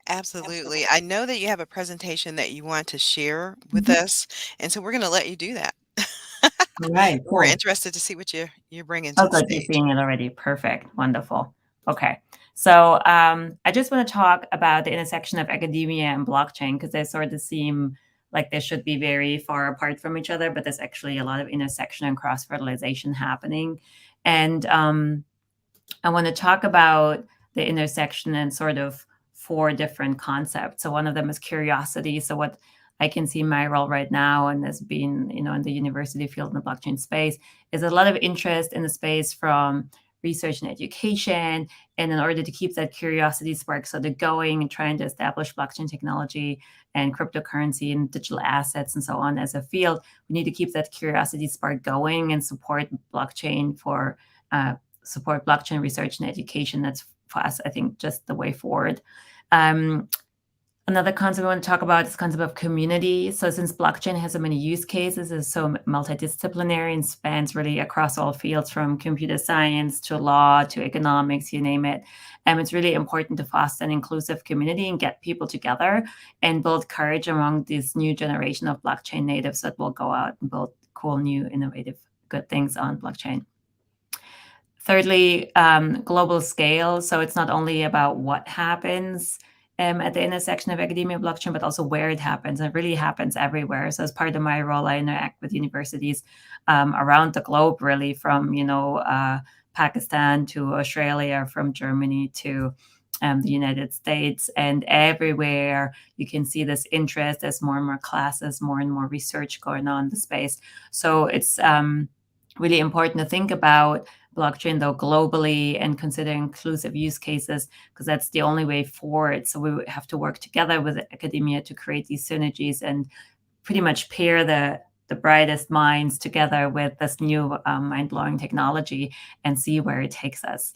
Absolutely. I know that you have a presentation that you want to share with us, and so we're going to let you do that. All right, cool. We're interested to see what you're bringing to the good. stage. You're seeing it already. Perfect. Wonderful. Okay. So I just want to talk about the intersection of academia and blockchain, because they sort of seem like they should be very far apart from each other, but there's actually a lot of intersection and cross-fertilization happening. And I want to talk about the intersection and sort of 4 different concepts. So one of them is curiosity. So what I can see in my role right now, and has been, in the university field in the blockchain space, is a lot of interest in the space from research and education. And in order to keep that curiosity spark sort of going and trying to establish blockchain technology and cryptocurrency and digital assets and so on as a field, we need to keep that curiosity spark going and support blockchain support blockchain research and education. That's, for us, I think, just the way forward. Another concept I want to talk about is the concept of community. So since blockchain has so many use cases, it's so multidisciplinary and spans really across all fields, from computer science to law to economics, you name it. And it's really important to foster an inclusive community and get people together and build courage among this new generation of blockchain natives that will go out and build cool, new, innovative, good things on blockchain. Thirdly, global scale. So it's not only about what happens at the intersection of academia and blockchain, but also where it happens. It really happens everywhere. So as part of my role, I interact with universities around the globe, really, from Pakistan to Australia, from Germany to the United States, and everywhere you can see this interest. There's more and more classes, more and more research going on in the space. So it's really important to think about blockchain, though, globally, and consider inclusive use cases, because that's the only way forward. So we have to work together with academia to create these synergies and pretty much pair the brightest minds together with this new mind-blowing technology and see where it takes us.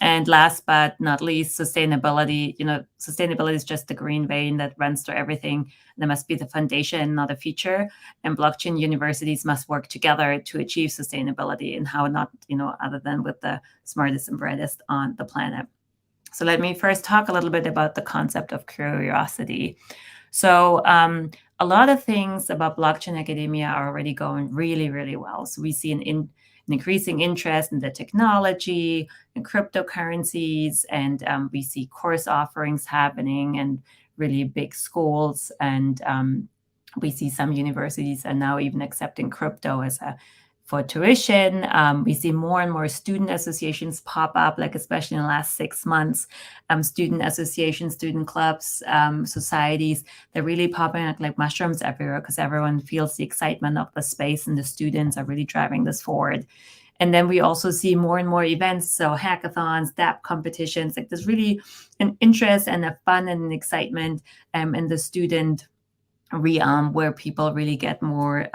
And last but not least, sustainability. Sustainability is just the green vein that runs through everything. There must be the foundation, not a feature. And blockchain universities must work together to achieve sustainability. And how not, other than with the smartest and brightest on the planet. So let me first talk a little bit about the concept of curiosity. So a lot of things about blockchain academia are already going really, really well. So we see an increasing interest in the technology and cryptocurrencies, and we see course offerings happening and really big schools, and we see some universities are now even accepting crypto for tuition. We see more and more student associations pop up, like especially in the last 6 months, student associations, student clubs, societies, they're really popping up like mushrooms everywhere because everyone feels the excitement of the space, and the students are really driving this forward. And then we also see more and more events, so hackathons, DApp competitions, like there's really an interest and a fun and an excitement in the student realm, where people really get more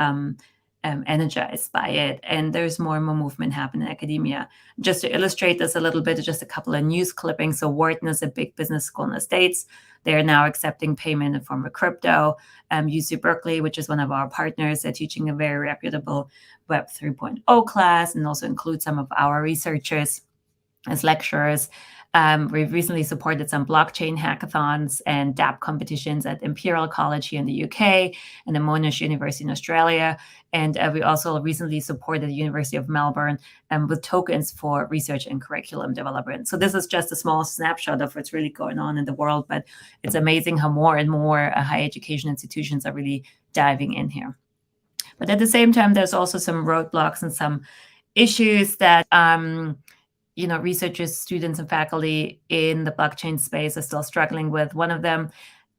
energized by it, and there's more and more movement happening in academia. Just to illustrate this a little bit, just a couple of news clippings. So Wharton is a big business school in the States. They're now accepting payment in form of crypto. UC Berkeley, which is one of our partners, they're teaching a very reputable Web 3.0 class, and also include some of our researchers as lecturers. We've recently supported some blockchain hackathons and DApp competitions at Imperial College here in the UK and the Monash University in Australia. And we also recently supported the University of Melbourne with tokens for research and curriculum development. So this is just a small snapshot of what's really going on in the world, but it's amazing how more and more higher education institutions are really diving in here. But at the same time, there's also some roadblocks and some issues that researchers, students, and faculty in the blockchain space are still struggling with. One of them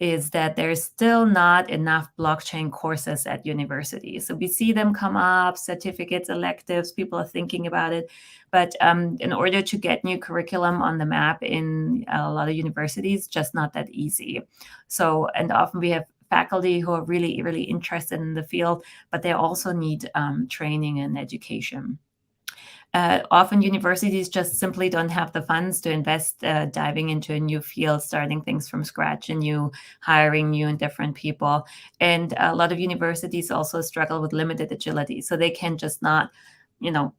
is that there's still not enough blockchain courses at universities. So we see them come up, certificates, electives, people are thinking about it. But in order to get new curriculum on the map in a lot of universities, just not that easy. So, and often we have faculty who are really, really interested in the field, but they also need training and education. Often universities just simply don't have the funds to invest diving into a new field, starting things from scratch, and hiring new and different people. And a lot of universities also struggle with limited agility. So they can just not,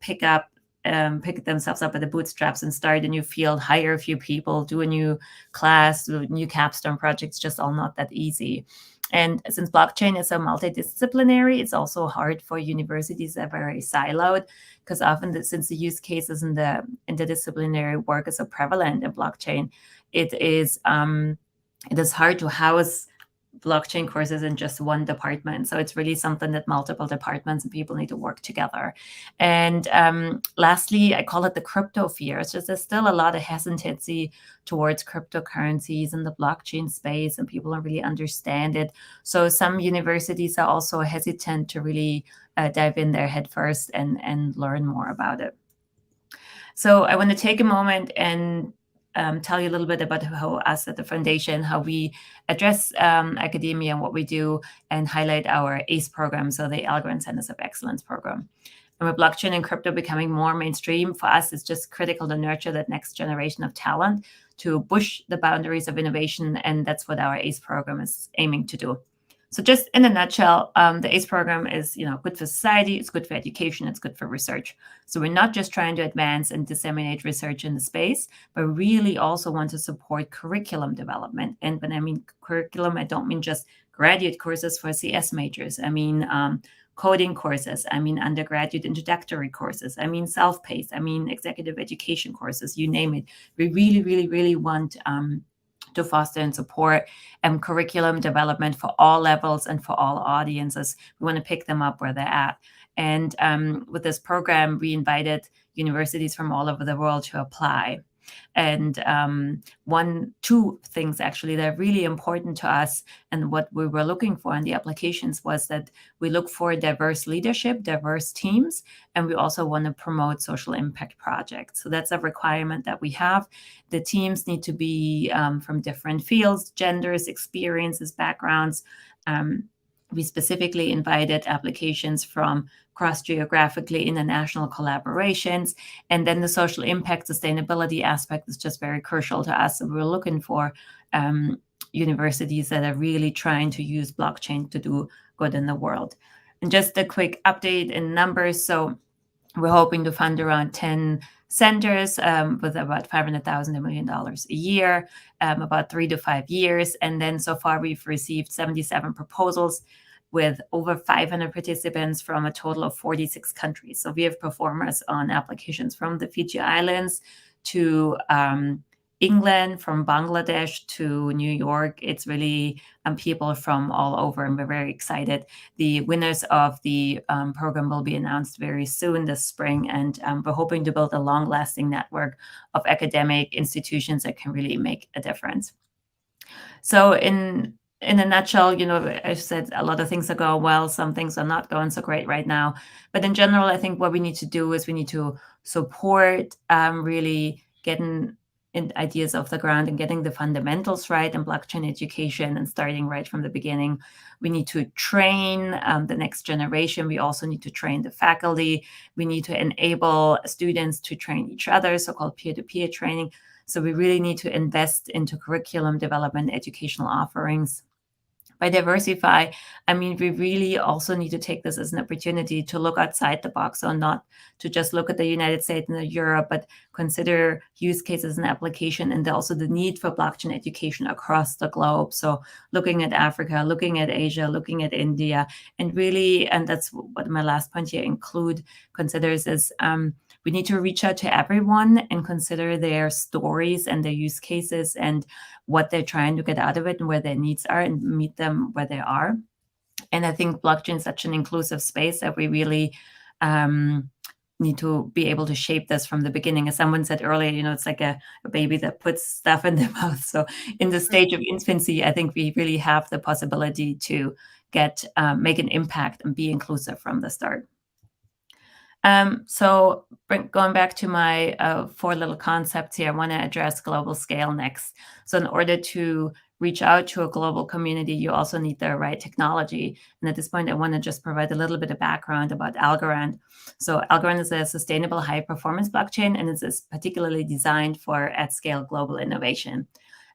pick themselves up by the bootstraps and start a new field, hire a few people, do a new class, do new capstone projects, just all not that easy. And since blockchain is so multidisciplinary, it's also hard for universities that are very siloed, because often since the use cases and the interdisciplinary work is so prevalent in blockchain, it is hard to house blockchain courses in just one department. So it's really something that multiple departments and people need to work together. And lastly, I call it the crypto fear. It's just there's still a lot of hesitancy towards cryptocurrencies in the blockchain space, and people don't really understand it. So some universities are also hesitant to really dive in there head first and learn more about it. So I want to take a moment and tell you a little bit about how us at the foundation, how we address academia and what we do, and highlight our ACE program, so the Algorand Centers of Excellence program. And with blockchain and crypto becoming more mainstream, for us, it's just critical to nurture that next generation of talent to push the boundaries of innovation, and that's what our ACE program is aiming to do. So just in a nutshell, the ACE program is good for society, it's good for education, it's good for research. So we're not just trying to advance and disseminate research in the space, but really also want to support curriculum development. And when I mean curriculum, I don't mean just graduate courses for CS majors. I mean coding courses, I mean undergraduate introductory courses, I mean self-paced, I mean executive education courses, you name it. We really, really, really want to foster and support curriculum development for all levels and for all audiences. We want to pick them up where they're at. And with this program, we invited universities from all over the world to apply. And two things actually that are really important to us and what we were looking for in the applications was that we look for diverse leadership, diverse teams, and we also want to promote social impact projects. So that's a requirement that we have. The teams need to be from different fields, genders, experiences, backgrounds. We specifically invited applications from cross-geographically international collaborations. And then the social impact sustainability aspect is just very crucial to us. So we're looking for universities that are really trying to use blockchain to do good in the world. And just a quick update in numbers. So we're hoping to fund around 10 centers with about $500,000 to $1 million a year, about 3 to 5 years. And then so far we've received 77 proposals with over 500 participants from a total of 46 countries. So we have performers on applications from the Fiji Islands to England, from Bangladesh to New York. It's really people from all over, and we're very excited. The winners of the program will be announced very soon this spring, and we're hoping to build a long-lasting network of academic institutions that can really make a difference. So in a nutshell, you know, I said a lot of things are going well, some things are not going so great right now. But in general, I think what we need to do is we need to support really getting ideas off the ground and getting the fundamentals right in blockchain education and starting right from the beginning. We need to train the next generation. We also need to train the faculty. We need to enable students to train each other, so-called peer-to-peer training. So we really need to invest into curriculum development, educational offerings. By diversify, I mean, we really also need to take this as an opportunity to look outside the box, so not to just look at the United States and Europe, but consider use cases and application, and also the need for blockchain education across the globe. So looking at Africa, looking at Asia, looking at India, and really, and that's what my last point here considers is we need to reach out to everyone and consider their stories and their use cases and what they're trying to get out of it and where their needs are, and meet them where they are. And I think blockchain is such an inclusive space that we really need to be able to shape this from the beginning. As someone said earlier, you know, it's like a baby that puts stuff in their mouth. So in the stage of infancy, I think we really have the possibility to make an impact and be inclusive from the start. So going back to my 4 little concepts here, I want to address global scale next. So in order to reach out to a global community, you also need the right technology. And at this point, I want to just provide a little bit of background about Algorand. So Algorand is a sustainable high-performance blockchain, and it's particularly designed for at-scale global innovation.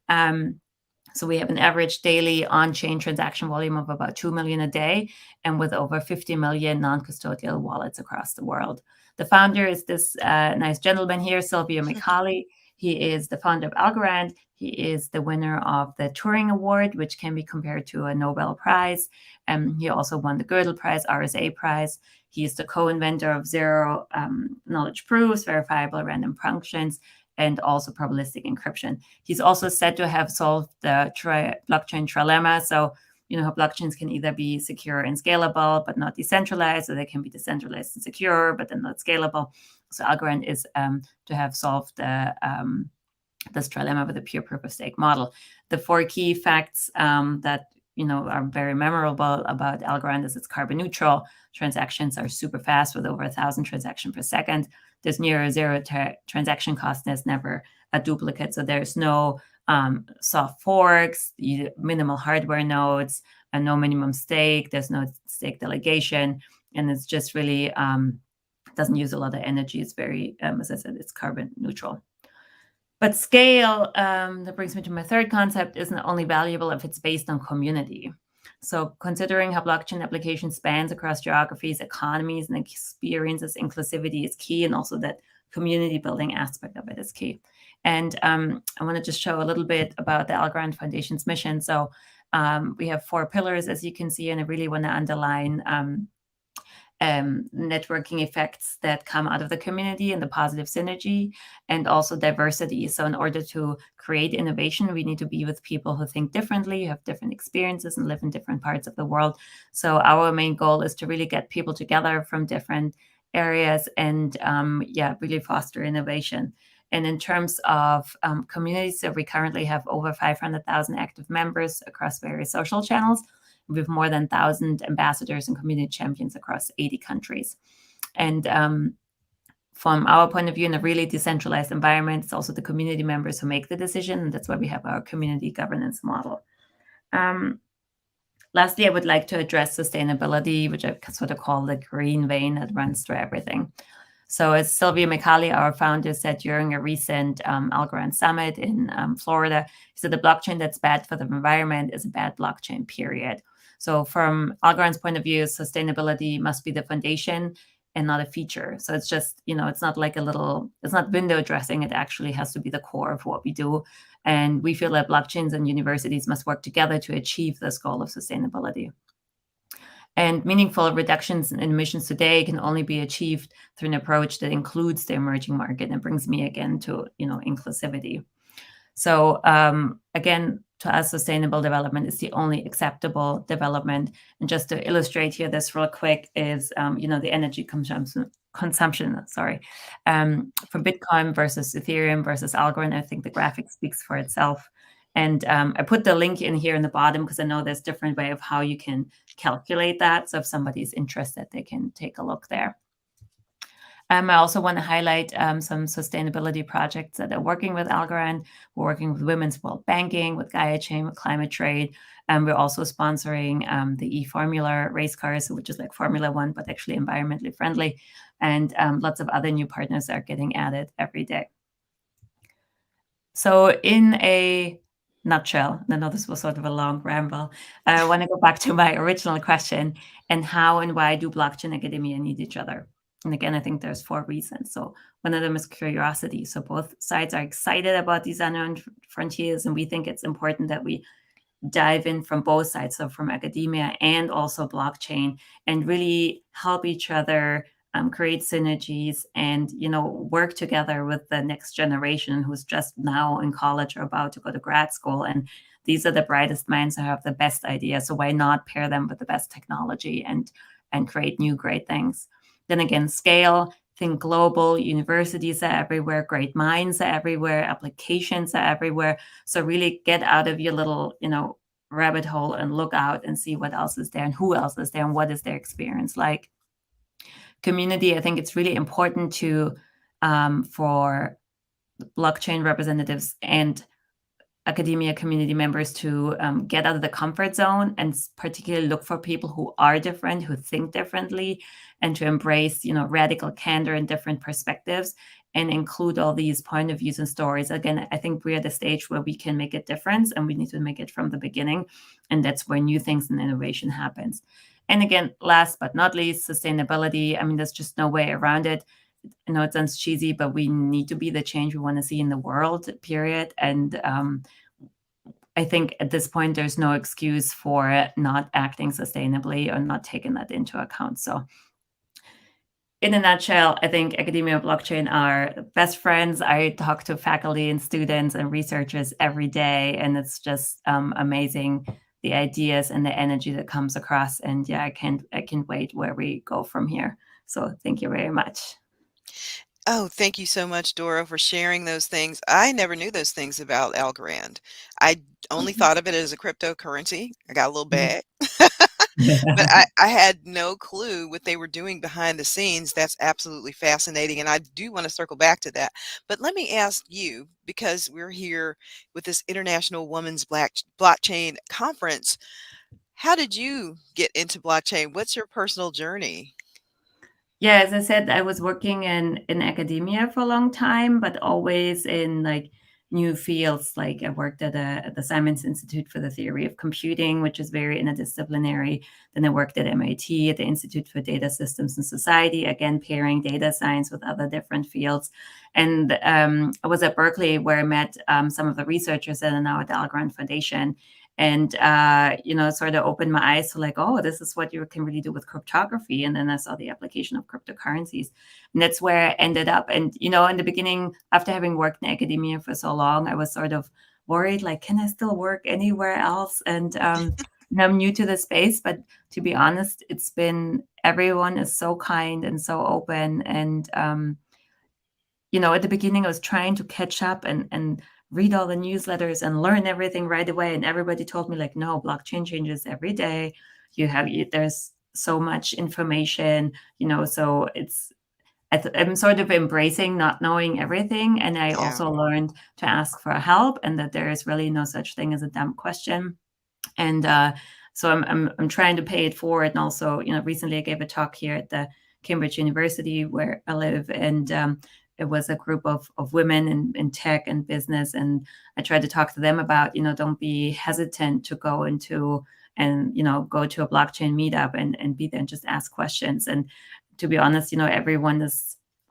So we have an average daily on-chain transaction volume of about 2 million a day, and with over 50 million non-custodial wallets across the world. The founder is this nice gentleman here, Silvio Micali. He is the founder of Algorand. He is the winner of the Turing Award, which can be compared to a Nobel Prize. He also won the Gödel Prize, RSA Prize. He is the co-inventor of zero knowledge proofs, verifiable random functions, and also probabilistic encryption. He's also said to have solved the blockchain trilemma. So, you know, how blockchains can either be secure and scalable, but not decentralized, or they can be decentralized and secure, but then not scalable. So Algorand is to have solved this trilemma with a pure proof of stake model. The 4 key facts that, you know, are very memorable about Algorand is it's carbon neutral. Transactions are super fast with over 1,000 transactions per second. There's near zero transaction cost. There's never a duplicate. So there's no soft forks, minimal hardware nodes, and no minimum stake. There's no stake delegation. And it's just really doesn't use a lot of energy. It's very, as I said, it's carbon neutral. But scale, that brings me to my 3rd concept, isn't only valuable if it's based on community. So considering how blockchain application spans across geographies, economies, and experiences, inclusivity is key, and also that community building aspect of it is key. And I want to just show a little bit about the Algorand Foundation's mission. So we have 4 pillars, as you can see, and I really want to underline networking effects that come out of the community and the positive synergy, and also diversity. So in order to create innovation, we need to be with people who think differently, have different experiences, and live in different parts of the world. So our main goal is to really get people together from different areas and really foster innovation. And in terms of communities, so we currently have over 500,000 active members across various social channels. We have more than 1,000 ambassadors and community champions across 80 countries. And from our point of view, in a really decentralized environment, it's also the community members who make the decision. And that's why we have our community governance model. Lastly, I would like to address sustainability, which I sort of call the green vein that runs through everything. So as Sylvia McCauley, our founder, said during a recent Algorand Summit in Florida, he said the blockchain that's bad for the environment is a bad blockchain, period. So from Algorand's point of view, sustainability must be the foundation and not a feature. So it's just, it's not like it's not window dressing. It actually has to be the core of what we do. And we feel that blockchains and universities must work together to achieve this goal of sustainability. And meaningful reductions in emissions today can only be achieved through an approach that includes the emerging market, and brings me again to, inclusivity. So again, to us, sustainable development is the only acceptable development. And just to illustrate here, this real quick is, the energy consumption, for Bitcoin versus Ethereum versus Algorand. I think the graphic speaks for itself. And I put the link in here in the bottom because I know there's different way of how you can calculate that. So if somebody's interested, they can take a look there. I also want to highlight some sustainability projects that are working with Algorand. We're working with Women's World Banking, with Gaia Chain, with Climate Trade. And we're also sponsoring the e-Formula race cars, which is like Formula One, but actually environmentally friendly. And lots of other new partners are getting added every day. So in a nutshell, I know this was sort of a long ramble, I want to go back to my original question, and how and why do blockchain academia need each other? And again, I think there's 4 reasons. So one of them is curiosity. So both sides are excited about these unknown frontiers, and we think it's important that we dive in from both sides, so from academia and also blockchain, and really help each other create synergies and, work together with the next generation who's just now in college or about to go to grad school. And these are the brightest minds who have the best ideas. So why not pair them with the best technology and create new great things? Then again, scale, think global, universities are everywhere, great minds are everywhere, applications are everywhere. So really get out of your little, rabbit hole and look out and see what else is there and who else is there and what is their experience like. Community, I think it's really important to for blockchain representatives and academia community members to get out of the comfort zone and particularly look for people who are different, who think differently, and to embrace, radical candor and different perspectives and include all these point of views and stories. Again, I think we're at a stage where we can make a difference, and we need to make it from the beginning. And that's where new things and innovation happens. And again, last but not least, sustainability. I mean, there's just no way around it. I know it sounds cheesy, but we need to be the change we want to see in the world, period. And I think at this point, there's no excuse for not acting sustainably or not taking that into account. So in a nutshell, I think academia and blockchain are best friends. I talk to faculty and students and researchers every day, and it's just amazing, the ideas and the energy that comes across. And yeah, I can't wait where we go from here. So thank you very much. Oh, thank you so much, Dora, for sharing those things. I never knew those things about Algorand. I only thought of it as a cryptocurrency. I got a little bag. But I had no clue what they were doing behind the scenes. That's absolutely fascinating. And I do want to circle back to that. But let me ask you, because we're here with this International Women's Blockchain Conference, how did you get into blockchain? What's your personal journey? Yeah, as I said, I was working in academia for a long time, but always in like new fields. Like I worked at the Simons Institute for the Theory of Computing, which is very interdisciplinary. Then I worked at MIT at the Institute for Data Systems and Society, again, pairing data science with other different fields. And I was at Berkeley, where I met some of the researchers that are now at the Algorand Foundation. and sort of opened my eyes to like, oh, this is what you can really do with cryptography. And then I saw the application of cryptocurrencies, and that's where I ended up. And in the beginning, after having worked in academia for so long, I was sort of worried, like, can I still work anywhere else? And I'm new to the space, but to be honest, everyone is so kind and so open. And at the beginning, I was trying to catch up and read all the newsletters and learn everything right away. And everybody told me like, no, blockchain changes every day. There's so much information, so I'm sort of embracing not knowing everything. And I also learned to ask for help, and that there is really no such thing as a dumb question. And so I'm trying to pay it forward. And also, recently I gave a talk here at the Cambridge University where I live, and it was a group of women in tech and business. And I tried to talk to them about, don't be hesitant to go into and, go to a blockchain meetup and be there and just ask questions. And to be honest,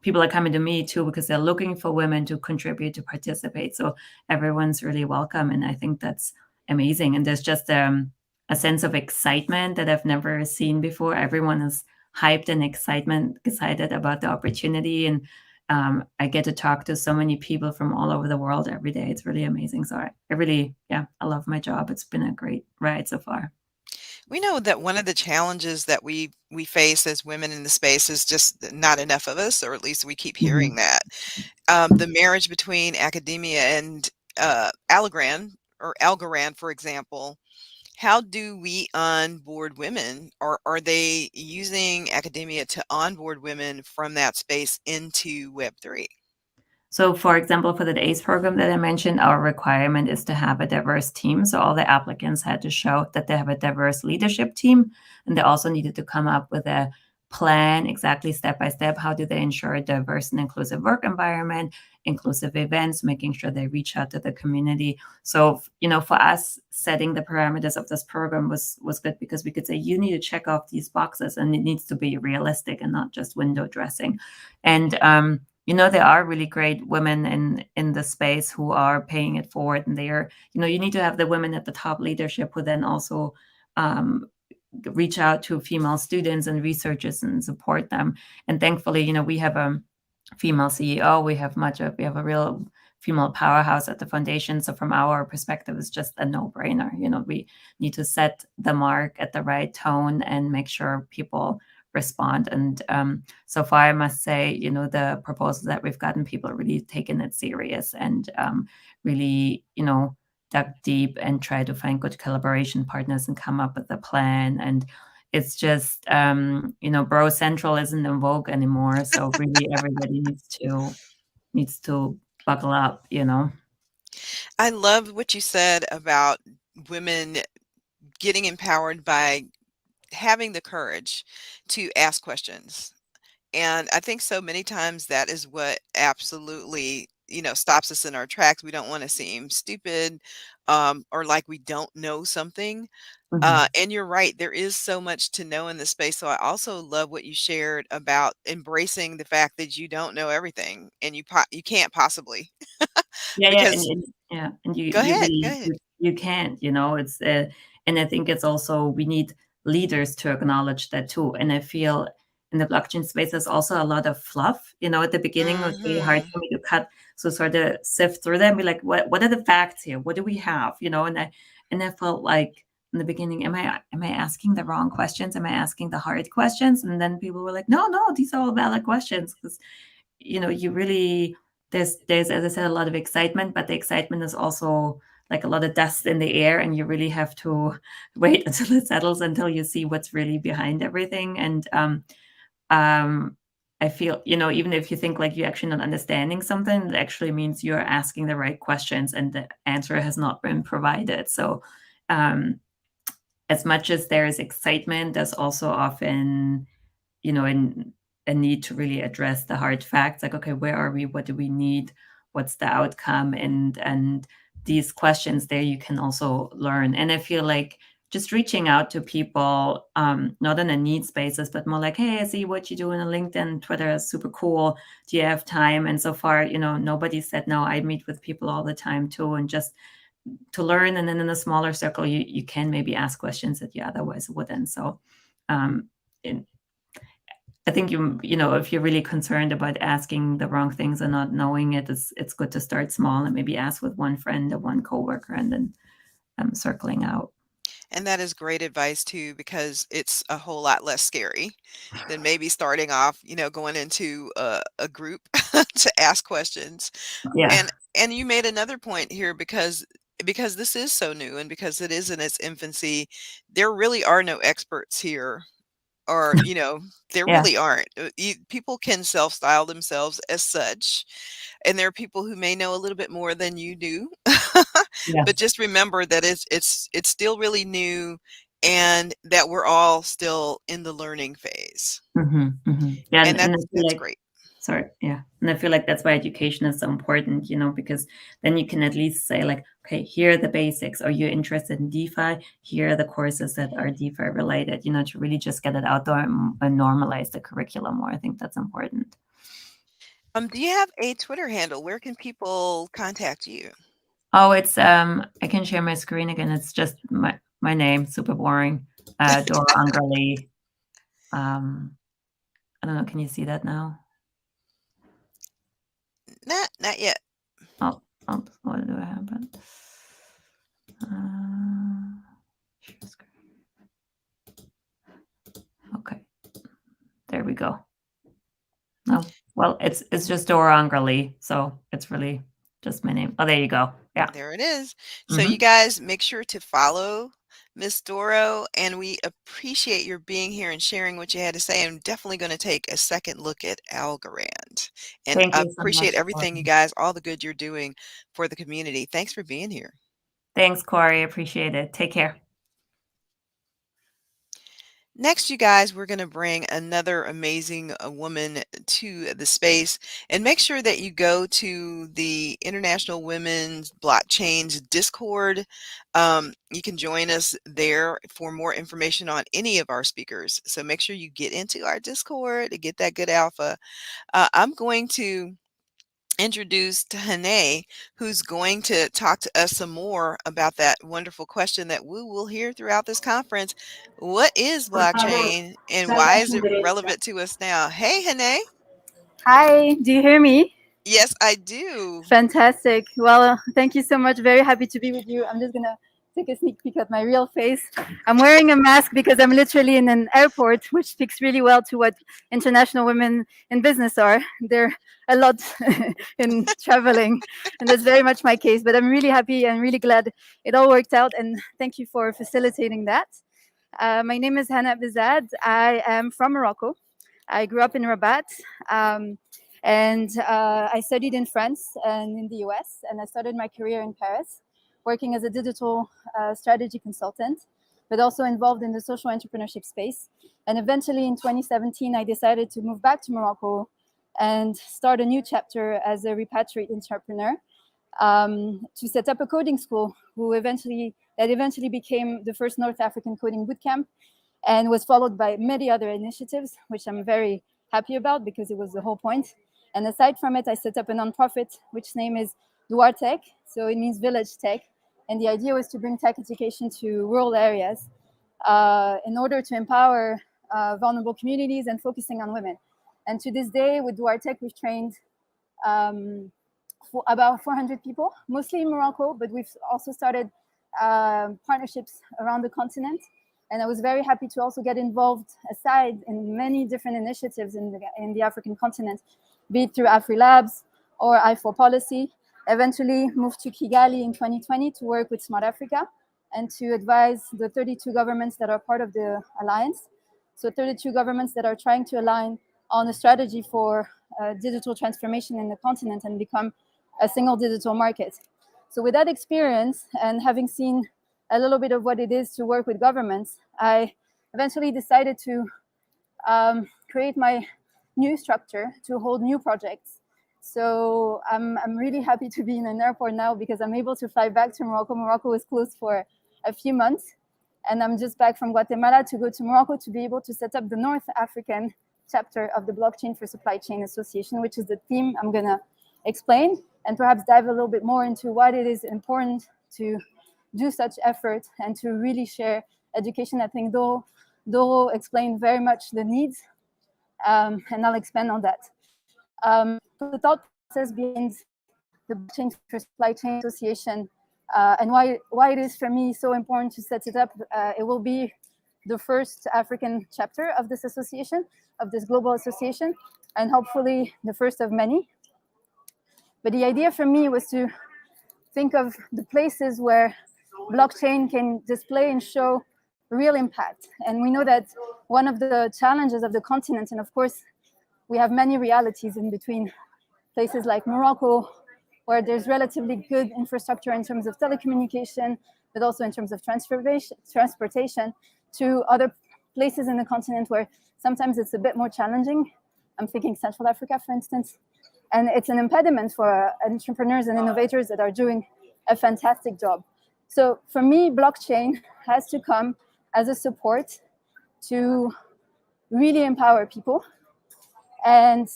people are coming to me too, because they're looking for women to contribute, to participate. So everyone's really welcome. And I think that's amazing. And there's just a sense of excitement that I've never seen before. Everyone is hyped and excited about the opportunity. And I get to talk to so many people from all over the world every day. It's really amazing. So I love my job. It's been a great ride so far. We know that one of the challenges that we face as women in the space is just not enough of us, or at least we keep hearing that. The marriage between academia and Algorand, for example, how do we onboard women, or are they using academia to onboard women from that space into Web3? So, for example, for the ACE program that I mentioned, our requirement is to have a diverse team. So all the applicants had to show that they have a diverse leadership team, and they also needed to come up with a plan, exactly step by step. How do they ensure a diverse and inclusive work environment, inclusive events, making sure they reach out to the community. So, for us, setting the parameters of this program was good, because we could say, you need to check off these boxes, and it needs to be realistic and not just window dressing. And, there are really great women in the space who are paying it forward, and they are, you need to have the women at the top leadership who then also reach out to female students and researchers and support them. And thankfully, we have a female CEO. We have a real female powerhouse at the foundation. So from our perspective, it's just a no-brainer. We need to set the mark at the right tone and make sure people respond. And so far, I must say, the proposals that we've gotten, people are really taking it serious and really, dug deep and try to find good collaboration partners and come up with a plan. And it's just, bro central isn't in vogue anymore. So really everybody needs to buckle up, I love what you said about women getting empowered by having the courage to ask questions. And I think so many times that is what absolutely, stops us in our tracks. We don't want to seem stupid or like we don't know something. And you're right, there is so much to know in this space. So I also love what you shared about embracing the fact that you don't know everything, and you can't possibly. Because and you go ahead. you can't, it's and I think it's also, we need leaders to acknowledge that too. And I feel in the blockchain space, there's also a lot of fluff. At the beginning, it was really hard for me to cut, so sort of sift through them, be like, what are the facts here? What do we have? And I felt like in the beginning, am I asking the wrong questions? Am I asking the hard questions? And then people were like, no, these are all valid questions, because you really, there's as I said, a lot of excitement, but the excitement is also like a lot of dust in the air, and you really have to wait until it settles, until you see what's really behind everything. And I feel, even if you think like you're actually not understanding something, it actually means you're asking the right questions and the answer has not been provided. So as much as there is excitement, there's also often, a need to really address the hard facts. Like, okay, where are we? What do we need? What's the outcome? And these questions there, you can also learn. And I feel like just reaching out to people, not on a needs basis, but more like, hey, I see what you do on LinkedIn, Twitter is super cool. Do you have time? And so far, nobody said no. I meet with people all the time too. And just to learn, and then in a smaller circle, you can maybe ask questions that you otherwise wouldn't. So I think you know, if you're really concerned about asking the wrong things and not knowing it, it's good to start small and maybe ask with one friend or one coworker, and then circling out. And that is great advice too, because it's a whole lot less scary than maybe starting off, you know, going into a group to ask questions. Yeah. And you made another point here, because this is so new and because it is in its infancy, there really are no experts here. Or, you know, there Yeah. really aren't. People can self-style themselves as such, and there are people who may know a little bit more than you do. Yeah. But just remember that it's still really new, and that we're all still in the learning phase. Yeah, And I that's feel like, great. sorry, yeah, and I feel like that's why education is so important, you know, because then you can at least say like, okay, here are the basics. Are you interested in DeFi? Here are the courses that are DeFi related, you know, to really just get it out there and normalize the curriculum more. I think that's important. Do you have a Twitter handle? Where can people contact you? Oh, it's I can share my screen again. It's just my name, super boring. Dora Angrali. I don't know. Can you see that now? Not yet. Oh, what do I have? Share screen. Okay, there we go. Oh, well, it's just Dora Angrali, so it's really just my name. Oh, there you go. Yeah, there it is. So you guys make sure to follow Miss Doro, and we appreciate your being here and sharing what you had to say. I'm definitely going to take a second look at Algorand, and thank you so appreciate much, everything, Corey. you guys, all the good you're doing for the community. Thanks for being here. Thanks, Corey. Appreciate it. Take care. Next, you guys, we're going to bring another amazing woman to the space, and make sure that you go to the International Women's Blockchain's Discord. You can join us there for more information on any of our speakers. So make sure you get into our Discord to get that good alpha. I'm going to introduce to Hane, who's going to talk to us some more about that wonderful question that we will hear throughout this conference. What is blockchain and why is it relevant to us now? Hey, Hane. Hi, do you hear me? Yes, I do. Fantastic. Well, thank you so much. Very happy to be with you. I'm just going to take a sneak peek at my real face. I'm wearing a mask because I'm literally in an airport, which speaks really well to what international women in business are. They're a lot in traveling, and that's very much my case. But I'm really happy and really glad it all worked out, and thank you for facilitating that. My name is Hannah Bizad. I am from Morocco. I grew up in Rabat, and I studied in France and in the US, and I started my career in Paris, working as a digital strategy consultant, but also involved in the social entrepreneurship space. And eventually in 2017, I decided to move back to Morocco and start a new chapter as a repatriate entrepreneur, to set up a coding school that eventually became the first North African coding bootcamp, and was followed by many other initiatives, which I'm very happy about because it was the whole point. And aside from it, I set up a nonprofit, which name is Dlt, so it means village tech. And the idea was to bring tech education to rural areas in order to empower vulnerable communities and focusing on women. And to this day, with Dlt, we've trained for about 400 people, mostly in Morocco, but we've also started partnerships around the continent. And I was very happy to also get involved aside in many different initiatives in the African continent, be it through AfriLabs or I4 Policy. Eventually moved to Kigali in 2020 to work with Smart Africa and to advise the 32 governments that are part of the alliance. So 32 governments that are trying to align on a strategy for digital transformation in the continent and become a single digital market. So with that experience and having seen a little bit of what it is to work with governments, I eventually decided to create my new structure to hold new projects. So I'm really happy to be in an airport now because I'm able to fly back to Morocco. Morocco was closed for a few months, and I'm just back from Guatemala to go to Morocco to be able to set up the North African chapter of the Blockchain for Supply Chain Association, which is the theme I'm gonna explain, and perhaps dive a little bit more into what it is important to do such effort and to really share education. I think Doro explained very much the needs, and I'll expand on that. The thought process behind the Blockchain for Supply Chain Association, and why it is for me so important to set it up. It will be the first African chapter of this association, of this global association, and hopefully the first of many. But the idea for me was to think of the places where blockchain can display and show real impact. And we know that one of the challenges of the continent, and of course, we have many realities in between, places like Morocco, where there's relatively good infrastructure in terms of telecommunication, but also in terms of transportation, to other places in the continent where sometimes it's a bit more challenging. I'm thinking Central Africa, for instance. And it's an impediment for entrepreneurs and innovators that are doing a fantastic job. So for me, blockchain has to come as a support to really empower people. And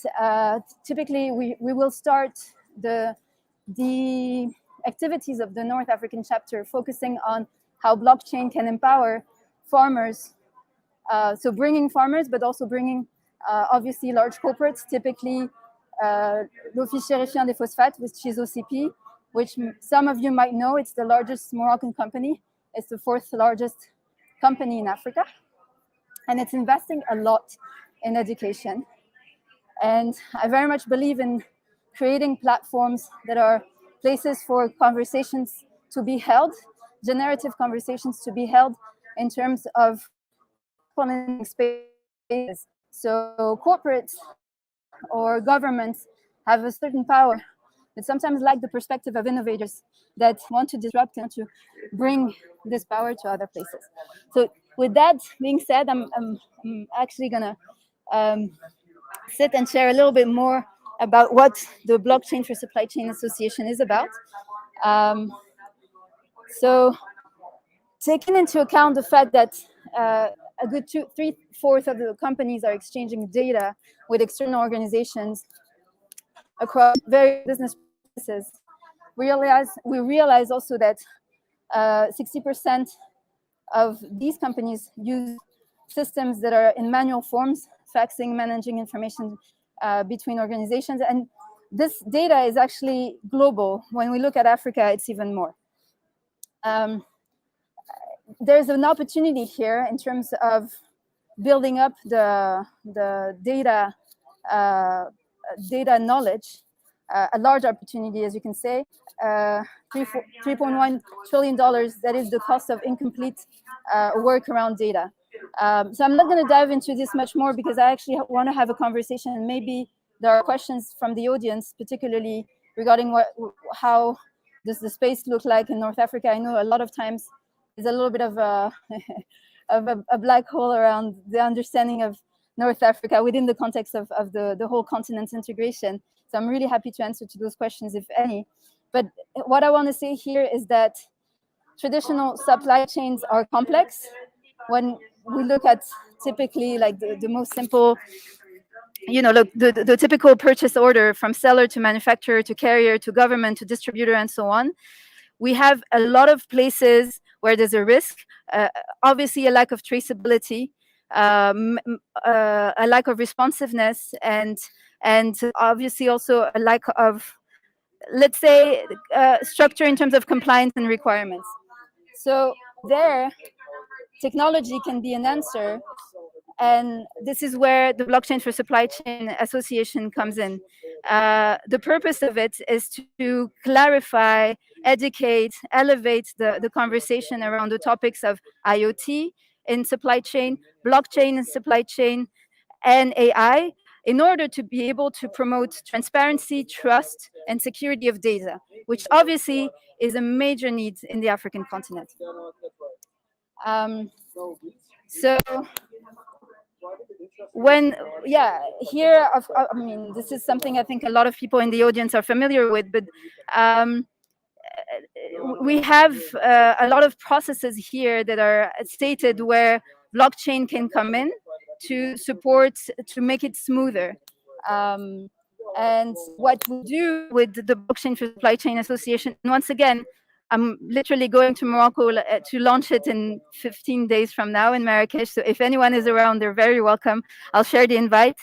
typically, we will start the activities of the North African chapter focusing on how blockchain can empower farmers. So bringing farmers, but also bringing obviously large corporates, typically l'Office Chérifien des Phosphates, which is OCP, which some of you might know. It's the largest Moroccan company. It's the fourth largest company in Africa. And it's investing a lot in education. And I very much believe in creating platforms that are places for conversations to be held, generative conversations to be held in terms of spaces. So corporates or governments have a certain power, but sometimes lack the perspective of innovators that want to disrupt and to bring this power to other places. So with that being said, I'm actually gonna sit and share a little bit more about what the Blockchain for Supply Chain Association is about. So taking into account the fact that a good 3/4 of the companies are exchanging data with external organizations across various business processes, we realize also that 60% of these companies use systems that are in manual forms, faxing, managing information between organizations. And this data is actually global. When we look at Africa, it's even more. There's an opportunity here in terms of building up the data knowledge, a large opportunity, as you can say, $3.1 trillion. That is the cost of incomplete work around data. So I'm not going to dive into this much more because I actually want to have a conversation, and maybe there are questions from the audience, particularly regarding how does the space look like in North Africa. I know a lot of times there's a little bit of a black hole around the understanding of North Africa within the context of the whole continent's integration. So I'm really happy to answer to those questions, if any. But what I want to say here is that traditional supply chains are complex. When we look at typically like the most simple, look, the typical purchase order from seller to manufacturer to carrier to government to distributor and so on, we have a lot of places where there's a risk, obviously a lack of traceability, a lack of responsiveness, and obviously also a lack of, let's say, structure in terms of compliance and requirements. So there, technology can be an answer. And this is where the Blockchain for Supply Chain Association comes in. The purpose of it is to clarify, educate, elevate the conversation around the topics of IoT in supply chain, blockchain in supply chain, and AI, in order to be able to promote transparency, trust, and security of data, which obviously is a major need in the African continent. So here, I mean, this is something I think a lot of people in the audience are familiar with, but we have a lot of processes here that are stated where blockchain can come in to support, to make it smoother. And what we do with the Blockchain for Supply Chain Association, and once again, I'm literally going to Morocco to launch it in 15 days from now in Marrakesh. So if anyone is around, they're very welcome. I'll share the invite.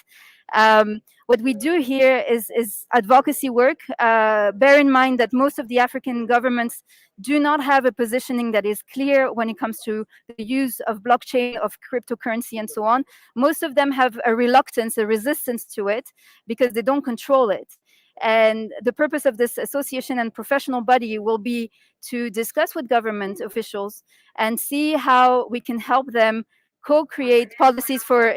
What we do here is advocacy work. Bear in mind that most of the African governments do not have a positioning that is clear when it comes to the use of blockchain, of cryptocurrency, and so on. Most of them have a reluctance, a resistance to it, because they don't control it. And the purpose of this association and professional body will be to discuss with government officials and see how we can help them co-create policies for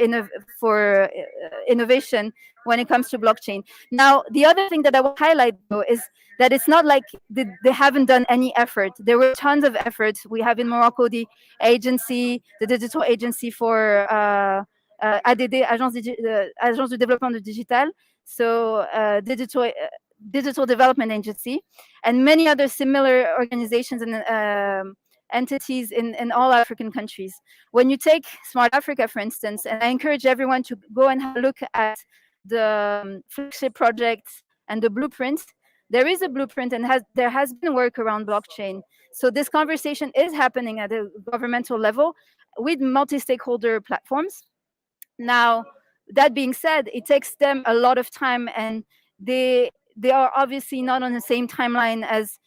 innovation when it comes to blockchain. Now, the other thing that I will highlight, though, is that it's not like they haven't done any effort. There were tons of efforts. We have in Morocco the agency, the digital agency for ADD, Agence de Développement du Digital, so digital development agency, and many other similar organizations and entities in all African countries. When you take Smart Africa, for instance, and I encourage everyone to go and have a look at the flagship projects and the blueprint, there is a blueprint and there has been work around blockchain. So this conversation is happening at a governmental level with multi-stakeholder platforms. Now, that being said, it takes them a lot of time, and they are obviously not on the same timeline as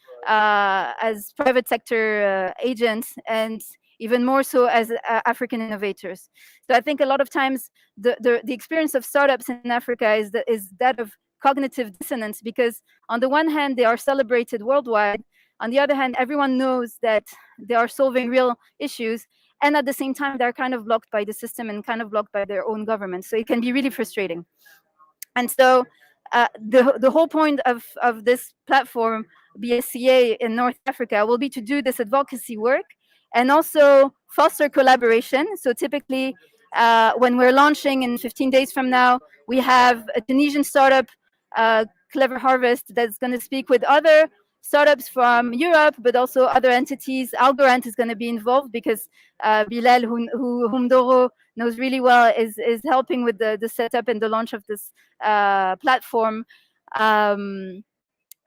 private sector agents, and even more so as African innovators. So I think a lot of times the experience of startups in Africa is that of cognitive dissonance, because on the one hand, they are celebrated worldwide. On the other hand, everyone knows that they are solving real issues. And at the same time, they're kind of blocked by the system and kind of blocked by their own government. So it can be really frustrating. And so the whole point of this platform, BSCA in North Africa, will be to do this advocacy work and also foster collaboration. So typically, when we're launching in 15 days from now, we have a Tunisian startup, Clever Harvest, that's going to speak with other startups from Europe, but also other entities. Algorand is going to be involved because Bilal, whom Doro knows really well, is helping with the setup and the launch of this platform. And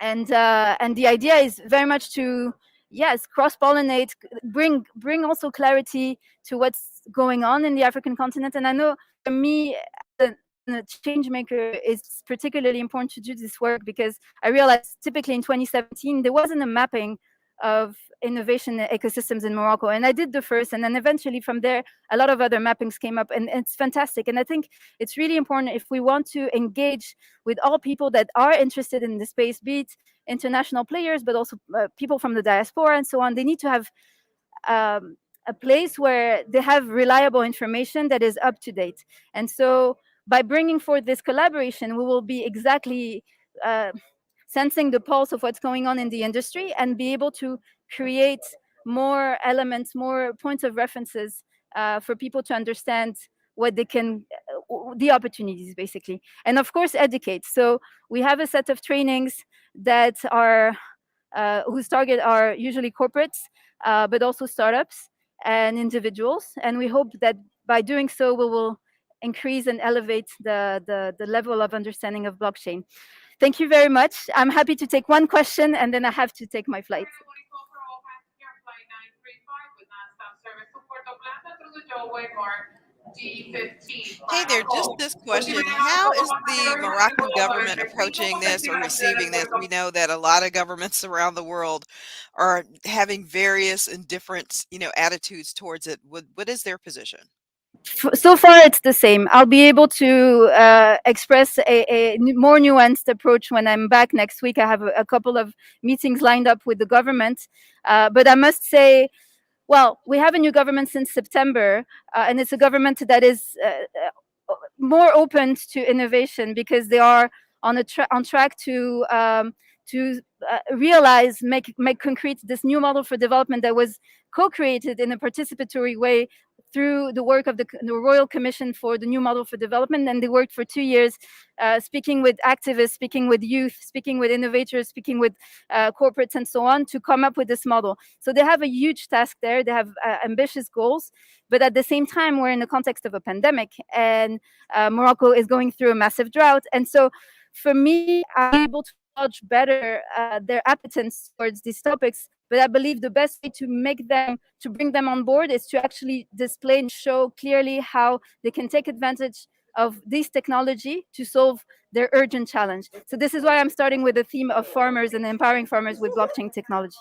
the idea is very much to, yes, cross-pollinate, bring also clarity to what's going on in the African continent. And I know for me, a change maker, is particularly important to do this work, because I realized typically in 2017 there wasn't a mapping of innovation ecosystems in Morocco, and I did the first, and then eventually from there a lot of other mappings came up, and it's fantastic. And I think it's really important, if we want to engage with all people that are interested in the space, be it international players but also people from the diaspora and so on, they need to have a place where they have reliable information that is up to date. And so by bringing forth this collaboration, we will be exactly sensing the pulse of what's going on in the industry and be able to create more elements, more points of references for people to understand what they can, the opportunities basically. And of course, educate. So we have a set of trainings that are, whose target are usually corporates, but also startups and individuals. And we hope that by doing so, we will increase and elevate the level of understanding of blockchain. Thank you very much. I'm happy to take one question, and then I have to take my flight. Hey there, just this question. How is the Moroccan government approaching this or receiving this? We know that a lot of governments around the world are having various and different, attitudes towards it. What is their position? So far, it's the same. I'll be able to express a more nuanced approach when I'm back next week. I have a couple of meetings lined up with the government. But I must say, well, we have a new government since September, and it's a government that is more open to innovation, because they are on track to realize, make concrete this new model for development that was co-created in a participatory way through the work of the Royal Commission for the New Model for Development. And they worked for 2 years, speaking with activists, speaking with youth, speaking with innovators, speaking with corporates and so on, to come up with this model. So they have a huge task there. They have ambitious goals. But at the same time, we're in the context of a pandemic, and Morocco is going through a massive drought. And so for me, I'm able to judge better their appetence towards these topics But I believe the best way to bring them on board is to actually display and show clearly how they can take advantage of this technology to solve their urgent challenge. So this is why I'm starting with the theme of farmers and empowering farmers with blockchain technology.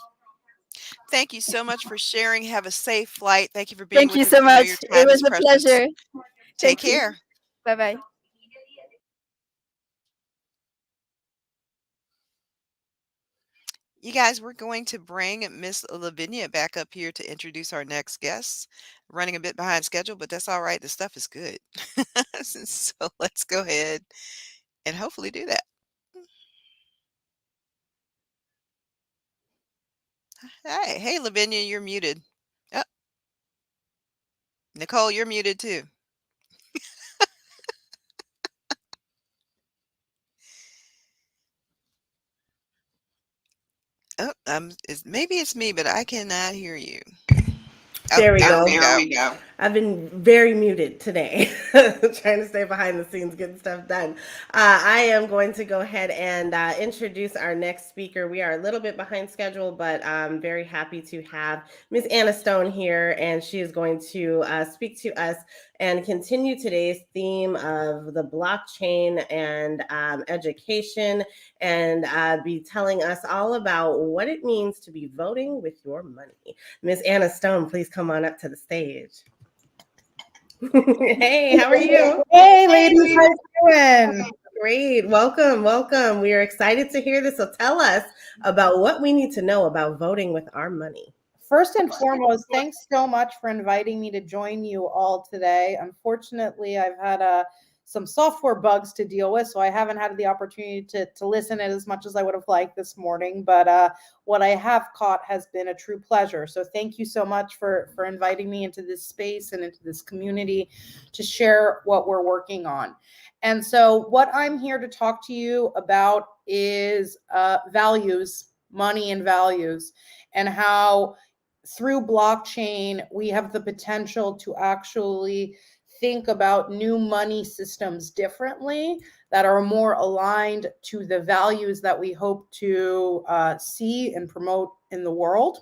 Thank you so much for sharing. Have a safe flight. Thank you for being Thank with you us. so We know much. your It time is was a precious. pleasure. Take Thank you. care. Bye-bye. You guys, we're going to bring Miss Lavinia back up here to introduce our next guest. Running a bit behind schedule, but that's all right. The stuff is good. So let's go ahead and hopefully do that. Hey, Lavinia, you're muted. Oh, Nicole, you're muted too. Oh, maybe it's me, but I cannot hear you. Oh, There we go. There we go. I've been very muted today, trying to stay behind the scenes, getting stuff done. I am going to go ahead and introduce our next speaker. We are a little bit behind schedule, but I'm very happy to have Ms. Anna Stone here, and she is going to speak to us and continue today's theme of the blockchain and education, and be telling us all about what it means to be voting with your money. Ms. Anna Stone, please come on up to the stage. Hey, how are you? Hey, ladies, how you doing? Great. Welcome, welcome. We are excited to hear this. So tell us about what we need to know about voting with our money. First and foremost, thanks so much for inviting me to join you all today. Unfortunately, I've had some software bugs to deal with, so I haven't had the opportunity to listen as much as I would have liked this morning. But what I have caught has been a true pleasure. So thank you so much for inviting me into this space and into this community to share what we're working on. And so what I'm here to talk to you about is values, money and values, and how through blockchain, we have the potential to actually think about new money systems differently that are more aligned to the values that we hope to see and promote in the world.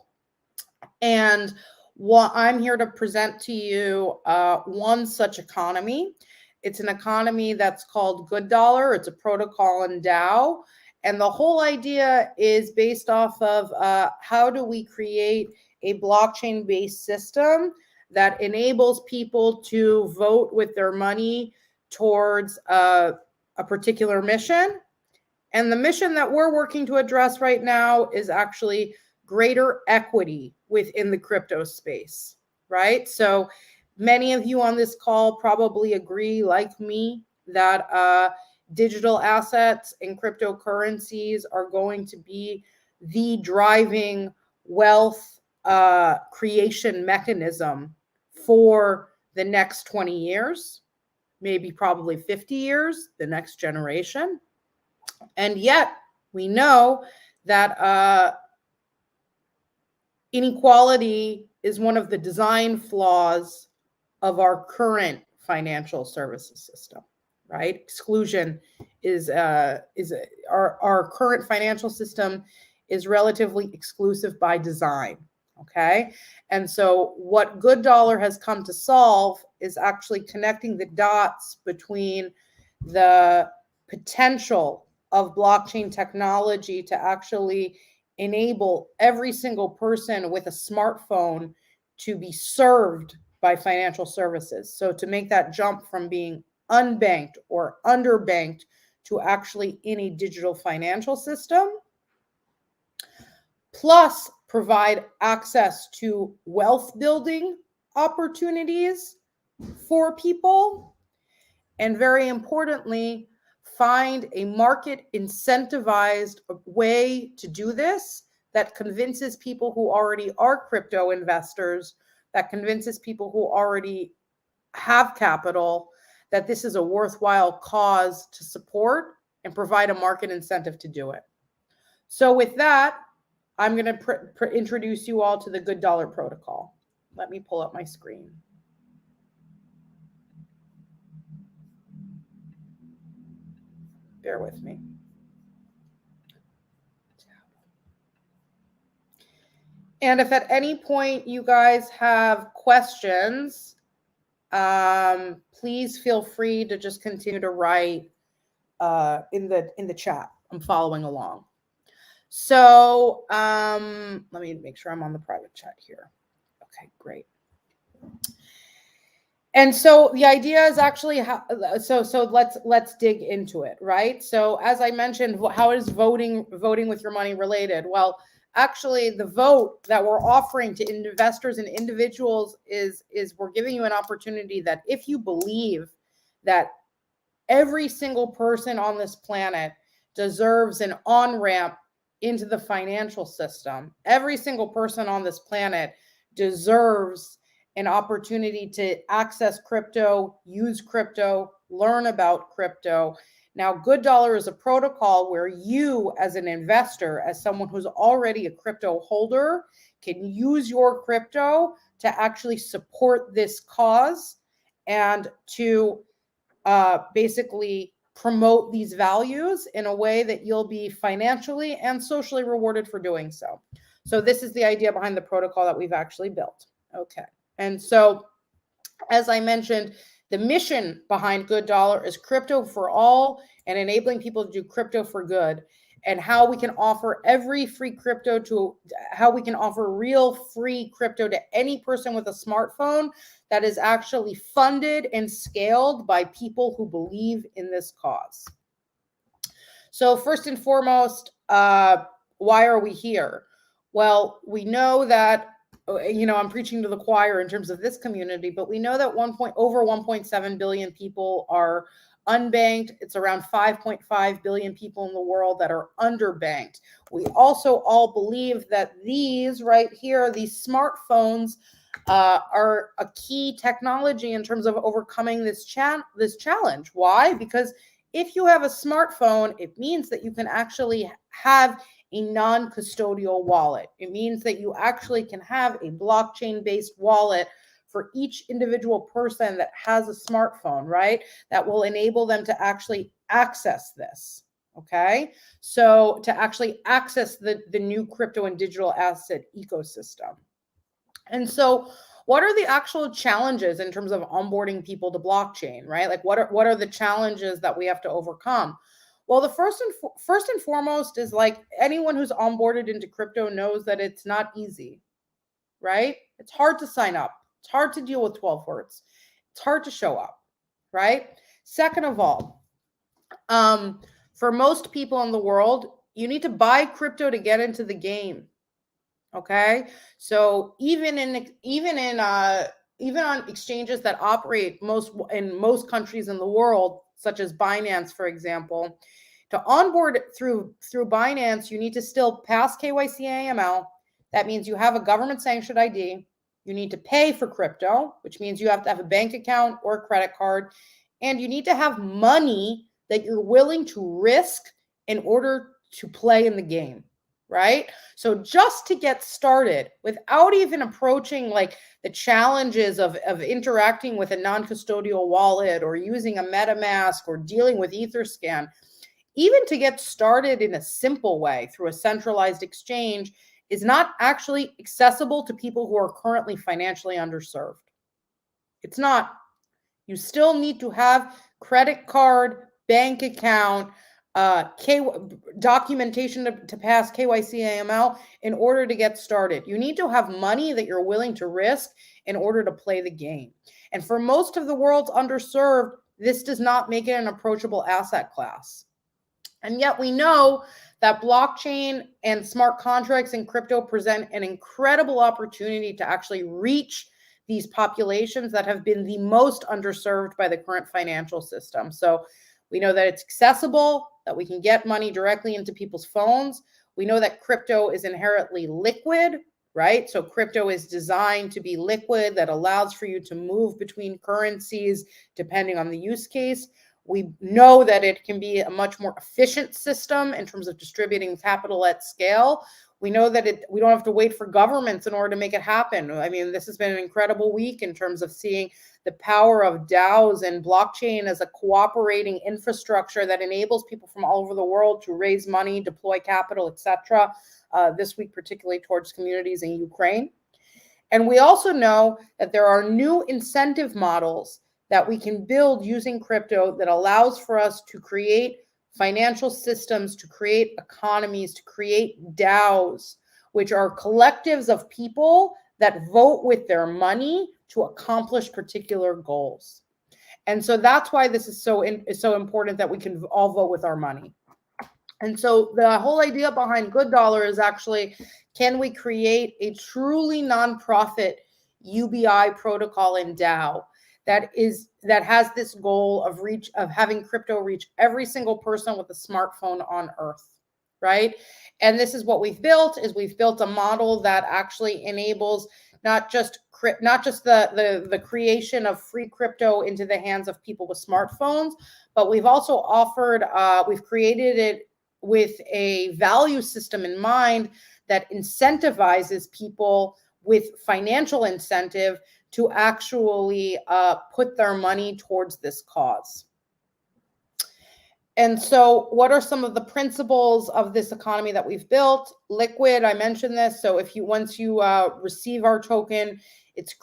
And what I'm here to present to you, one such economy. It's an economy that's called Good Dollar. It's a protocol in DAO. And the whole idea is based off of how do we create a blockchain-based system that enables people to vote with their money towards a particular mission. And the mission that we're working to address right now is actually greater equity within the crypto space, right? So many of you on this call probably agree, like me, that digital assets and cryptocurrencies are going to be the driving wealth creation mechanism for the next 20 years, maybe probably 50 years, the next generation. And yet we know that inequality is one of the design flaws of our current financial services system, right? Exclusion is our current financial system is relatively exclusive by design, okay? And so what Good Dollar has come to solve is actually connecting the dots between the potential of blockchain technology to actually enable every single person with a smartphone to be served by financial services. So to make that jump from being unbanked or underbanked to actually in a digital financial system, plus provide access to wealth building opportunities for people, and very importantly, find a market incentivized way to do this that convinces people who already are crypto investors, that convinces people who already have capital, that this is a worthwhile cause to support and provide a market incentive to do it. So with that, I'm going to introduce you all to the Good Dollar Protocol. Let me pull up my screen. Bear with me. And if at any point you guys have questions, please feel free to just continue to write in the chat. I'm following along. So let me make sure I'm on the private chat here. Okay, great. And so the idea is actually so let's dig into it, right? So as I mentioned, how is voting with your money related? Well, actually, the vote that we're offering to investors and individuals is we're giving you an opportunity that if you believe that every single person on this planet deserves an on-ramp into the financial system, every single person on this planet deserves an opportunity to access crypto, use crypto, learn about crypto. Now, Good Dollar is a protocol where you, as an investor, as someone who's already a crypto holder, can use your crypto to actually support this cause and to basically promote these values in a way that you'll be financially and socially rewarded for doing so. So this is the idea behind the protocol that we've actually built. Okay. And so, as I mentioned, the mission behind Good Dollar is crypto for all and enabling people to do crypto for good, and how we can offer every free crypto how we can offer real free crypto to any person with a smartphone that is actually funded and scaled by people who believe in this cause. So first and foremost, why are we here? Well, we know that, I'm preaching to the choir in terms of this community, but we know that over 1.7 billion people are unbanked. It's around 5.5 billion people in the world that are underbanked. We also all believe that these right here, these smartphones, are a key technology in terms of overcoming this challenge. Why? Because if you have a smartphone, it means that you can actually have a non-custodial wallet. It means that you actually can have a blockchain-based wallet for each individual person that has a smartphone, right? That will enable them to actually access this, okay? So to actually access the new crypto and digital asset ecosystem. And so what are the actual challenges in terms of onboarding people to blockchain, right? Like what are the challenges that we have to overcome? Well, the first and foremost is, like, anyone who's onboarded into crypto knows that it's not easy, right? It's hard to sign up. It's hard to deal with 12 words. It's hard to show up, right? Second of all, for most people in the world, you need to buy crypto to get into the game. Okay, so even on exchanges that operate in most countries in the world, such as Binance, for example, to onboard through Binance, you need to still pass KYC AML. That means you have a government sanctioned ID. You need to pay for crypto, which means you have to have a bank account or a credit card, and you need to have money that you're willing to risk in order to play in the game. Right? So just to get started, without even approaching like the challenges of interacting with a non-custodial wallet or using a MetaMask or dealing with Etherscan, even to get started in a simple way through a centralized exchange is not actually accessible to people who are currently financially underserved. It's not. You still need to have credit card, bank account, documentation to pass KYC AML in order to get started. You need to have money that you're willing to risk in order to play the game. And for most of the world's underserved, this does not make it an approachable asset class. And yet we know that blockchain and smart contracts and crypto present an incredible opportunity to actually reach these populations that have been the most underserved by the current financial system. So we know that it's accessible, that we can get money directly into people's phones. We know that crypto is inherently liquid, right? So crypto is designed to be liquid, that allows for you to move between currencies depending on the use case. We know that it can be a much more efficient system in terms of distributing capital at scale. We know that we don't have to wait for governments in order to make it happen. I mean, this has been an incredible week in terms of seeing the power of DAOs and blockchain as a cooperating infrastructure that enables people from all over the world to raise money, deploy capital, etc. This week, particularly towards communities in Ukraine. And we also know that there are new incentive models that we can build using crypto that allows for us to create financial systems, to create economies, to create DAOs, which are collectives of people that vote with their money to accomplish particular goals. And so that's why this is so important that we can all vote with our money. And so the whole idea behind Good Dollar is actually, can we create a truly nonprofit UBI protocol in DAO that has this goal of having crypto reach every single person with a smartphone on Earth, right? And this is what we've built. We've built a model that actually enables not just the creation of free crypto into the hands of people with smartphones, but we've also offered, we've created it with a value system in mind that incentivizes people with financial incentive to actually put their money towards this cause. And so what are some of the principles of this economy that we've built? Liquid, I mentioned this. So once you receive our token, it's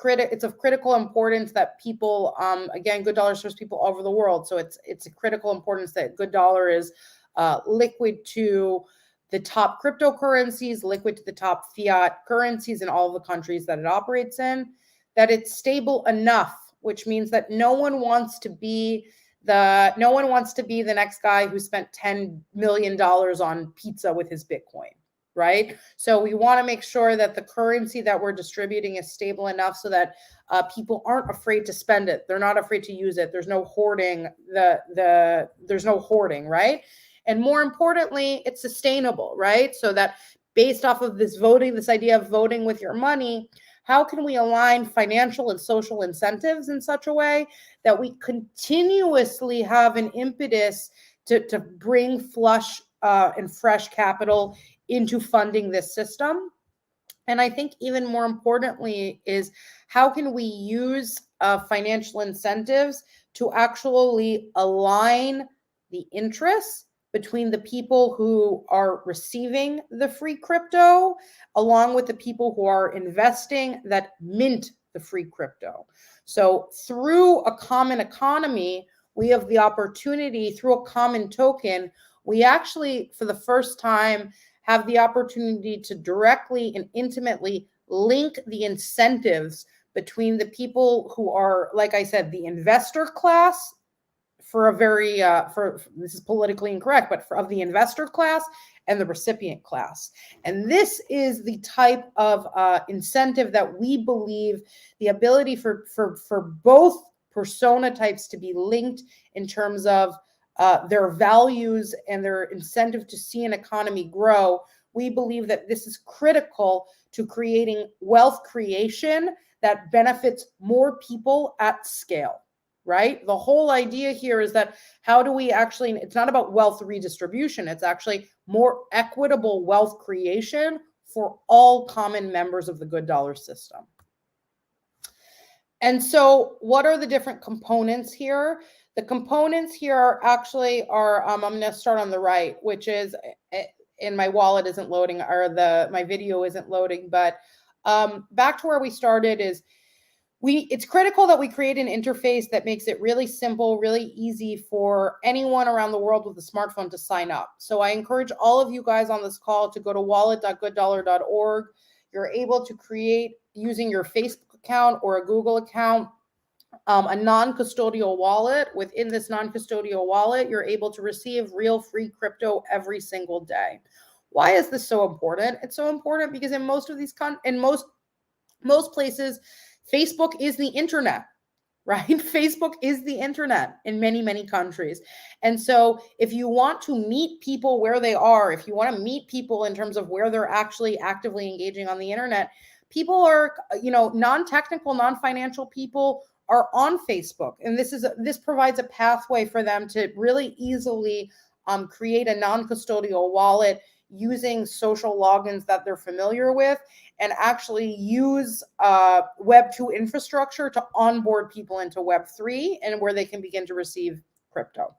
of critical importance that people, again, Good Dollar serves people all over the world. So it's a critical importance that Good Dollar is liquid to the top cryptocurrencies, liquid to the top fiat currencies in all of the countries that it operates in, that it's stable enough, which means that no one wants to be the next guy who spent $10 million on pizza with his Bitcoin, right? So we want to make sure that the currency that we're distributing is stable enough so that people aren't afraid to spend it. They're not afraid to use it. There's no hoarding. There's no hoarding, right? And more importantly, it's sustainable, right? So that based off of this idea of voting with your money, how can we align financial and social incentives in such a way that we continuously have an impetus to bring flush and fresh capital into funding this system? And I think even more importantly is how can we use financial incentives to actually align the interests between the people who are receiving the free crypto, along with the people who are investing that mint the free crypto. So through a common economy, we have the opportunity, through a common token, we actually, for the first time, have the opportunity to directly and intimately link the incentives between the people who are, like I said, the investor class, this is politically incorrect, but of the investor class and the recipient class. And this is the type of incentive that we believe the ability for both persona types to be linked in terms of their values and their incentive to see an economy grow. We believe that this is critical to creating wealth creation that benefits more people at scale. Right? The whole idea here is that how do we actually, it's not about wealth redistribution, it's actually more equitable wealth creation for all common members of the Good Dollar system. And so what are the different components here? The components here are I'm going to start on the right, which is, and my wallet isn't loading, or my video isn't loading, but back to where we started is, it's critical that we create an interface that makes it really simple, really easy for anyone around the world with a smartphone to sign up. So I encourage all of you guys on this call to go to wallet.gooddollar.org. You're able to create, using your Facebook account or a Google account, a non-custodial wallet. Within this non-custodial wallet, you're able to receive real free crypto every single day. Why is this so important? It's so important because in most of these, most places, Facebook is the internet, right? Facebook is the internet in many, many countries. And so if you want to meet people where they are, if you want to meet people in terms of where they're actually actively engaging on the internet, people are, non-technical, non-financial people are on Facebook. And this provides a pathway for them to really easily create a non-custodial wallet using social logins that they're familiar with and actually use Web 2 infrastructure to onboard people into Web 3 and where they can begin to receive crypto.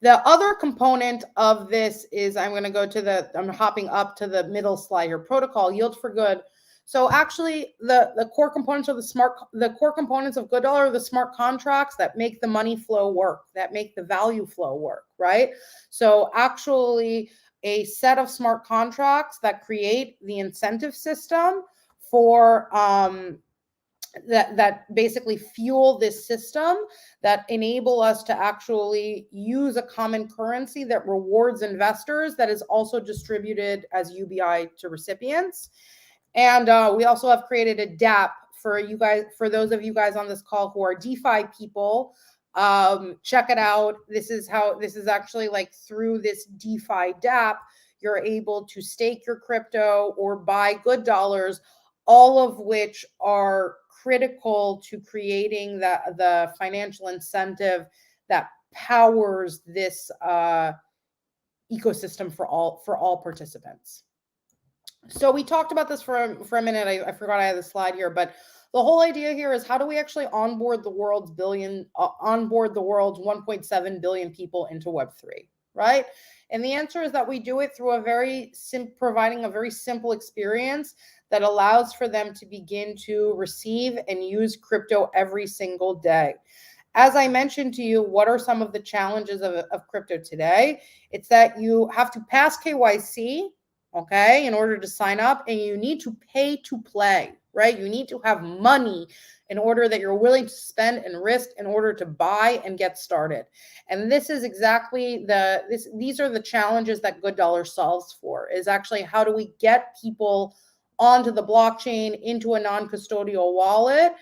The other component of this is I'm hopping up to the middle slide here, protocol, yield for good. So actually the core components of the core components of Good Dollar are the smart contracts that make the money flow work, that make the value flow work, right? So actually a set of smart contracts that create the incentive system for that basically fuel this system, that enable us to actually use a common currency that rewards investors, that is also distributed as UBI to recipients. And we also have created a DApp for you guys, for those of you guys on this call who are DeFi people. Check it out. This is actually like through this DeFi DApp, you're able to stake your crypto or buy good dollars, all of which are critical to creating the financial incentive that powers this ecosystem for all participants. So we talked about this for a minute. I forgot I had the slide here, but the whole idea here is how do we actually onboard the world's 1.7 billion people into Web3, right? And the answer is that we do it through providing a very simple experience that allows for them to begin to receive and use crypto every single day. As I mentioned to you, what are some of the challenges of crypto today? It's that you have to pass KYC, okay, in order to sign up, and you need to pay to play, right? You need to have money in order that you're willing to spend and risk in order to buy and get started. And this is exactly these are the challenges that Good Dollar solves for, is actually how do we get people onto the blockchain into a non-custodial wallet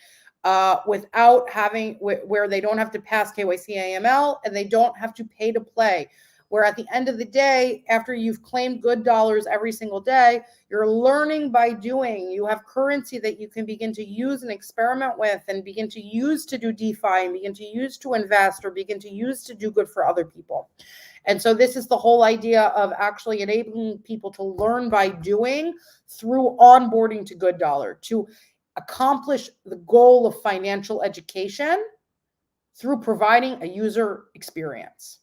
without having, where they don't have to pass KYC AML and they don't have to pay to play. Where at the end of the day, after you've claimed good dollars every single day, you're learning by doing. You have currency that you can begin to use and experiment with and begin to use to do DeFi and begin to use to invest or begin to use to do good for other people. And so this is the whole idea of actually enabling people to learn by doing through onboarding to Good Dollar, to accomplish the goal of financial education through providing a user experience.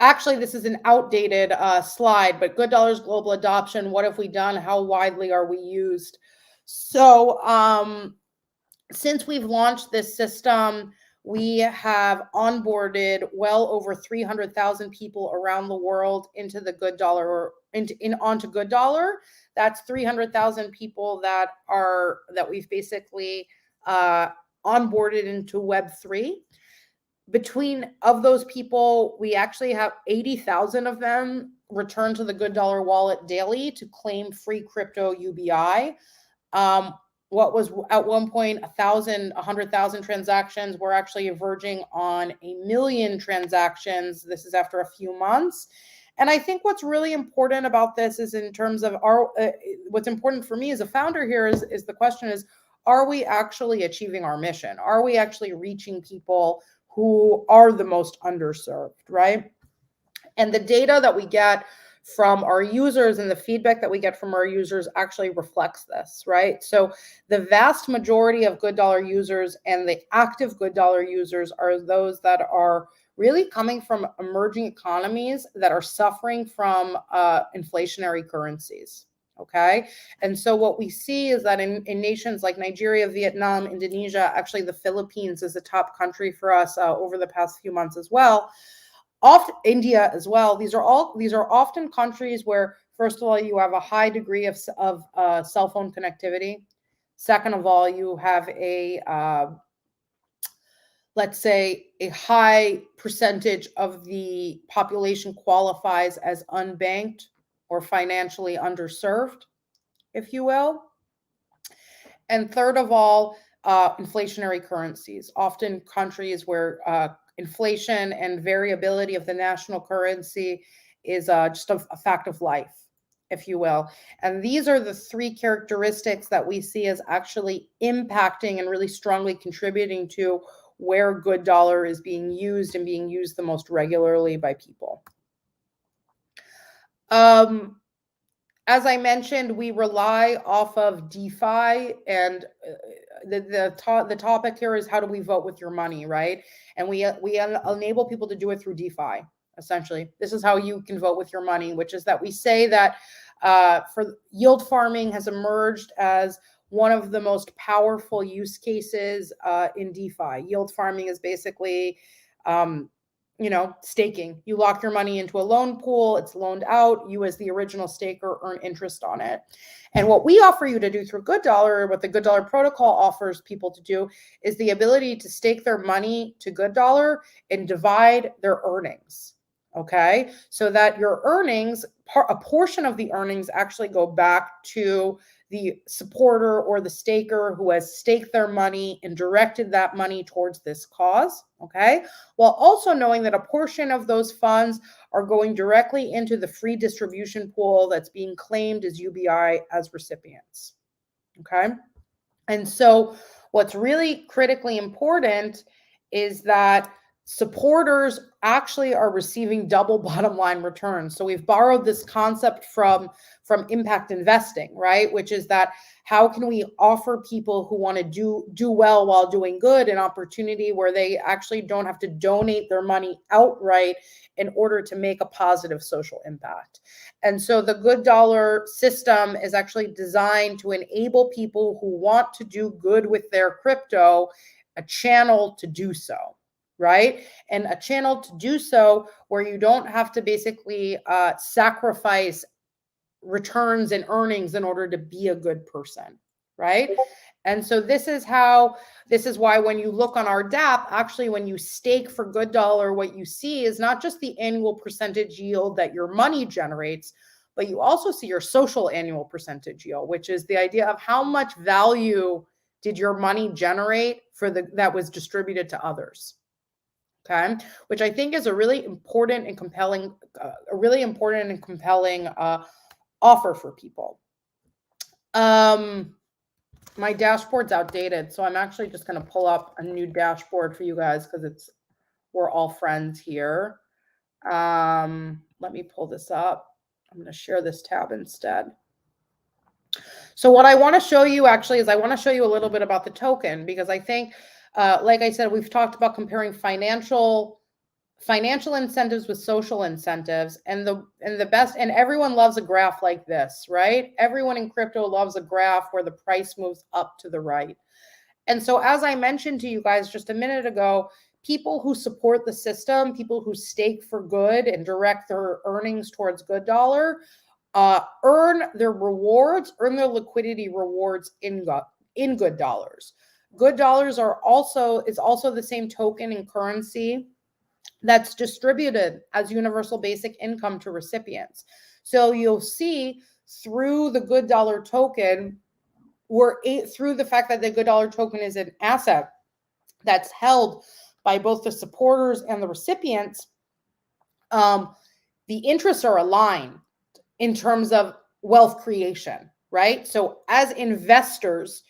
Actually, this is an outdated slide, but Good Dollar's global adoption, what have we done? How widely are we used? So since we've launched this system, we have onboarded well over 300,000 people around the world into the Good Dollar, onto Good Dollar. That's 300,000 people that we've basically onboarded into Web3. Of those people, we actually have 80,000 of them return to the Good Dollar wallet daily to claim free crypto UBI. What was at one point 100,000 transactions, we're actually verging on 1 million transactions. This is after a few months. And I think what's really important about this is in terms of what's important for me as a founder here is the question is, are we actually achieving our mission? Are we actually reaching people who are the most underserved, right? And the data that we get from our users and the feedback that we get from our users actually reflects this, right? So the vast majority of Good Dollar users and the active Good Dollar users are those that are really coming from emerging economies that are suffering from inflationary currencies. Okay. And so what we see is that in nations like Nigeria, Vietnam, Indonesia, actually the Philippines is a top country for us over the past few months as well. India as well. These are often countries where, first of all, you have a high degree of cell phone connectivity. Second of all, you have let's say a high percentage of the population qualifies as unbanked or financially underserved, if you will. And third of all, inflationary currencies, often countries where inflation and variability of the national currency is just a fact of life, if you will. And these are the three characteristics that we see as actually impacting and really strongly contributing to where Good Dollar is being used and being used the most regularly by people. As I mentioned, we rely off of DeFi, and the topic here is how do we vote with your money, right? And we enable people to do it through DeFi. Essentially, this is how you can vote with your money, which is that we say that for yield farming has emerged as one of the most powerful use cases in DeFi. Yield farming is basically staking. You lock your money into a loan pool, it's loaned out, you as the original staker earn interest on it. And what we offer you to do through Good Dollar, what the Good Dollar protocol offers people to do, is the ability to stake their money to Good Dollar and divide their earnings. Okay, so that your earnings, a portion of the earnings actually go back to the supporter or the staker who has staked their money and directed that money towards this cause, okay? While also knowing that a portion of those funds are going directly into the free distribution pool that's being claimed as UBI as recipients, okay? And so what's really critically important is that supporters actually are receiving double bottom line returns. So we've borrowed this concept from impact investing, right? Which is that how can we offer people who want to do well while doing good an opportunity where they actually don't have to donate their money outright in order to make a positive social impact. And so the Good Dollar system is actually designed to enable people who want to do good with their crypto a channel to do so. Right? And a channel to do so where you don't have to basically sacrifice returns and earnings in order to be a good person, right? And so this is why when you look on our DApp, actually when you stake for Good Dollar, what you see is not just the annual percentage yield that your money generates, but you also see your social annual percentage yield, which is the idea of how much value did your money generate that was distributed to others. Okay, which I think is a really important and compelling, offer for people. My dashboard's outdated, so I'm actually just going to pull up a new dashboard for you guys because we're all friends here. Let me pull this up. I'm going to share this tab instead. So what I want to show you actually is I want to show you a little bit about the token, because I think like I said, we've talked about comparing financial incentives with social incentives, and the best, and everyone loves a graph like this, right? Everyone in crypto loves a graph where the price moves up to the right. And so as I mentioned to you guys just a minute ago, people who support the system, people who stake for good and direct their earnings towards Good Dollar, earn their liquidity rewards in Good Dollars. Good Dollars is also the same token and currency that's distributed as universal basic income to recipients. So you'll see through the Good Dollar token, through the fact that the Good Dollar token is an asset that's held by both the supporters and the recipients, the interests are aligned in terms of wealth creation, right? So as investors,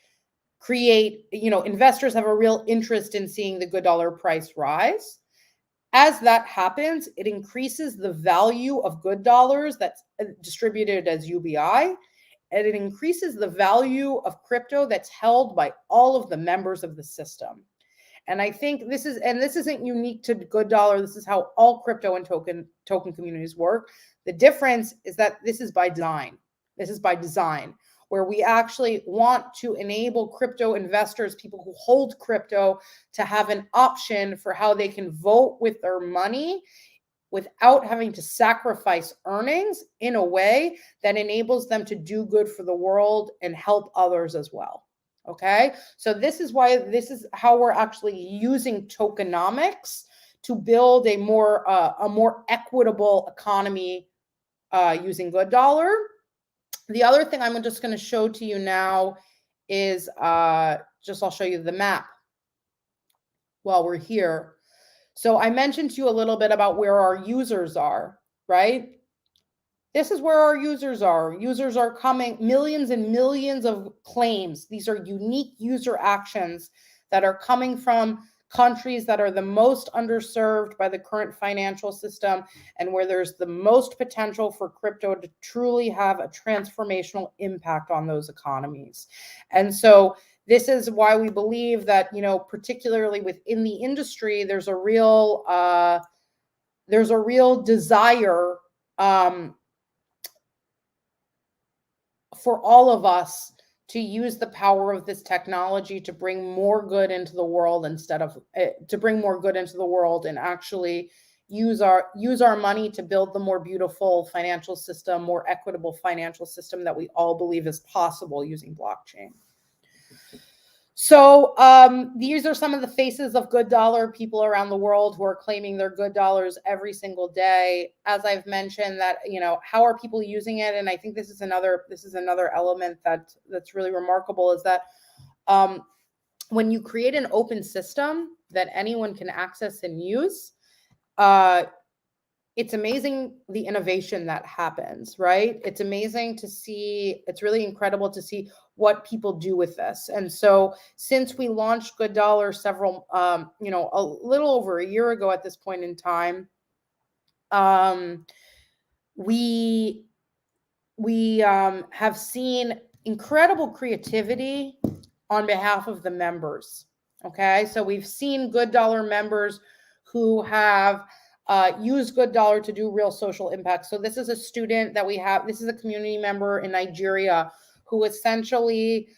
investors have a real interest in seeing the Good Dollar price rise. As that happens, it increases the value of Good Dollars that's distributed as UBI, and it increases the value of crypto that's held by all of the members of the system. And I think this isn't unique to Good Dollar. This is how all crypto and token communities work. The difference is that this is by design. Where we actually want to enable crypto investors, people who hold crypto, to have an option for how they can vote with their money without having to sacrifice earnings in a way that enables them to do good for the world and help others as well. Okay, so this is how we're actually using tokenomics to build a more equitable economy using Good Dollar. The other thing I'm just going to show to you now is I'll show you the map while we're here. So I mentioned to you a little bit about where our users are, right? This is where our users are. Users are coming, millions and millions of claims. These are unique user actions that are coming from countries that are the most underserved by the current financial system and where there's the most potential for crypto to truly have a transformational impact on those economies. And so this is why we believe that, particularly within the industry, there's a real desire for all of us to use the power of this technology to bring more good into the world and actually use our money to build the more beautiful financial system, more equitable financial system that we all believe is possible using blockchain. So these are some of the faces of good dollar people around the world who are claiming their good dollars every single day. As I've mentioned, that how are people using it? And I think this is another element that's really remarkable, is that when you create an open system that anyone can access and use, it's amazing the innovation that happens, right? It's amazing to see, it's really incredible to see what people do with this. And so since we launched Good Dollar a little over a year ago at this point in time, we have seen incredible creativity on behalf of the members. Okay, so we've seen Good Dollar members who have use Good Dollar to do real social impact. So this is a student that we have, this is a community member in Nigeria who essentially,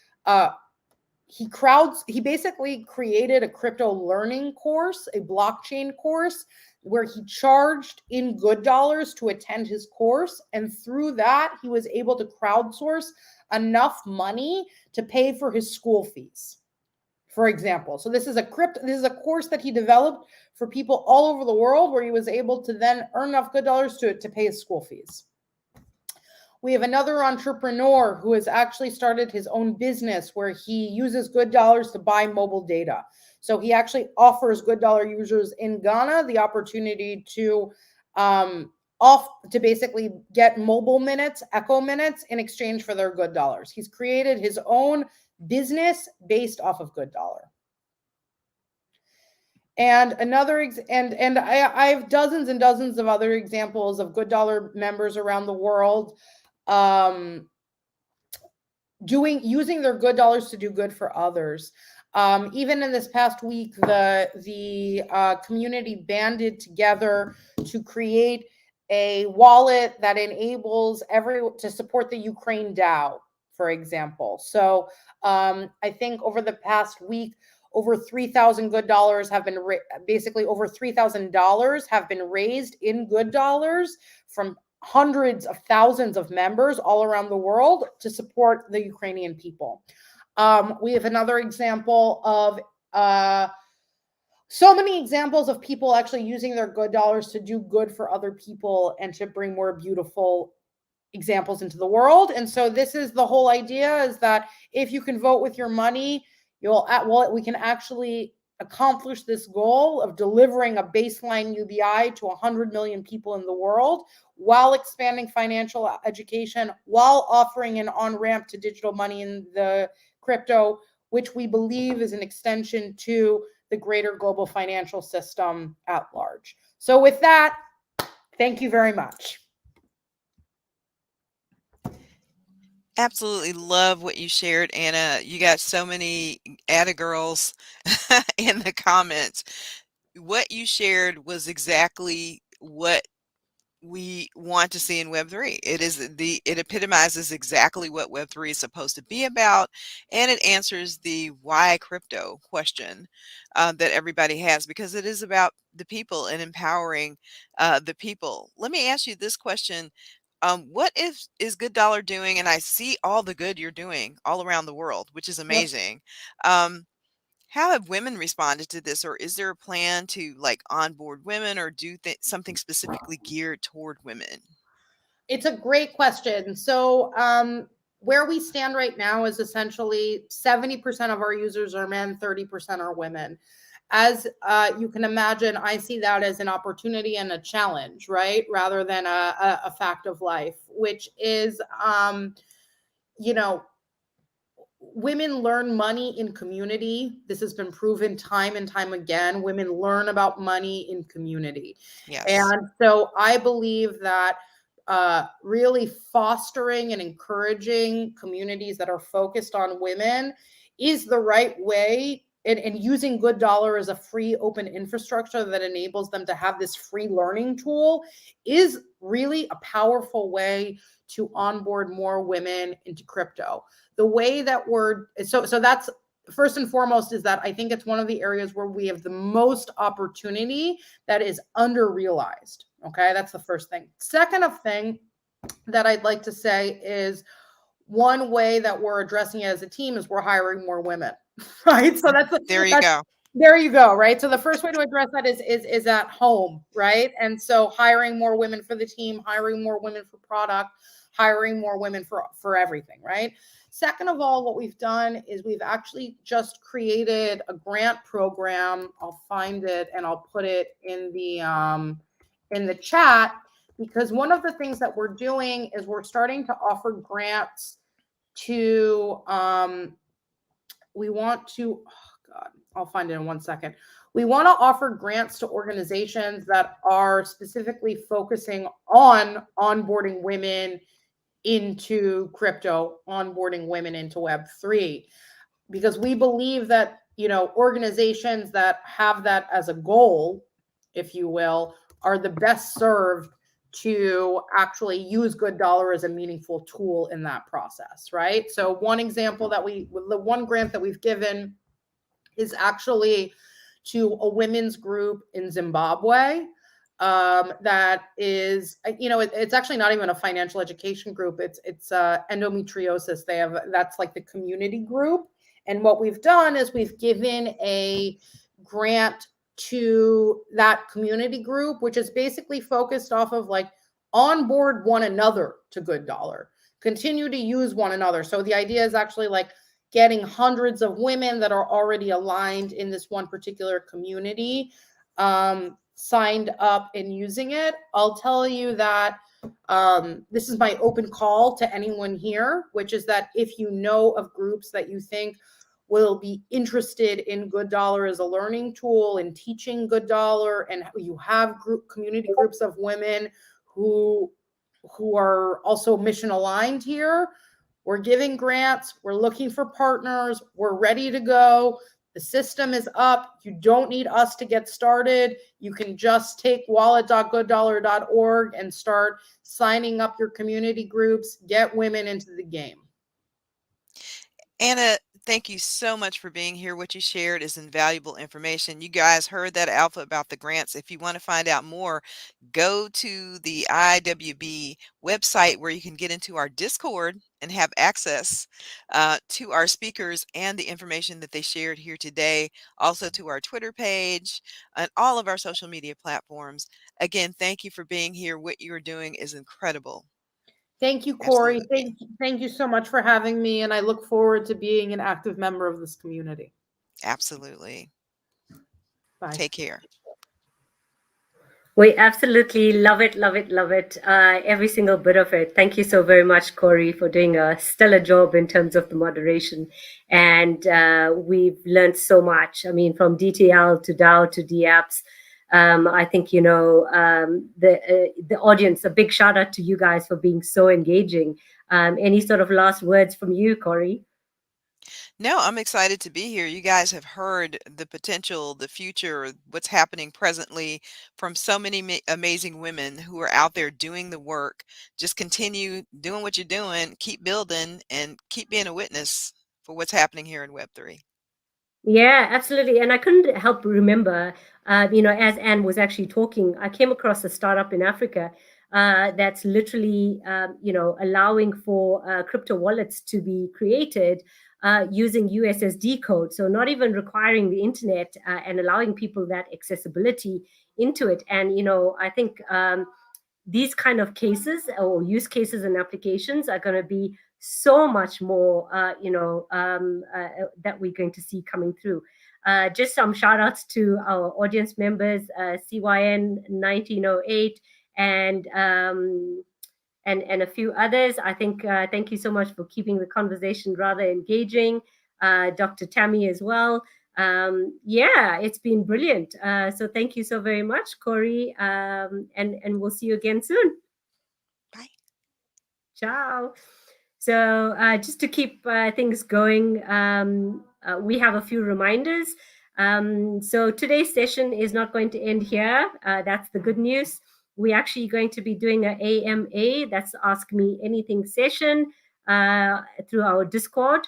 he basically created a crypto learning course, a blockchain course, where he charged in Good Dollars to attend his course. And through that, he was able to crowdsource enough money to pay for his school fees, for example. So this is a course that he developed for people all over the world, where he was able to then earn enough Good Dollars to pay his school fees. We have another entrepreneur who has actually started his own business where he uses Good Dollars to buy mobile data. So he actually offers Good Dollar users in Ghana the opportunity to basically get mobile minutes, Echo minutes, in exchange for their Good Dollars. He's created his own business based off of Good Dollar. And I have dozens and dozens of other examples of Good Dollar members around the world using their Good Dollars to do good for others. Even in this past week, the community banded together to create a wallet that enables to support the Ukraine DAO, for example. So I think over the past week, over 3,000 Good Dollars have been over $3,000 have been raised in Good Dollars from hundreds of thousands of members all around the world to support the Ukrainian people. We have another example of so many examples of people actually using their Good Dollars to do good for other people and to bring more beautiful examples into the world. And so this is the whole idea, is that if you can vote with your money, we can actually accomplish this goal of delivering a baseline UBI to 100 million people in the world, while expanding financial education, while offering an on-ramp to digital money in the crypto, which we believe is an extension to the greater global financial system at large. So with that, thank you very much. Absolutely love what you shared, Anna. You got so many atta girls in the comments. What you shared was exactly what we want to see in Web3. It epitomizes exactly what Web3 is supposed to be about, and it answers the why crypto question that everybody has, because it is about the people and empowering the people. Let me ask you this question. What is Good Dollar doing? And I see all the good you're doing all around the world, which is amazing. How have women responded to this, or is there a plan to onboard women or do something specifically geared toward women? It's a great question. So where we stand right now is essentially 70% of our users are men, 30% are women. As you can imagine, I see that as an opportunity and a challenge, right? Rather than a fact of life, which is, women learn money in community. This has been proven time and time again. Women learn about money in community. Yes. And so I believe that really fostering and encouraging communities that are focused on women is the right way, and using Good Dollar as a free open infrastructure that enables them to have this free learning tool is really a powerful way to onboard more women into crypto. The way that so that's first and foremost, is that I think it's one of the areas where we have the most opportunity that is under-realized. Okay, that's the first thing. Second thing that I'd like to say is, one way that we're addressing it as a team is we're hiring more women, right? So there you go. There you go, right? So the first way to address that is at home, right? And so hiring more women for the team, hiring more women for product, hiring more women for everything, right? Second of all, what we've done is we've actually just created a grant program. I'll find it and I'll put it in the chat, because one of the things that we're doing is we're starting to offer grants to we want to, oh God, I'll find it in 1 second. We want to offer grants to organizations that are specifically focusing on onboarding women into crypto, onboarding women into Web3, because we believe that, organizations that have that as a goal, if you will, are the best served to actually use Good Dollar as a meaningful tool in that process, right? So one example the one grant that we've given is actually to a women's group in Zimbabwe. That is, it's actually not even a financial education group. It's endometriosis. That's like the community group. And what we've done is we've given a grant to that community group, which is basically focused off of like onboard one another to Good Dollar, continue to use one another. So the idea is actually like getting hundreds of women that are already aligned in this one particular community signed up and using it. I'll tell you that this is my open call to anyone here, which is that if you know of groups that you think will be interested in Good Dollar as a learning tool and teaching Good Dollar, and you have community groups of women who are also mission aligned here, we're giving grants, we're looking for partners, we're ready to go. The system is up. You don't need us to get started. You can just take wallet.gooddollar.org and start signing up your community groups, get women into the game. Anna, thank you so much for being here. What you shared is invaluable information. You guys heard that alpha about the grants. If you want to find out more, go to the IWB website where you can get into our Discord and have access to our speakers and the information that they shared here today. Also to our Twitter page and all of our social media platforms. Again, thank you for being here. What you're doing is incredible. Thank you, Corey. Thank you so much for having me, and I look forward to being an active member of this community. Absolutely. Bye. Take care. We absolutely love it, love it, love it. Every single bit of it. Thank you so very much, Corey, for doing a stellar job in terms of the moderation. And we've learned so much. I mean, from DTL to DAO to DApps. I think, the audience, a big shout out to you guys for being so engaging. Any sort of last words from you, Corey? No, I'm excited to be here. You guys have heard the potential, the future, what's happening presently from so many amazing women who are out there doing the work. Just continue doing what you're doing, keep building, and keep being a witness for what's happening here in Web3. Yeah, absolutely. And I couldn't help remember, as Anne was actually talking, I came across a startup in Africa that's literally, allowing for crypto wallets to be created using USSD code. So not even requiring the internet and allowing people that accessibility into it. And, I think these kind of cases or use cases and applications are going to be so much more, that we're going to see coming through. Just some shout outs to our audience members, CYN 1908 and and a few others. I think thank you so much for keeping the conversation rather engaging. Dr. Tammy as well. Yeah, it's been brilliant. So thank you so very much, Corey. And we'll see you again soon. Bye. Ciao. So just to keep things going, we have a few reminders. So today's session is not going to end here. That's the good news. We're actually going to be doing an AMA, that's Ask Me Anything session through our Discord.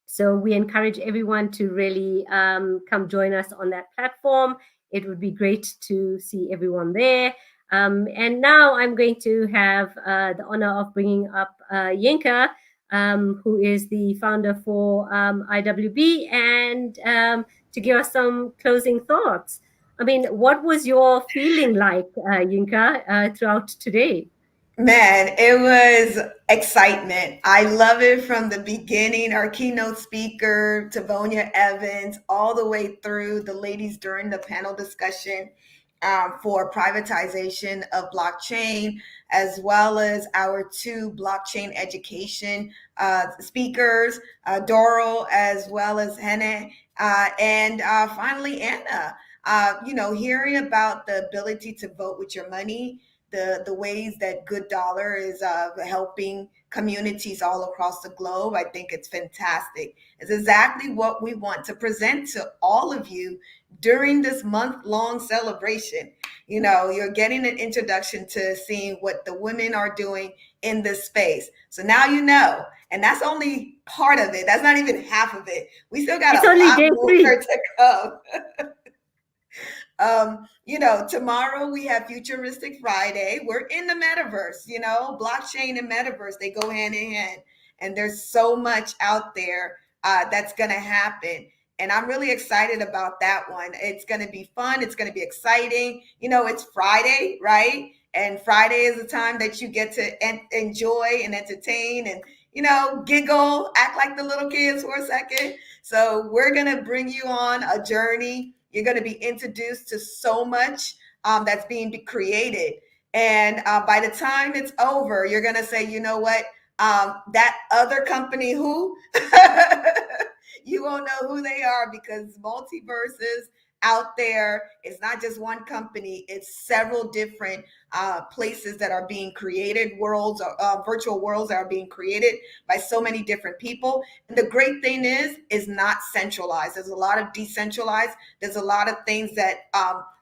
So we encourage everyone to really come join us on that platform. It would be great to see everyone there. And now I'm going to have the honor of bringing up Yinka, who is the founder for IWB, and to give us some closing thoughts. I mean, what was your feeling like, Yinka, throughout today? Man, it was excitement. I love it from the beginning. Our keynote speaker, Savannah Evans, all the way through the ladies during the panel discussion for privatization of blockchain, as well as our two blockchain education speakers, Doro, as well as Hene, and finally Anna. Hearing about the ability to vote with your money, the ways that Good Dollar is helping communities all across the globe. I think it's fantastic. It's exactly what we want to present to all of you during this month-long celebration. You're getting an introduction to seeing what the women are doing in this space. So now you know, and that's only part of it. That's not even half of it. We still got a lot more to come. Tomorrow we have Futuristic Friday. We're in the metaverse, blockchain and metaverse, they go hand in hand. And there's so much out there that's going to happen. And I'm really excited about that one. It's going to be fun. It's going to be exciting. It's Friday, right? And Friday is the time that you get to enjoy and entertain and, giggle, act like the little kids for a second. So we're going to bring you on a journey. You're going to be introduced to so much that's being created. And by the time it's over, you're going to say, you know what, that other company, who? You won't know who they are, because multiverses out there, it's not just one company, it's several different places that are being created, worlds, virtual worlds that are being created by so many different people. And the great thing is not centralized. There's a lot of decentralized. There's a lot of things that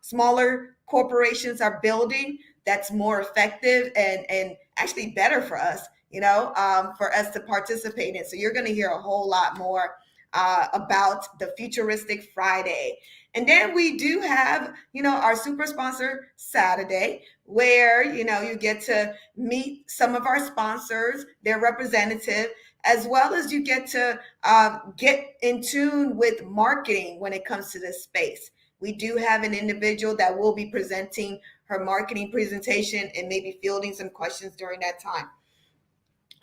smaller corporations are building that's more effective and actually better for us, for us to participate in. So you're going to hear a whole lot more about the Futuristic Friday. And then we do have, our super sponsor Saturday, where, you get to meet some of our sponsors, their representative, as well as you get to get in tune with marketing when it comes to this space. We do have an individual that will be presenting her marketing presentation and maybe fielding some questions during that time.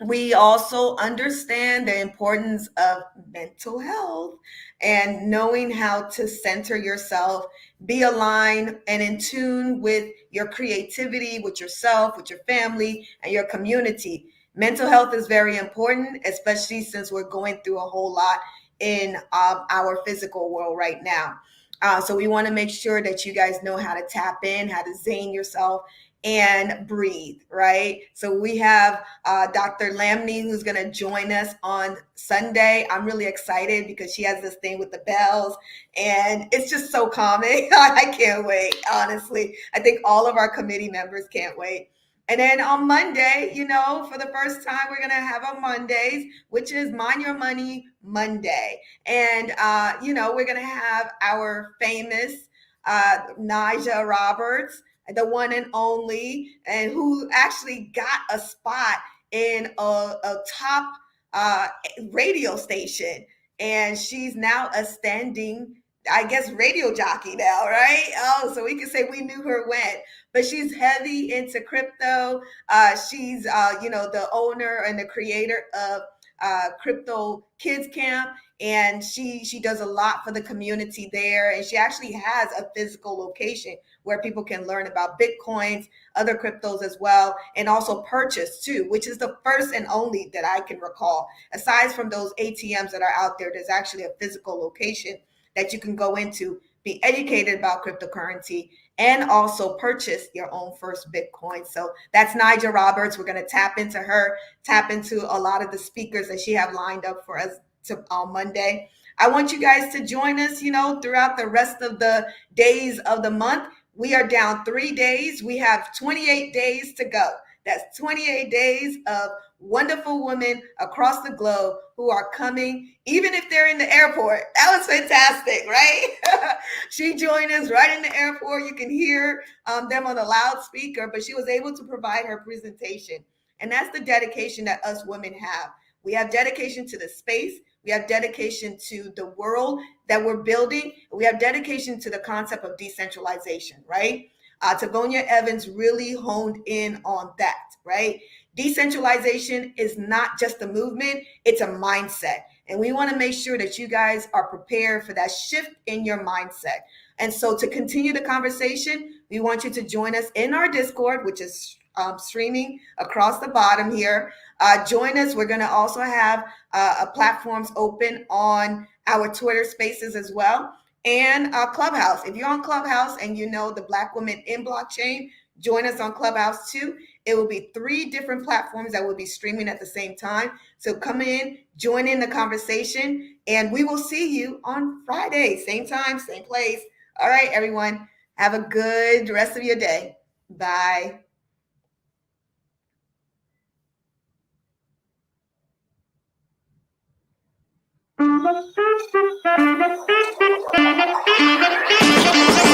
We also understand the importance of mental health and knowing how to center yourself, be aligned and in tune with your creativity, with yourself, with your family, and your community. Mental health is very important, especially since we're going through a whole lot in our physical world right now. So we want to make sure that you guys know how to tap in, how to zen yourself, and breathe, right? So we have Dr. Lamney, who's going to join us on Sunday. I'm really excited because she has this thing with the bells, and it's just so calming. I can't wait, honestly. I think all of our committee members can't wait. And then on Monday, for the first time, we're going to have on Mondays, which is Mind Your Money Monday. And, we're going to have our famous Naja Roberts, the one and only, and who actually got a spot in a top radio station. And she's now a standing, I guess, radio jockey now, right? Oh, so we can say we knew her when. But she's heavy into crypto. She's, the owner and the creator of Crypto Kids Camp. And she does a lot for the community there. And she actually has a physical location where people can learn about Bitcoins, other cryptos as well, and also purchase too, which is the first and only that I can recall. Aside from those ATMs that are out there, there's actually a physical location that you can go into, be educated about cryptocurrency, and also purchase your own first Bitcoin. So that's Nigel Roberts. We're going to tap into her, tap into a lot of the speakers that she have lined up for us on Monday. I want you guys to join us, throughout the rest of the days of the month. We are down 3 days. We have 28 days to go. That's 28 days of wonderful women across the globe who are coming, even if they're in the airport. That was fantastic, right? She joined us right in the airport. You can hear them on the loudspeaker, but she was able to provide her presentation. And that's the dedication that us women have. We have dedication to the space. We have dedication to the world that we're building. We have dedication to the concept of decentralization, right? Tovonia Evans really honed in on that, right? Decentralization is not just a movement, it's a mindset. And we want to make sure that you guys are prepared for that shift in your mindset. And so to continue the conversation, we want you to join us in our Discord, which is streaming across the bottom here. Join us. We're going to also have platforms open on our Twitter spaces as well, and Clubhouse. If you're on Clubhouse and you know the Black Women in Blockchain, join us on Clubhouse too. It will be 3 different platforms that will be streaming at the same time. So come in, join in the conversation, and we will see you on Friday, same time, same place. All right, everyone, have a good rest of your day. Bye. Thank you.